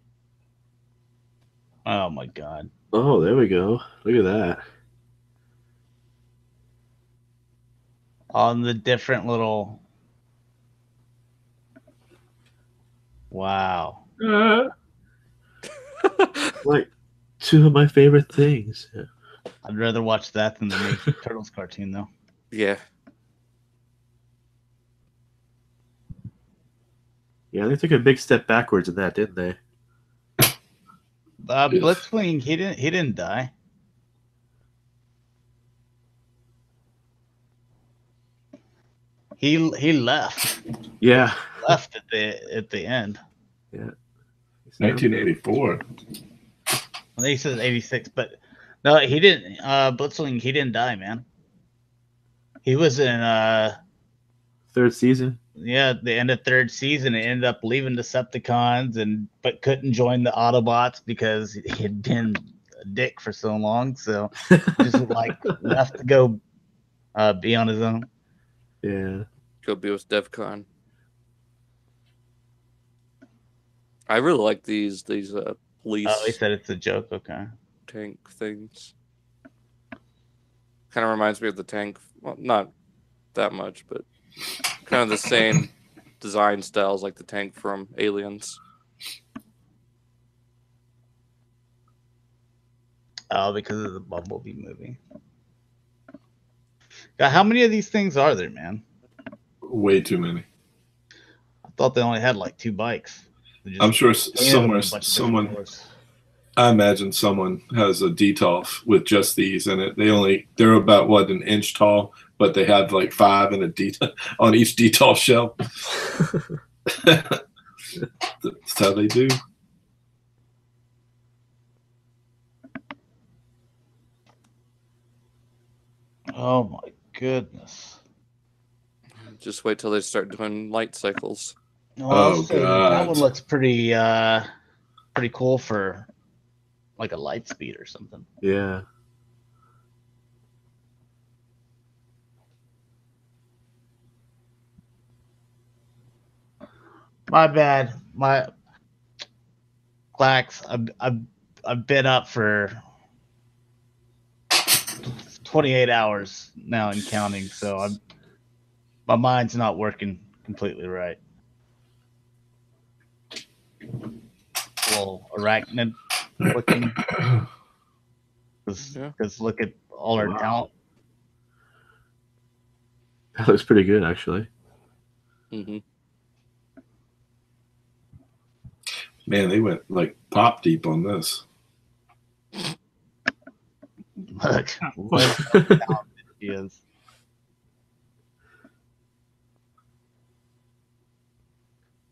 Oh my god. Oh, there we go. Look at that. On the different little. Wow. Like two of my favorite things. Yeah. I'd rather watch that than the new Turtles cartoon, though. Yeah. Yeah, they took a big step backwards in that, didn't they? Blitzwing, he didn't die. He left. Yeah. Left at the end. Yeah. 1984. I think he says 86, but no, he didn't. Blitzwing, he didn't die, man. He was in third season. Yeah, the end of third season. He ended up leaving Decepticons but couldn't join the Autobots because he had been a dick for so long. So just like left to go be on his own. Yeah. Go be with DevCon. I really like these police. Oh, he said it's a joke. Okay. Tank things. Kind of reminds me of the tank. Well, not that much, but kind of the same design styles like the tank from Aliens. Oh, because of the Bumblebee movie. God, how many of these things are there, man? Way too many. I thought they only had like 2 bikes. I'm sure somewhere someone. I imagine someone has a DTOF with just these in it. They're about what, an inch tall, but they have like 5 in on each DTOF shell. That's how they do. Oh my goodness! Just wait till they start doing light cycles. Well, that one looks pretty cool for like a light speed or something. Yeah. My bad. My Clax. I've been up for 28 hours now and counting, so my mind's not working completely right. Little arachnid looking. Because look at all our talent. That looks pretty good, actually. Mm-hmm. Man, they went like pop deep on this. Look, what talented he is.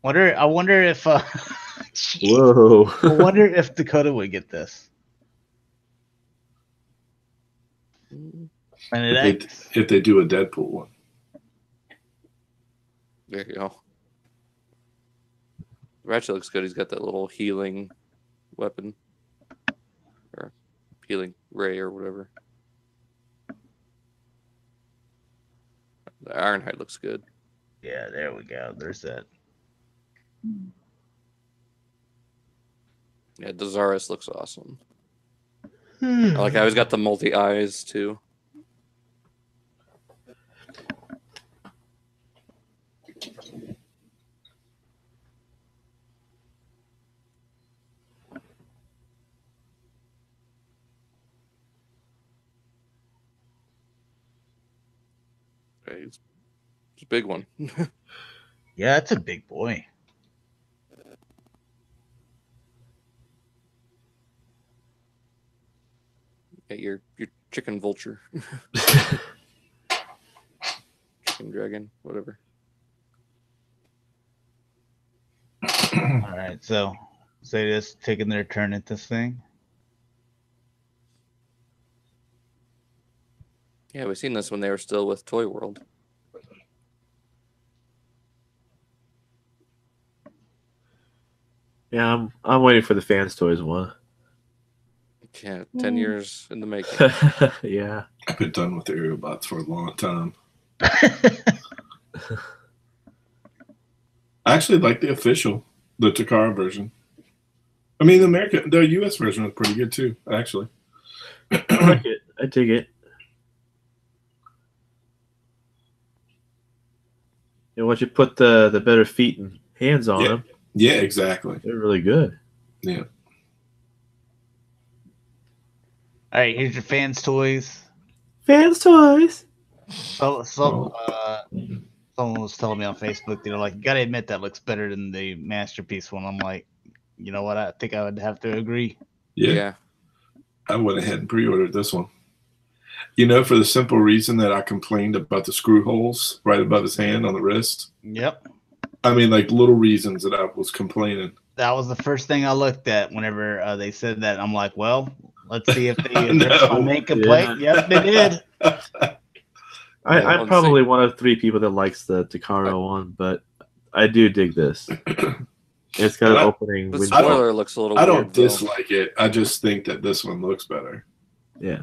I wonder if whoa. I wonder if Dakota would get this. And if they do a Deadpool one. There you go. Ratchet looks good. He's got that little healing weapon. Or healing ray or whatever. The Ironhide looks good. Yeah, there we go. There's that. Yeah, Dazaris looks awesome. I like how he's got the multi-eyes, too. It's a big one. Yeah, it's a big boy. Yeah, your chicken vulture. Chicken dragon, whatever. All right, so they just taking their turn at this thing. Yeah, we've seen this when they were still with Toy World. Yeah, I'm waiting for the Fans Toys one. Yeah, 10 years in the making. Yeah. I've been done with the Autobots for a long time. I actually like the official, the Takara version. I mean, the US version was pretty good too, actually. I like it. I dig it. And once you put the better feet and hands on them, Yeah, exactly. they're really good. Yeah. All right, here's your fans' toys. Fans toys. Someone was telling me on Facebook, they're like, you gotta admit that looks better than the Masterpiece one. I'm like, you know what? I think I would have to agree. Yeah. I went ahead and pre-ordered this one. You know, for the simple reason that I complained about the screw holes right above his hand on the wrist. Yep. I mean, like little reasons that I was complaining. That was the first thing I looked at whenever they said that. I'm like, well, let's see if they address my main complaint. Yeah. Yep, they did. I'm probably one of 3 people that likes the Takaro one, but I do dig this. It's got an opening. The spoiler looks a little I weird. don't dislike it. I just think that this one looks better. Yeah.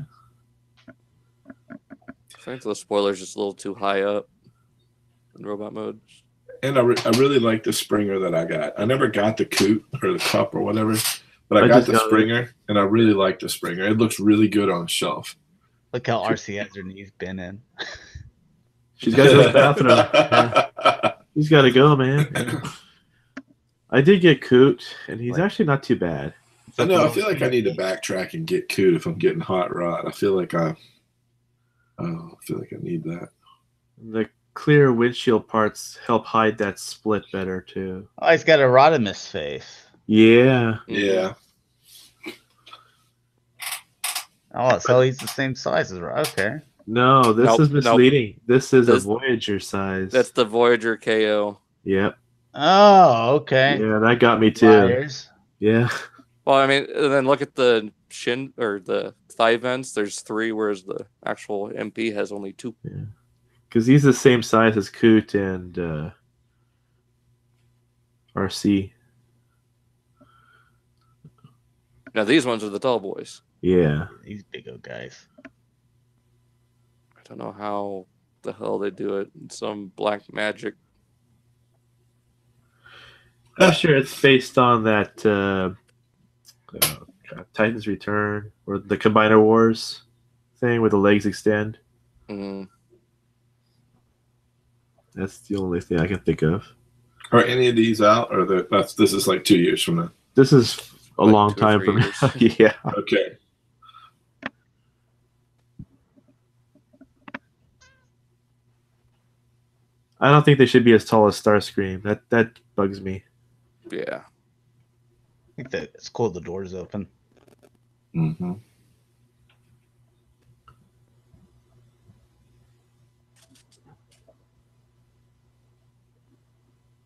I think the spoiler's just a little too high up in robot mode. And I really like the Springer that I got. I never got the Coot or the Cup or whatever, but I got the Springer, and I really like the Springer. It looks really good on a shelf. Look how RC has her knees been in. She's got to go to the bathroom. Yeah. She's got to go, man. Yeah. I did get Coot, and he's actually not too bad. I know. I feel like I need to backtrack and get Coot if I'm getting Hot Rod. I feel like I need that. The clear windshield parts help hide that split better too. Oh, he's got a Rodimus face. Yeah. Yeah. Oh, so he's the same size as okay. No, this is misleading. This is a Voyager size. That's the Voyager KO. Yep. Oh, okay. Yeah, that got me too. Liars. Yeah. Well, I mean, and then look at the shin or the thigh vents. There's 3, whereas the actual MP has only 2. Yeah. Because he's the same size as Coot and RC. Now these ones are the tall boys. Yeah. These big old guys. I don't know how the hell they do it. Some black magic. I'm sure it's based on that Titan's Return or the Combiner Wars thing where the legs extend. Mm. That's the only thing I can think of. Are any of these out, or this is like 2 years from now? This is a Like long 2 or time 3 from now. Yeah. Okay. I don't think they should be as tall as Starscream. That bugs me. Yeah. I think that it's cool. The door's open. Mm-hmm.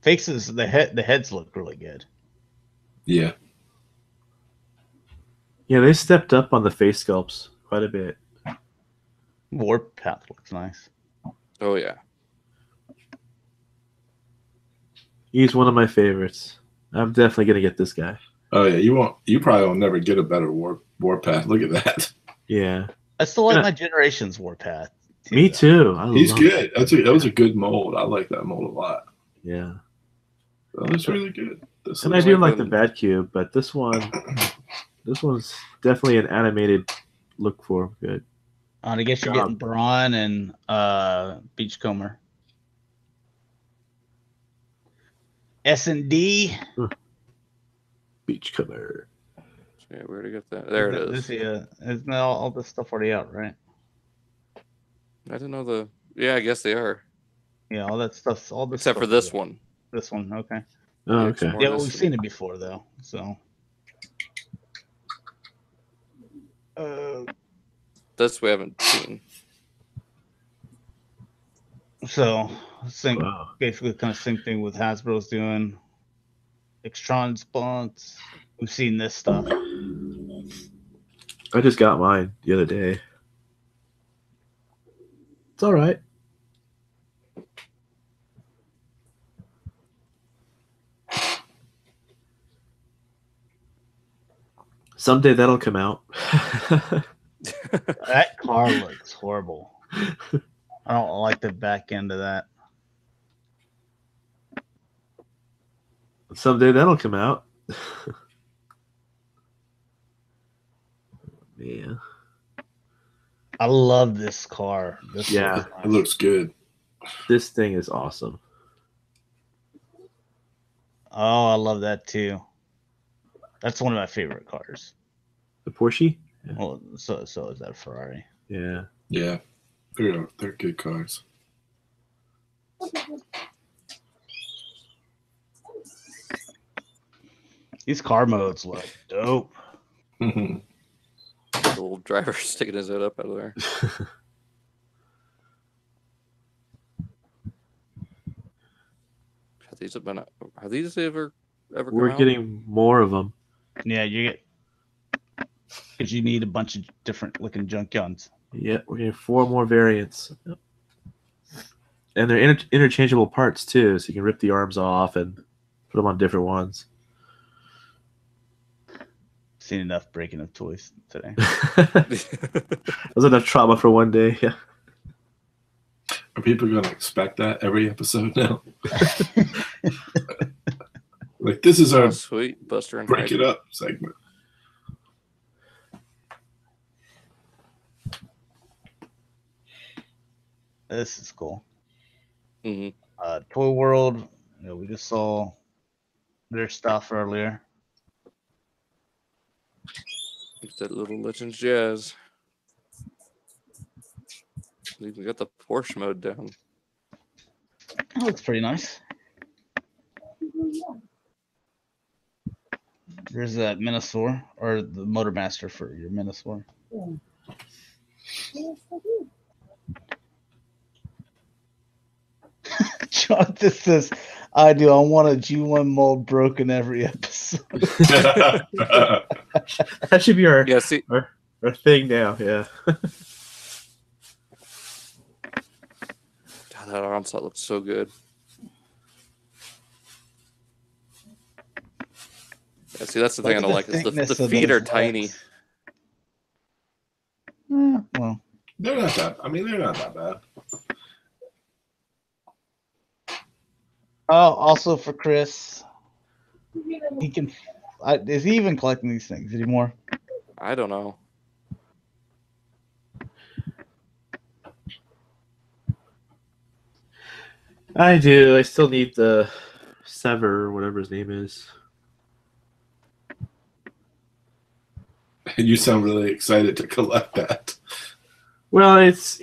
Faces, the heads look really good. Yeah. Yeah, they stepped up on the face sculpts quite a bit. Warpath looks nice. Oh yeah. He's one of my favorites. I'm definitely gonna get this guy. Oh yeah, you probably will never get a better Warpath. Look at that. Yeah. I still like my Generations Warpath. Me too. He's good. That was a good mold. I like that mold a lot. Yeah. That was really good. And I do like the Bad Cube, but this one's definitely an animated look for him. Good. I guess you're getting Braun and Beachcomber. S&D. Beachcomber. Yeah, where to get that? There it is. Isn't all this stuff already out, right? I didn't know the. Yeah, I guess they are. Yeah, all that stuff's all this. Except for this one. This one, okay. Oh, okay. Yeah, well, we've seen it before though, so. This we haven't seen. So, basically, kind of same thing with Hasbro's doing. Extron spawns. We've seen this stuff. I just got mine the other day. It's all right. Someday that'll come out. That car looks horrible. I don't like the back end of that. Someday that'll come out. Yeah. I love this car. Yeah, it looks good. This thing is awesome. Oh, I love that too. That's one of my favorite cars. The Porsche? Yeah. Well, so is that Ferrari. Yeah. Yeah. They're good cars. These car modes look dope. The little driver sticking his head up out of there. Have these ever We're come out? getting more of them. Yeah, you get because you need a bunch of different looking junk guns. Yeah, we're getting 4 more variants. Yep. And they're interchangeable parts too, so you can rip the arms off and put them on different ones. Seen enough breaking of toys today. That was enough trauma for one day. Yeah. Are people going to expect that every episode now? Like, this is our Sweet Buster and break Heidi. it up segment. This is cool. Mhm. Toy World. We just saw their stuff earlier. It's that little Legends Jazz. We got the Porsche mode down. That looks pretty nice. There's that Minosaur, or the Motormaster for your Minosaur. John, this says, I want a G1 mold broken every episode. That should be our, Yeah, see, our thing now. Yeah. God, that onslaught looks so good. Yeah, see, that's the thing I don't like is the feet are tiny. Well, They're not that. I mean, they're not that bad. oh, also for Chris, he can. Is he even collecting these things anymore? I don't know. I do. I still need the Sever, or whatever his name is. You sound really excited to collect that. Well, as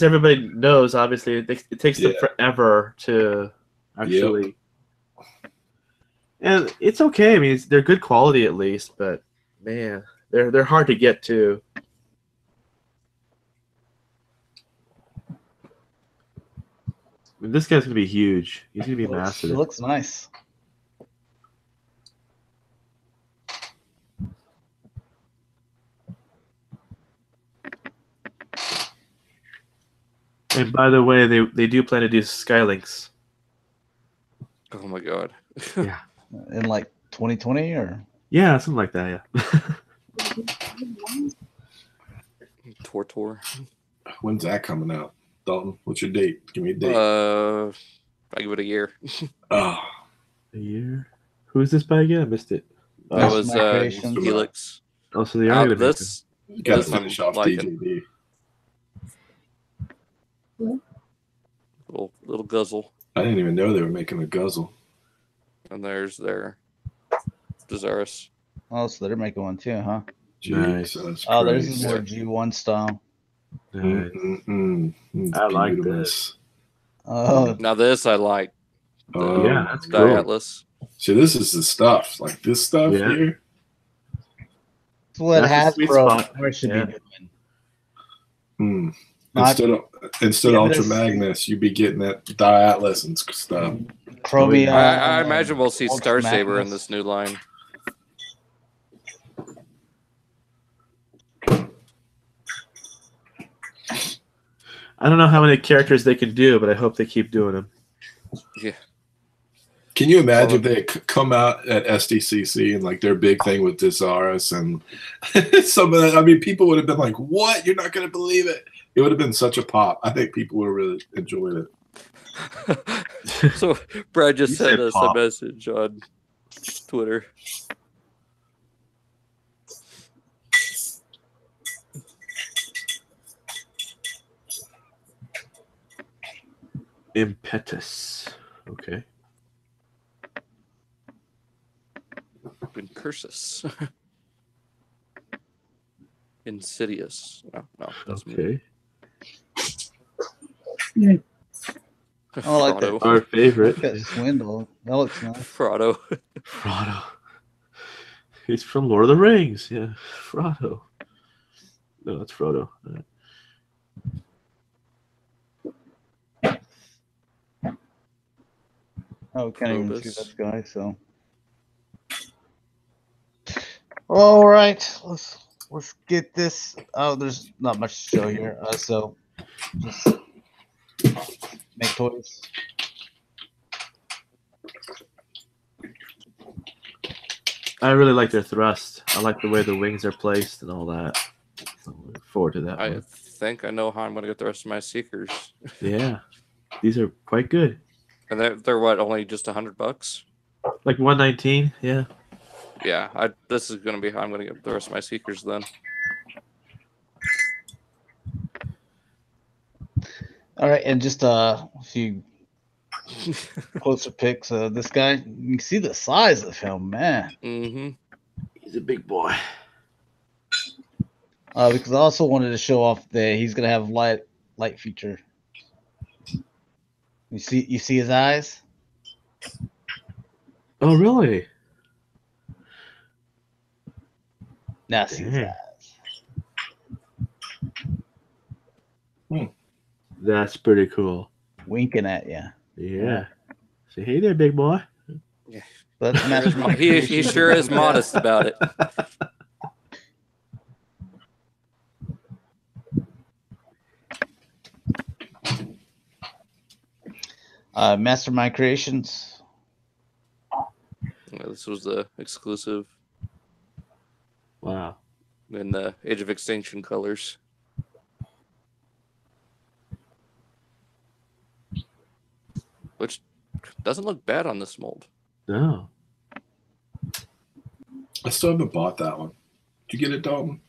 everybody knows, obviously, it takes them forever to actually. And it's okay. I mean, they're good quality at least, but man, they're hard to get to. I mean, this guy's gonna be huge. He's gonna be massive. It looks nice. And by the way, they do plan to do Skylinks. Oh my god. Yeah. In like 2020 or? Yeah, something like that. Yeah. Tor. When's that coming out? Dalton, what's your date? Give me a date. I give it a year. Oh, A year. Who is this by again? I missed it. That was Creations. Helix. Oh, so they are gonna make This you got to This I'm finish off liking. DJD. little guzzle, I didn't even know they were making a guzzle. and there's their Desirous. Oh, so they're making one too, huh? Nice. Jesus Oh, there's Christ. more G1 style. Nice. It's I like beautiful. Oh, Now this I like. Oh, Yeah, that's The cool. Atlas. See, this is the stuff. Like this stuff Yeah. here. that's what That's the sweet Hasbro spot. should Yeah. be doing. Hmm. Not- Instead Yeah, of but Ultra it's- Magnus, you'd be getting that Atlas and stuff. Chromium. I imagine we'll see Ultra Star Saber in Magnus. this new line. I don't know how many characters they can do, but I hope they keep doing them. Yeah. Can you imagine if they come out at SDCC and like their big thing with Desirous and some of that? I mean, people would have been like, "What? You're not going to believe it!" It would have been such a pop. I think people would have really enjoyed it. So Brad just You sent said us pop. a message on Twitter. Impetus. Okay. Incursus. Insidious. No, that's Okay. I like that. Frotto. Our favorite. Look at Swindle. That looks nice. Frotto. Frodo. He's from Lord of the Rings. Yeah, Frodo. No, that's Frodo. Oh, we can't even see Probus. this guy, so. All right, let's get this. Oh, there's not much to show here, so just make toys. I really like their thrust. I like the way the wings are placed and all that. So I look forward to that I one. think I know how I'm going to get the rest of my Seekers. Yeah, these are quite good. And they're what, only just $100? Like 119. Yeah. Yeah, this is going to be how I'm going to get the rest of my Seekers then. All right, and just a few closer pics. This guy, you can see the size of him, man. Mm-hmm. He's a big boy. Because I also wanted to show off that he's gonna have light feature. You see his eyes? Oh, really? Now see his Dang. eyes. That's pretty cool. Winking at you. Yeah. Say, hey there, big boy. That's Mastermind. He sure is modest about it. Mastermind Creations. Yeah, this was the exclusive Wow. in the Age of Extinction colors. Which doesn't look bad on this mold. No. I still haven't bought that one. Did you get it, Dalton?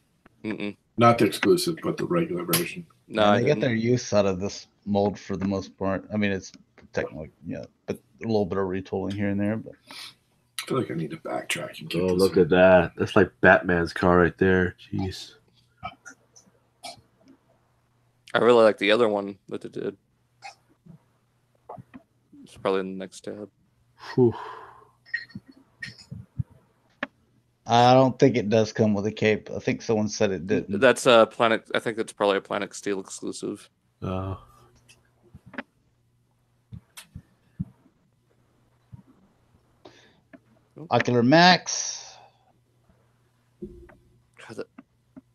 Mm-mm. Not the exclusive, but the regular version. No, Yeah, I they get didn't. their use out of this mold for the most part. I mean, it's technically, but a little bit of retooling here and there. But I feel like I need to backtrack and get Oh, this look one. at that. That's like Batman's car right there. Jeez. I really like the other one that they did. It's probably in the next tab. Whew. I don't think it does come with a cape. I think someone said it didn't. That's a Planet. I think that's probably a Planet Steel exclusive. Oh. Ocular Max. God, that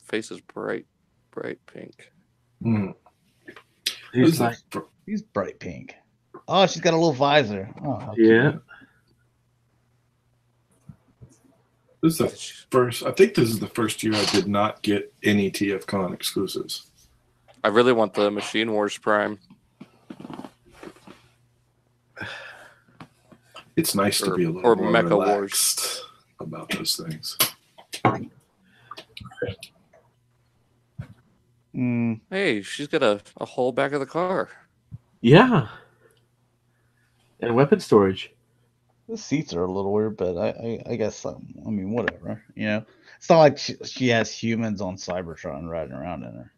face is bright pink. Mm. He's like, He's bright pink. Oh, she's got a little visor. Oh, how yeah. cute. This is the first. I think this is the first year I did not get any TFCON exclusives. I really want the Machine Wars Prime. It's nice to be a little Or more Mecha relaxed about those things. Mm, Hey, she's got a whole back of the car. Yeah. And weapon storage. the seats are a little weird, but I guess I mean whatever. It's not like she has humans on Cybertron riding around in her.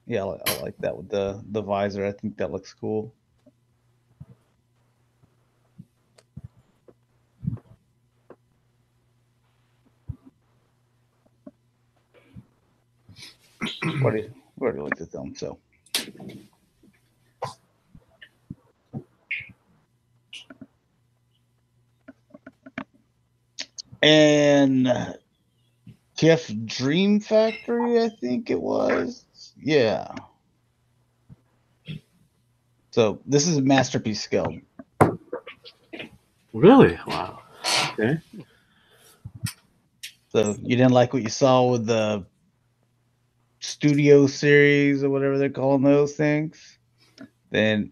Yeah, I like that with the visor. I think that looks cool. We already looked at them, so. And TF Dream Factory, I think it was. Yeah. So this is a masterpiece scale. Really? Wow. Okay. So you didn't like what you saw with the studio series or whatever they're calling those things? Then,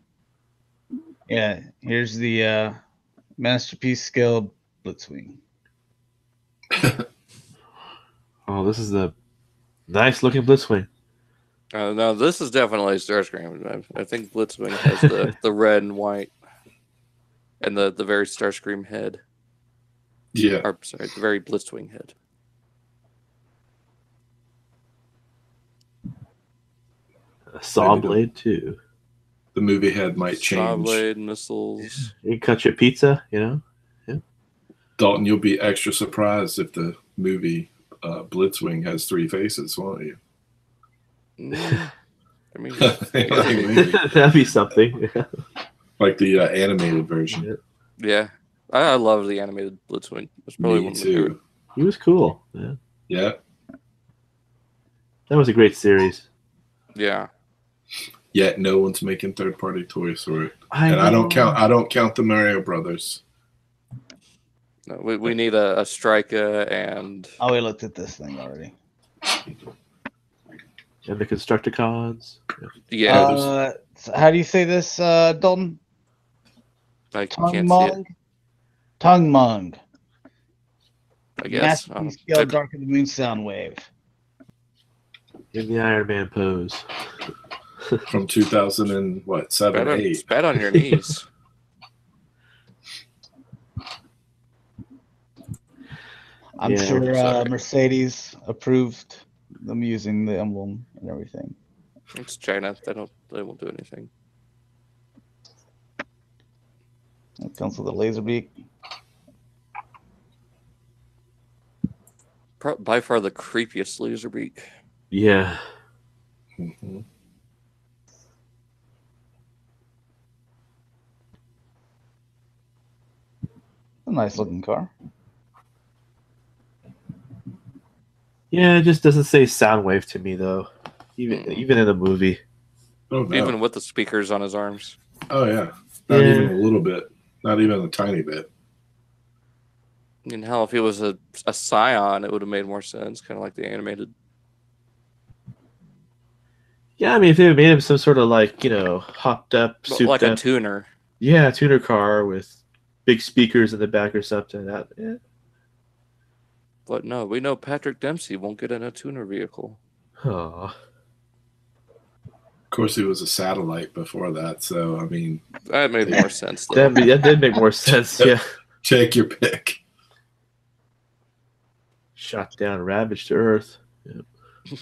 yeah, here's the masterpiece scale Blitzwing. Oh, this is the nice looking Blitzwing. No, this is definitely Starscream. I think Blitzwing has the red and white, and the very Starscream head. Yeah. Or sorry, the very Blitzwing head. A saw blade too. The movie head might change. Saw blade, missiles. You can cut your pizza, you know. Dalton, you'll be extra surprised if the movie Blitzwing has 3 faces, won't you? I mean, Maybe. That'd be something. Like the animated version. yeah. I love the animated Blitzwing. It's probably Me one of my favorite. too. He was cool. Yeah. Yeah. That was a great series. Yeah. Yet no one's making third-party toys for it. I don't count the Mario Brothers. No, we need a Striker and Oh, we looked at this thing already. And the Constructicons. yeah. So how do you say this, Dalton? I Tongue can't see it. Mung? Tongue Mung. I guess. Masterpiece scale Dark of the Moon sound wave. In the Iron Man pose. From 2007, 8. Spat on your knees. I'm Yeah, sure sorry. Mercedes approved them using the emblem and everything. It's China. They won't do anything. It comes with a laser beak. By far the creepiest laser beak. Yeah. Mhm. A nice looking car. Yeah, it just doesn't say Soundwave to me though. Even in the movie. Oh, no. Even with the speakers on his arms. Oh, yeah. Not even a little bit. Not even a tiny bit. I mean, hell, if he was a Scion, it would have made more sense, kind of like the animated. Yeah, I mean, if they made him some sort of like, you know, hopped up, souped Like up, a tuner. yeah, tuner car with big speakers in the back or something. That, yeah. But no, we know Patrick Dempsey won't get in a tuner vehicle. Aw. Of course, he was a satellite before that, so, I mean, That made more sense, though. That did make more sense. Yeah. take your pick. Shot down, ravaged to Earth. Yeah.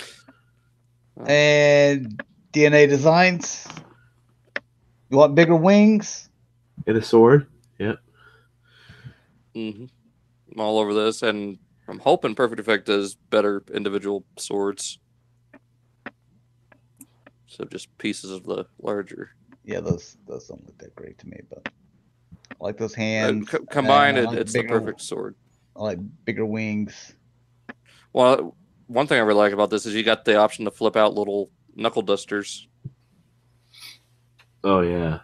And DNA designs. You want bigger wings? And a sword. Yeah. Mm-hmm. I'm all over this, and I'm hoping Perfect Effect does better individual swords. So just pieces of the larger. Yeah, those don't look that great to me, but I like those hands. Combined, and I like it's the perfect sword. I like bigger wings. Well, one thing I really like about this is you got the option to flip out little knuckle dusters. Oh yeah.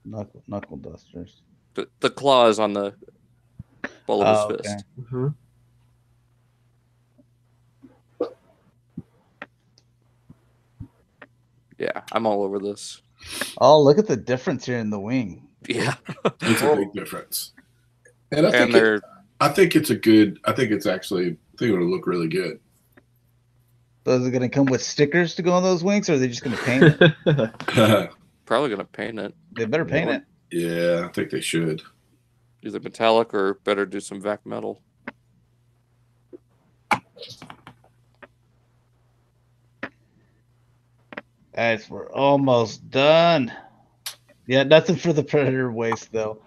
Knuckle dusters. The claws on the ball of his okay. fist. Mm-hmm. Yeah, I'm all over this. Oh, look at the difference here in the wing. Yeah. It's a big difference. And I think they're I think it's actually, I think it'll look really good. Those are going to come with stickers to go on those wings, or are they just going to paint it? probably going to paint it. They better paint it. Yeah, I think they should. Either metallic or better do some vac metal. Guys, we're almost done. Yeah, nothing for the Predator waste, though.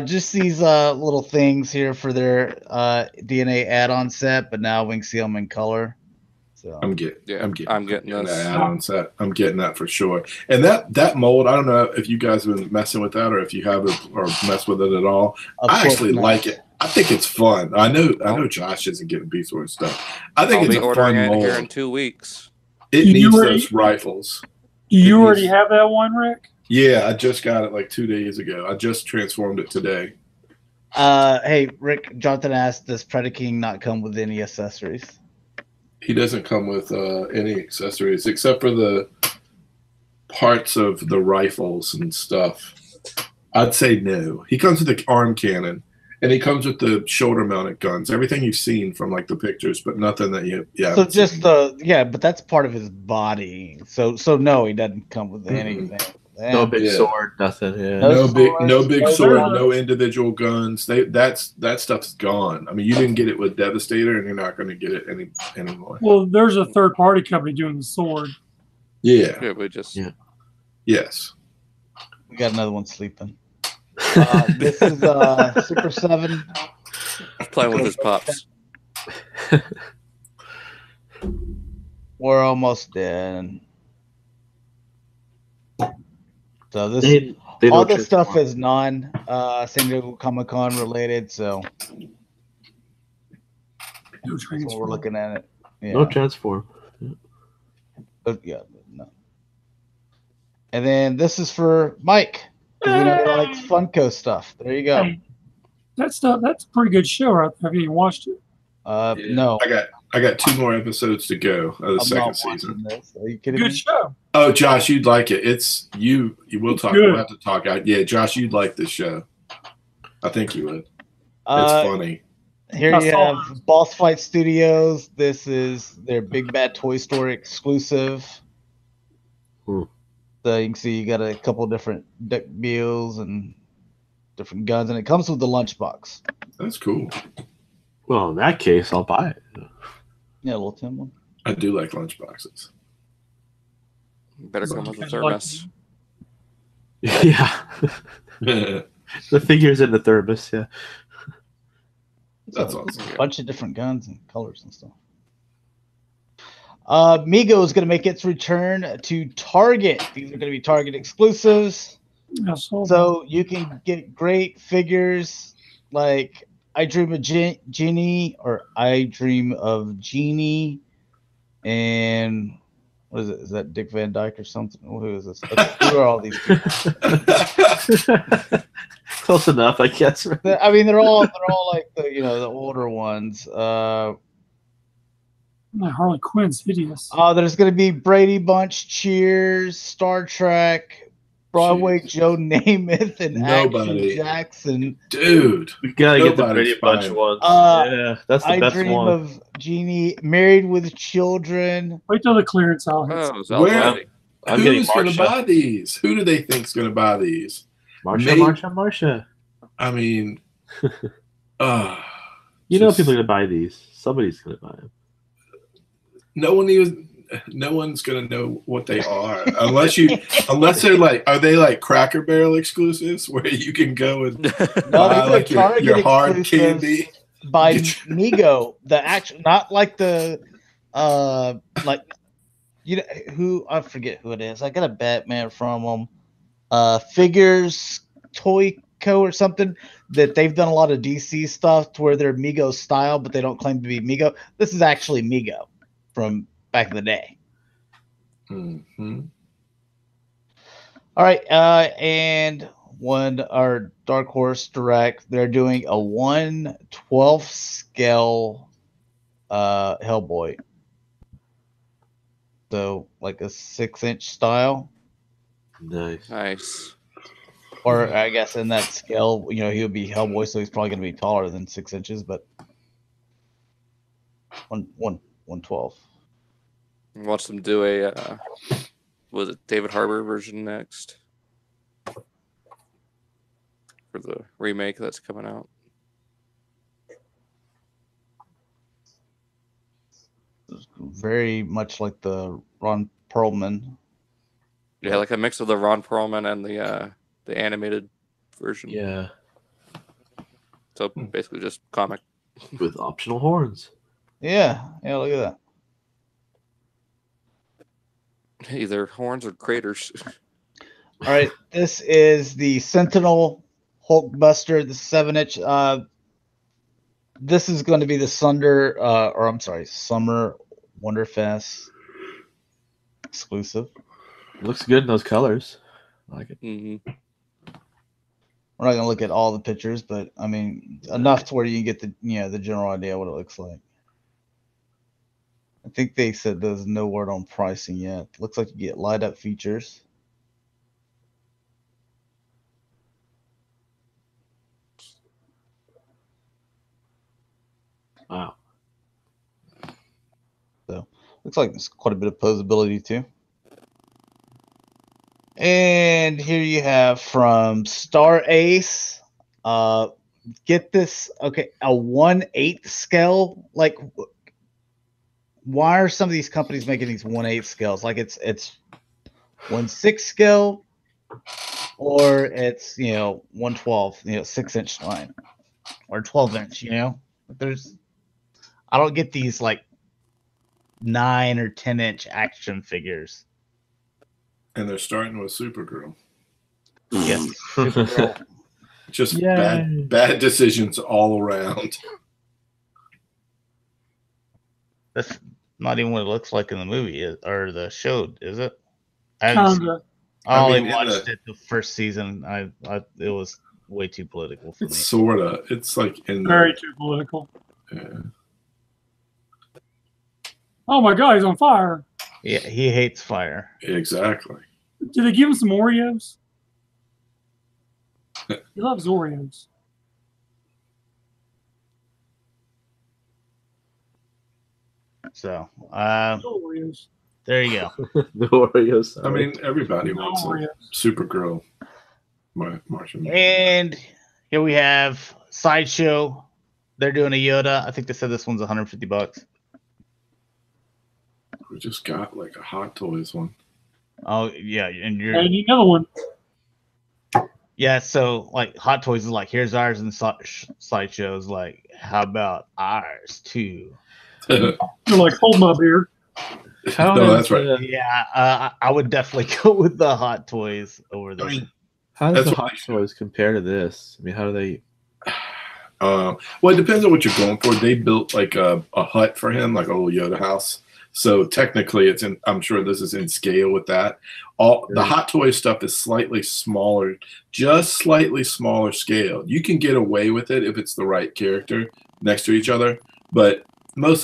Just these little things here for their DNA add-on set, but now we can see them in color. So I'm getting getting that this. add-on set. I'm getting that for sure. And that mold, I don't know if you guys have been messing with that or if you haven't or messed with it at all. I actually like it. I think it's fun. I know Josh isn't getting Beast Wars stuff. I think I'll it's be a fun ordering it mold. here in 2 weeks. It needs those rifles. You already have that one, Rick? Yeah, I just got it like 2 days ago. I just transformed it today. Hey, Rick, Jonathan asked, does Predaking not come with any accessories? He doesn't come with any accessories except for the parts of the rifles and stuff. I'd say no. He comes with the arm cannon, And he comes with the shoulder-mounted guns. Everything you've seen from like the pictures, but nothing that you. Yeah. So just but that's part of his body. So no, he doesn't come with anything. No big Yeah. sword, nothing. Yeah. No big no sword, guns. no individual guns. That stuff's gone. I mean, you didn't get it with Devastator, and you're not going to get it anymore. Well, there's a third-party company doing the sword. Yeah. Yeah, we just. Yeah. Yes. We got another one sleeping. This is Super 7. Playing with his pops. We're almost dead. So this They all don't this stuff transform. is non San Diego Comic-Con related, so No that's what we're transform. looking at it. Yeah. No transform. But yeah, no. And then this is for Mike. 'Cause we know he likes Funko stuff. There you go. Hey, that's a pretty good show. Right? Have you watched it? No. I got 2 more episodes to go of the I'm second not season. watching this. Are you kidding me? Good show. Oh, Josh, you'd like it. It's you. We'll talk. Good. We'll have to talk. Yeah, Josh, you'd like this show. I think you would. It's funny. Here I you saw have Boss Fight Studios. This is their Big Bad Toy Story exclusive. So you can see you got a couple different deck deals and different guns, and it comes with the lunchbox. That's cool. Well, in that case, I'll buy it. Yeah, a little tin one. I do like lunchboxes. Better come with a Like- thermos. Yeah. The figures in the thermos, yeah. That's So, awesome. a bunch of different guns and colors and stuff. Mego is going to make its return to Target. These are going to be Target exclusives. I saw that. So you can get great figures like I Dream of Genie or I Dream of Genie. And what is it? Is that Dick Van Dyke or something? Who is this? Who are all these people? Close enough, I guess. I mean, they're all like the older ones. Harley Quinn's hideous. There's going to be Brady Bunch, Cheers, Star Trek, Broadway Jeez. Joe Namath, and Nobody. Action Jackson. Dude. We gotta get the Nobody's Brady Bunch buying. ones. Uh, That's the I best Dream one. of Genie, Married with Children. Wait till the clearance aisle hits. Oh, it's all Where- right. I'm getting Who's going to Marsha. buy these? Who do they think's going to buy these? Marsha. I mean, You know just- people are gonna buy these. Somebody's gonna buy them. no one's gonna know what they are unless they're like, are they like Cracker Barrel exclusives where you can go and No, buy these like are Target your hard exclusives candy? by Get Mego. The actual, not like the who I forget who it is. I got a Batman from them. Figures Toy Co or something that they've done a lot of DC stuff to where they're Mego style, but they don't claim to be Mego. This is actually Mego from back in the day. Mm-hmm. All right, and our Dark Horse Direct, they're doing a 1/12 scale Hellboy. So like a 6-inch style. Nice. Nice. Or I guess in that scale, he would be Hellboy, so he's probably going to be taller than 6 inches, but 1/12. Watch them do a was it David Harbour version next for the remake that's coming out. Very much like the Ron Perlman. Yeah, like a mix of the Ron Perlman and the animated version. Yeah, So basically just comic. with optional horns. Yeah, look at that. Either horns or craters. All right, this is the Sentinel Hulkbuster, the 7-inch. This is going to be the Summer Wonderfest exclusive. Looks good in those colors. I like it. hmm We're not going to look at all the pictures, but I mean enough to where you can get the general idea what it looks like. I think they said there's no word on pricing yet. Looks like you get light up features. Wow. So looks like there's quite a bit of posability too. And here you have from Star Ace. Get this, okay, a 1/8 scale. Like, why are some of these companies making these 1/8 scales? Like it's 1/6 scale, or it's 1/12, 6-inch line, or 12-inch. I don't get these like 9 or 10-inch action figures. And they're starting with Supergirl. Yes, Supergirl. Just Yay. bad decisions all around. That's not even what it looks like in the movie or the show, is it? I haven't seen- Kinda. I only I mean, watched it the first season. It was way too political for me. It's sorta. It's like in Very too political. Yeah. Oh my God, he's on fire. Yeah, he hates fire. Exactly. Did they give him some Oreos? He loves Oreos. So, Oreos. there you go. The Oreos. I mean, everybody No wants a Oreos. Supergirl. Martian. And here we have Sideshow. They're doing a Yoda. I think they said this one's $150. We just got like a Hot Toys one. Oh yeah, and And another one. yeah. So like Hot Toys is like, here's ours, and Sideshow's like, how about ours too? You're like, hold my beer. No, that's right. Yeah, I would definitely go with the Hot Toys over this. I mean, How does That's the what Hot Toys compare to this? I mean, how do they? well, it depends on what you're going for. They built like a hut for him, like a little Yoda house. So technically, it's in. I'm sure this is in scale with that. The Hot Toys stuff is slightly smaller, just slightly smaller scale. You can get away with it if it's the right character next to each other, but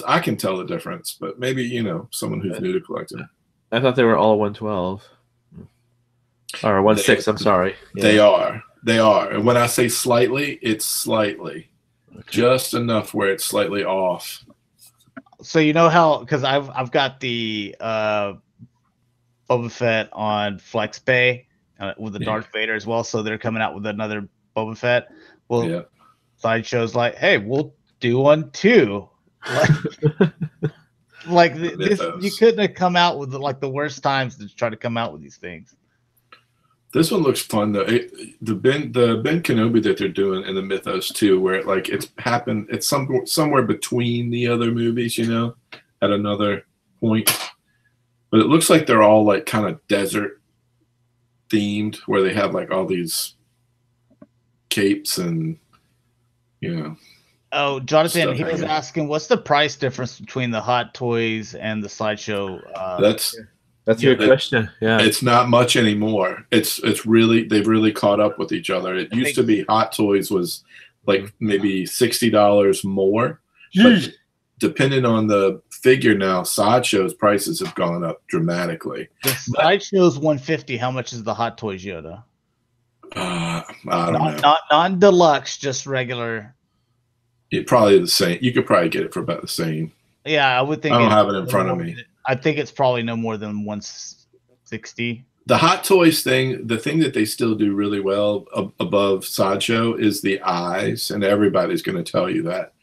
I can tell the difference. But maybe someone who's new to collecting. I thought they were all 112 or 1/6. I'm sorry. Yeah. They are. And when I say slightly, it's slightly, just enough where it's slightly off. So you know how, because I've got the Boba Fett on Flex Pay with the Darth Vader as well. So they're coming out with another Boba Fett. Well, Sideshow's like, hey, we'll do one too. Like this, you couldn't have come out with like the worst times to try to come out with these things. This one looks fun though. The Ben Kenobi that they're doing in the Mythos too, where it's happened. It's somewhere between the other movies, at another point. But it looks like they're all like kind of desert themed, where they have like all these capes and Oh, Jonathan, stuff he was hanging. asking, what's the price difference between the Hot Toys and the Sideshow? That's a good question. Yeah, it's not much anymore. It's really, they've really caught up with each other. It used to be Hot Toys was like maybe $60 more. But depending on the figure now, Sideshow's prices have gone up dramatically. The Sideshow's $150. How much is the Hot Toys Yoda? I don't know. Not non-deluxe, just regular. Probably the same. You could probably get it for about the same. Yeah, I would think. I don't have it in front of me. I think it's probably no more than 160. The Hot Toys thing, the thing that they still do really well above Sideshow is the eyes, and everybody's going to tell you that.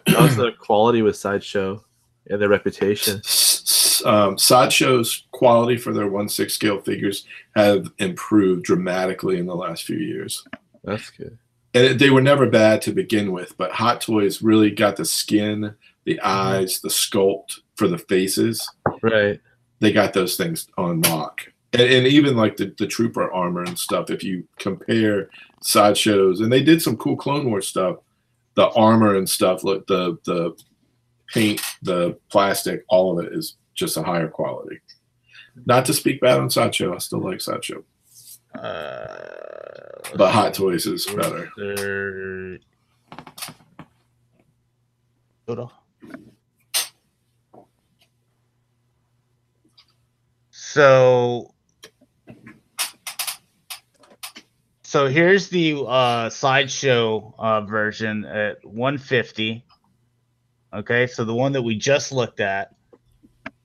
How's the quality with Sideshow and their reputation? Sideshow's quality for their 1/6 scale figures have improved dramatically in the last few years. That's good. And they were never bad to begin with, but Hot Toys really got the skin, the eyes, the sculpt for the faces. Right. They got those things on lock. And even like the trooper armor and stuff, if you compare Sideshows, and they did some cool Clone Wars stuff, the armor and stuff, like the paint, the plastic, all of it is just a higher quality. Not to speak bad on Sideshow, I still like Sideshow. But Hot Toys is better. So here's the Sideshow version at $150. Okay, so the one that we just looked at,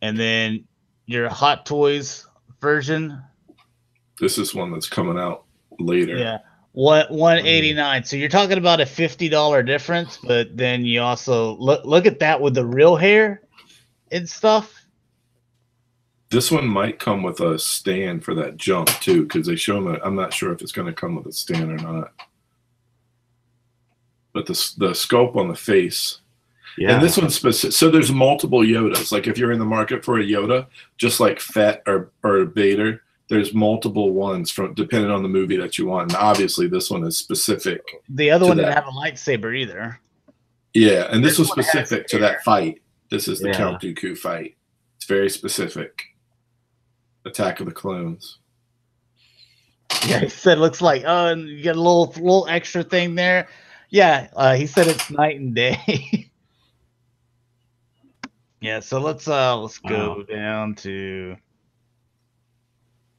and then your Hot Toys version. This is one that's coming out later. Yeah, what 189. So you're talking about a $50 difference, but then you also look at that with the real hair and stuff. This one might come with a stand for that jump too, because they show them. I'm not sure if it's going to come with a stand or not. But the sculpt on the face. Yeah. And this one's specific. So there's multiple Yodas. Like if you're in the market for a Yoda, just like Fett or Vader, there's multiple ones from depending on the movie that you want. And obviously this one is specific. The other one didn't have a lightsaber either. Yeah, and this was specific to that fight. This is the Count Dooku fight. It's very specific. Attack of the Clones. Yeah, he said looks like and you get a little extra thing there. Yeah, he said it's night and day. Yeah, so let's go down to.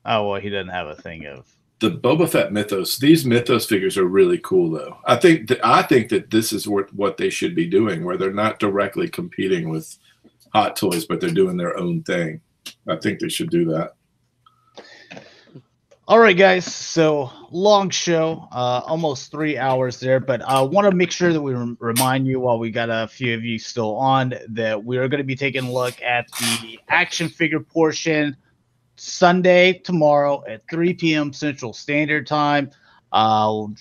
Oh well, he doesn't have a thing of the Boba Fett mythos. These mythos figures are really cool, though. I think that this is what they should be doing, where they're not directly competing with Hot Toys, but they're doing their own thing. I think they should do that. All right, guys. So long show, almost 3 hours there, but I want to make sure that we remind you while we got a few of you still on that we are going to be taking a look at the action figure portion Sunday, tomorrow at 3 p.m. Central Standard Time. I'll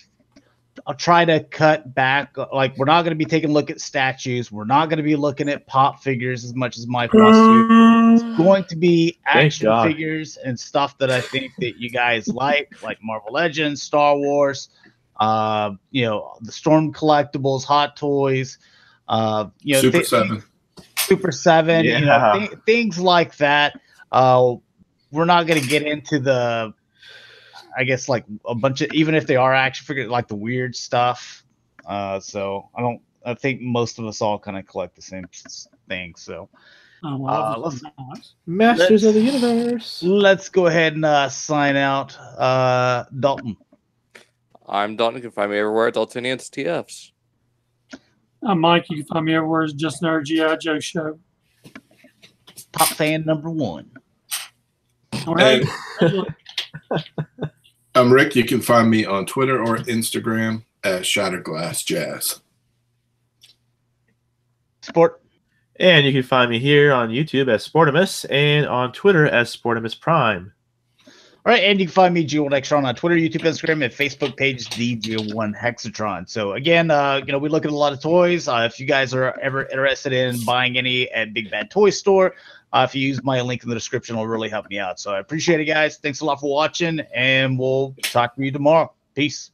try to cut back. Like, we're not going to be taking a look at statues. We're not going to be looking at pop figures as much as Mike wants to. It's going to be action figures and stuff that I think that you guys like Marvel Legends, Star Wars, the Storm collectibles, Hot Toys, Super 7. Super 7, things like that. We're not going to get into the, I guess, like a bunch of, even if they are action figures, like the weird stuff. So I think most of us all kind of collect the same thing. So Masters of the Universe. Let's go ahead and sign out. Dalton. I'm Dalton. You can find me everywhere at Daltonians TFs. I'm Mike. You can find me everywhere. It's Just Nerd G.I. Joe Show. Top fan number 1. All right. I'm Rick. You can find me on Twitter or Instagram at Shatrdglassjazz. Sport. And you can find me here on YouTube as Sportimus and on Twitter as Sportimus Prime. All right, and you can find me, G1 Hexatron, on Twitter, YouTube, Instagram, and Facebook page, the G1 Hexatron. So again, we look at a lot of toys. If you guys are ever interested in buying any at Big Bad Toy Store, if you use my link in the description, it'll really help me out. So I appreciate it, guys. Thanks a lot for watching, and we'll talk to you tomorrow. Peace.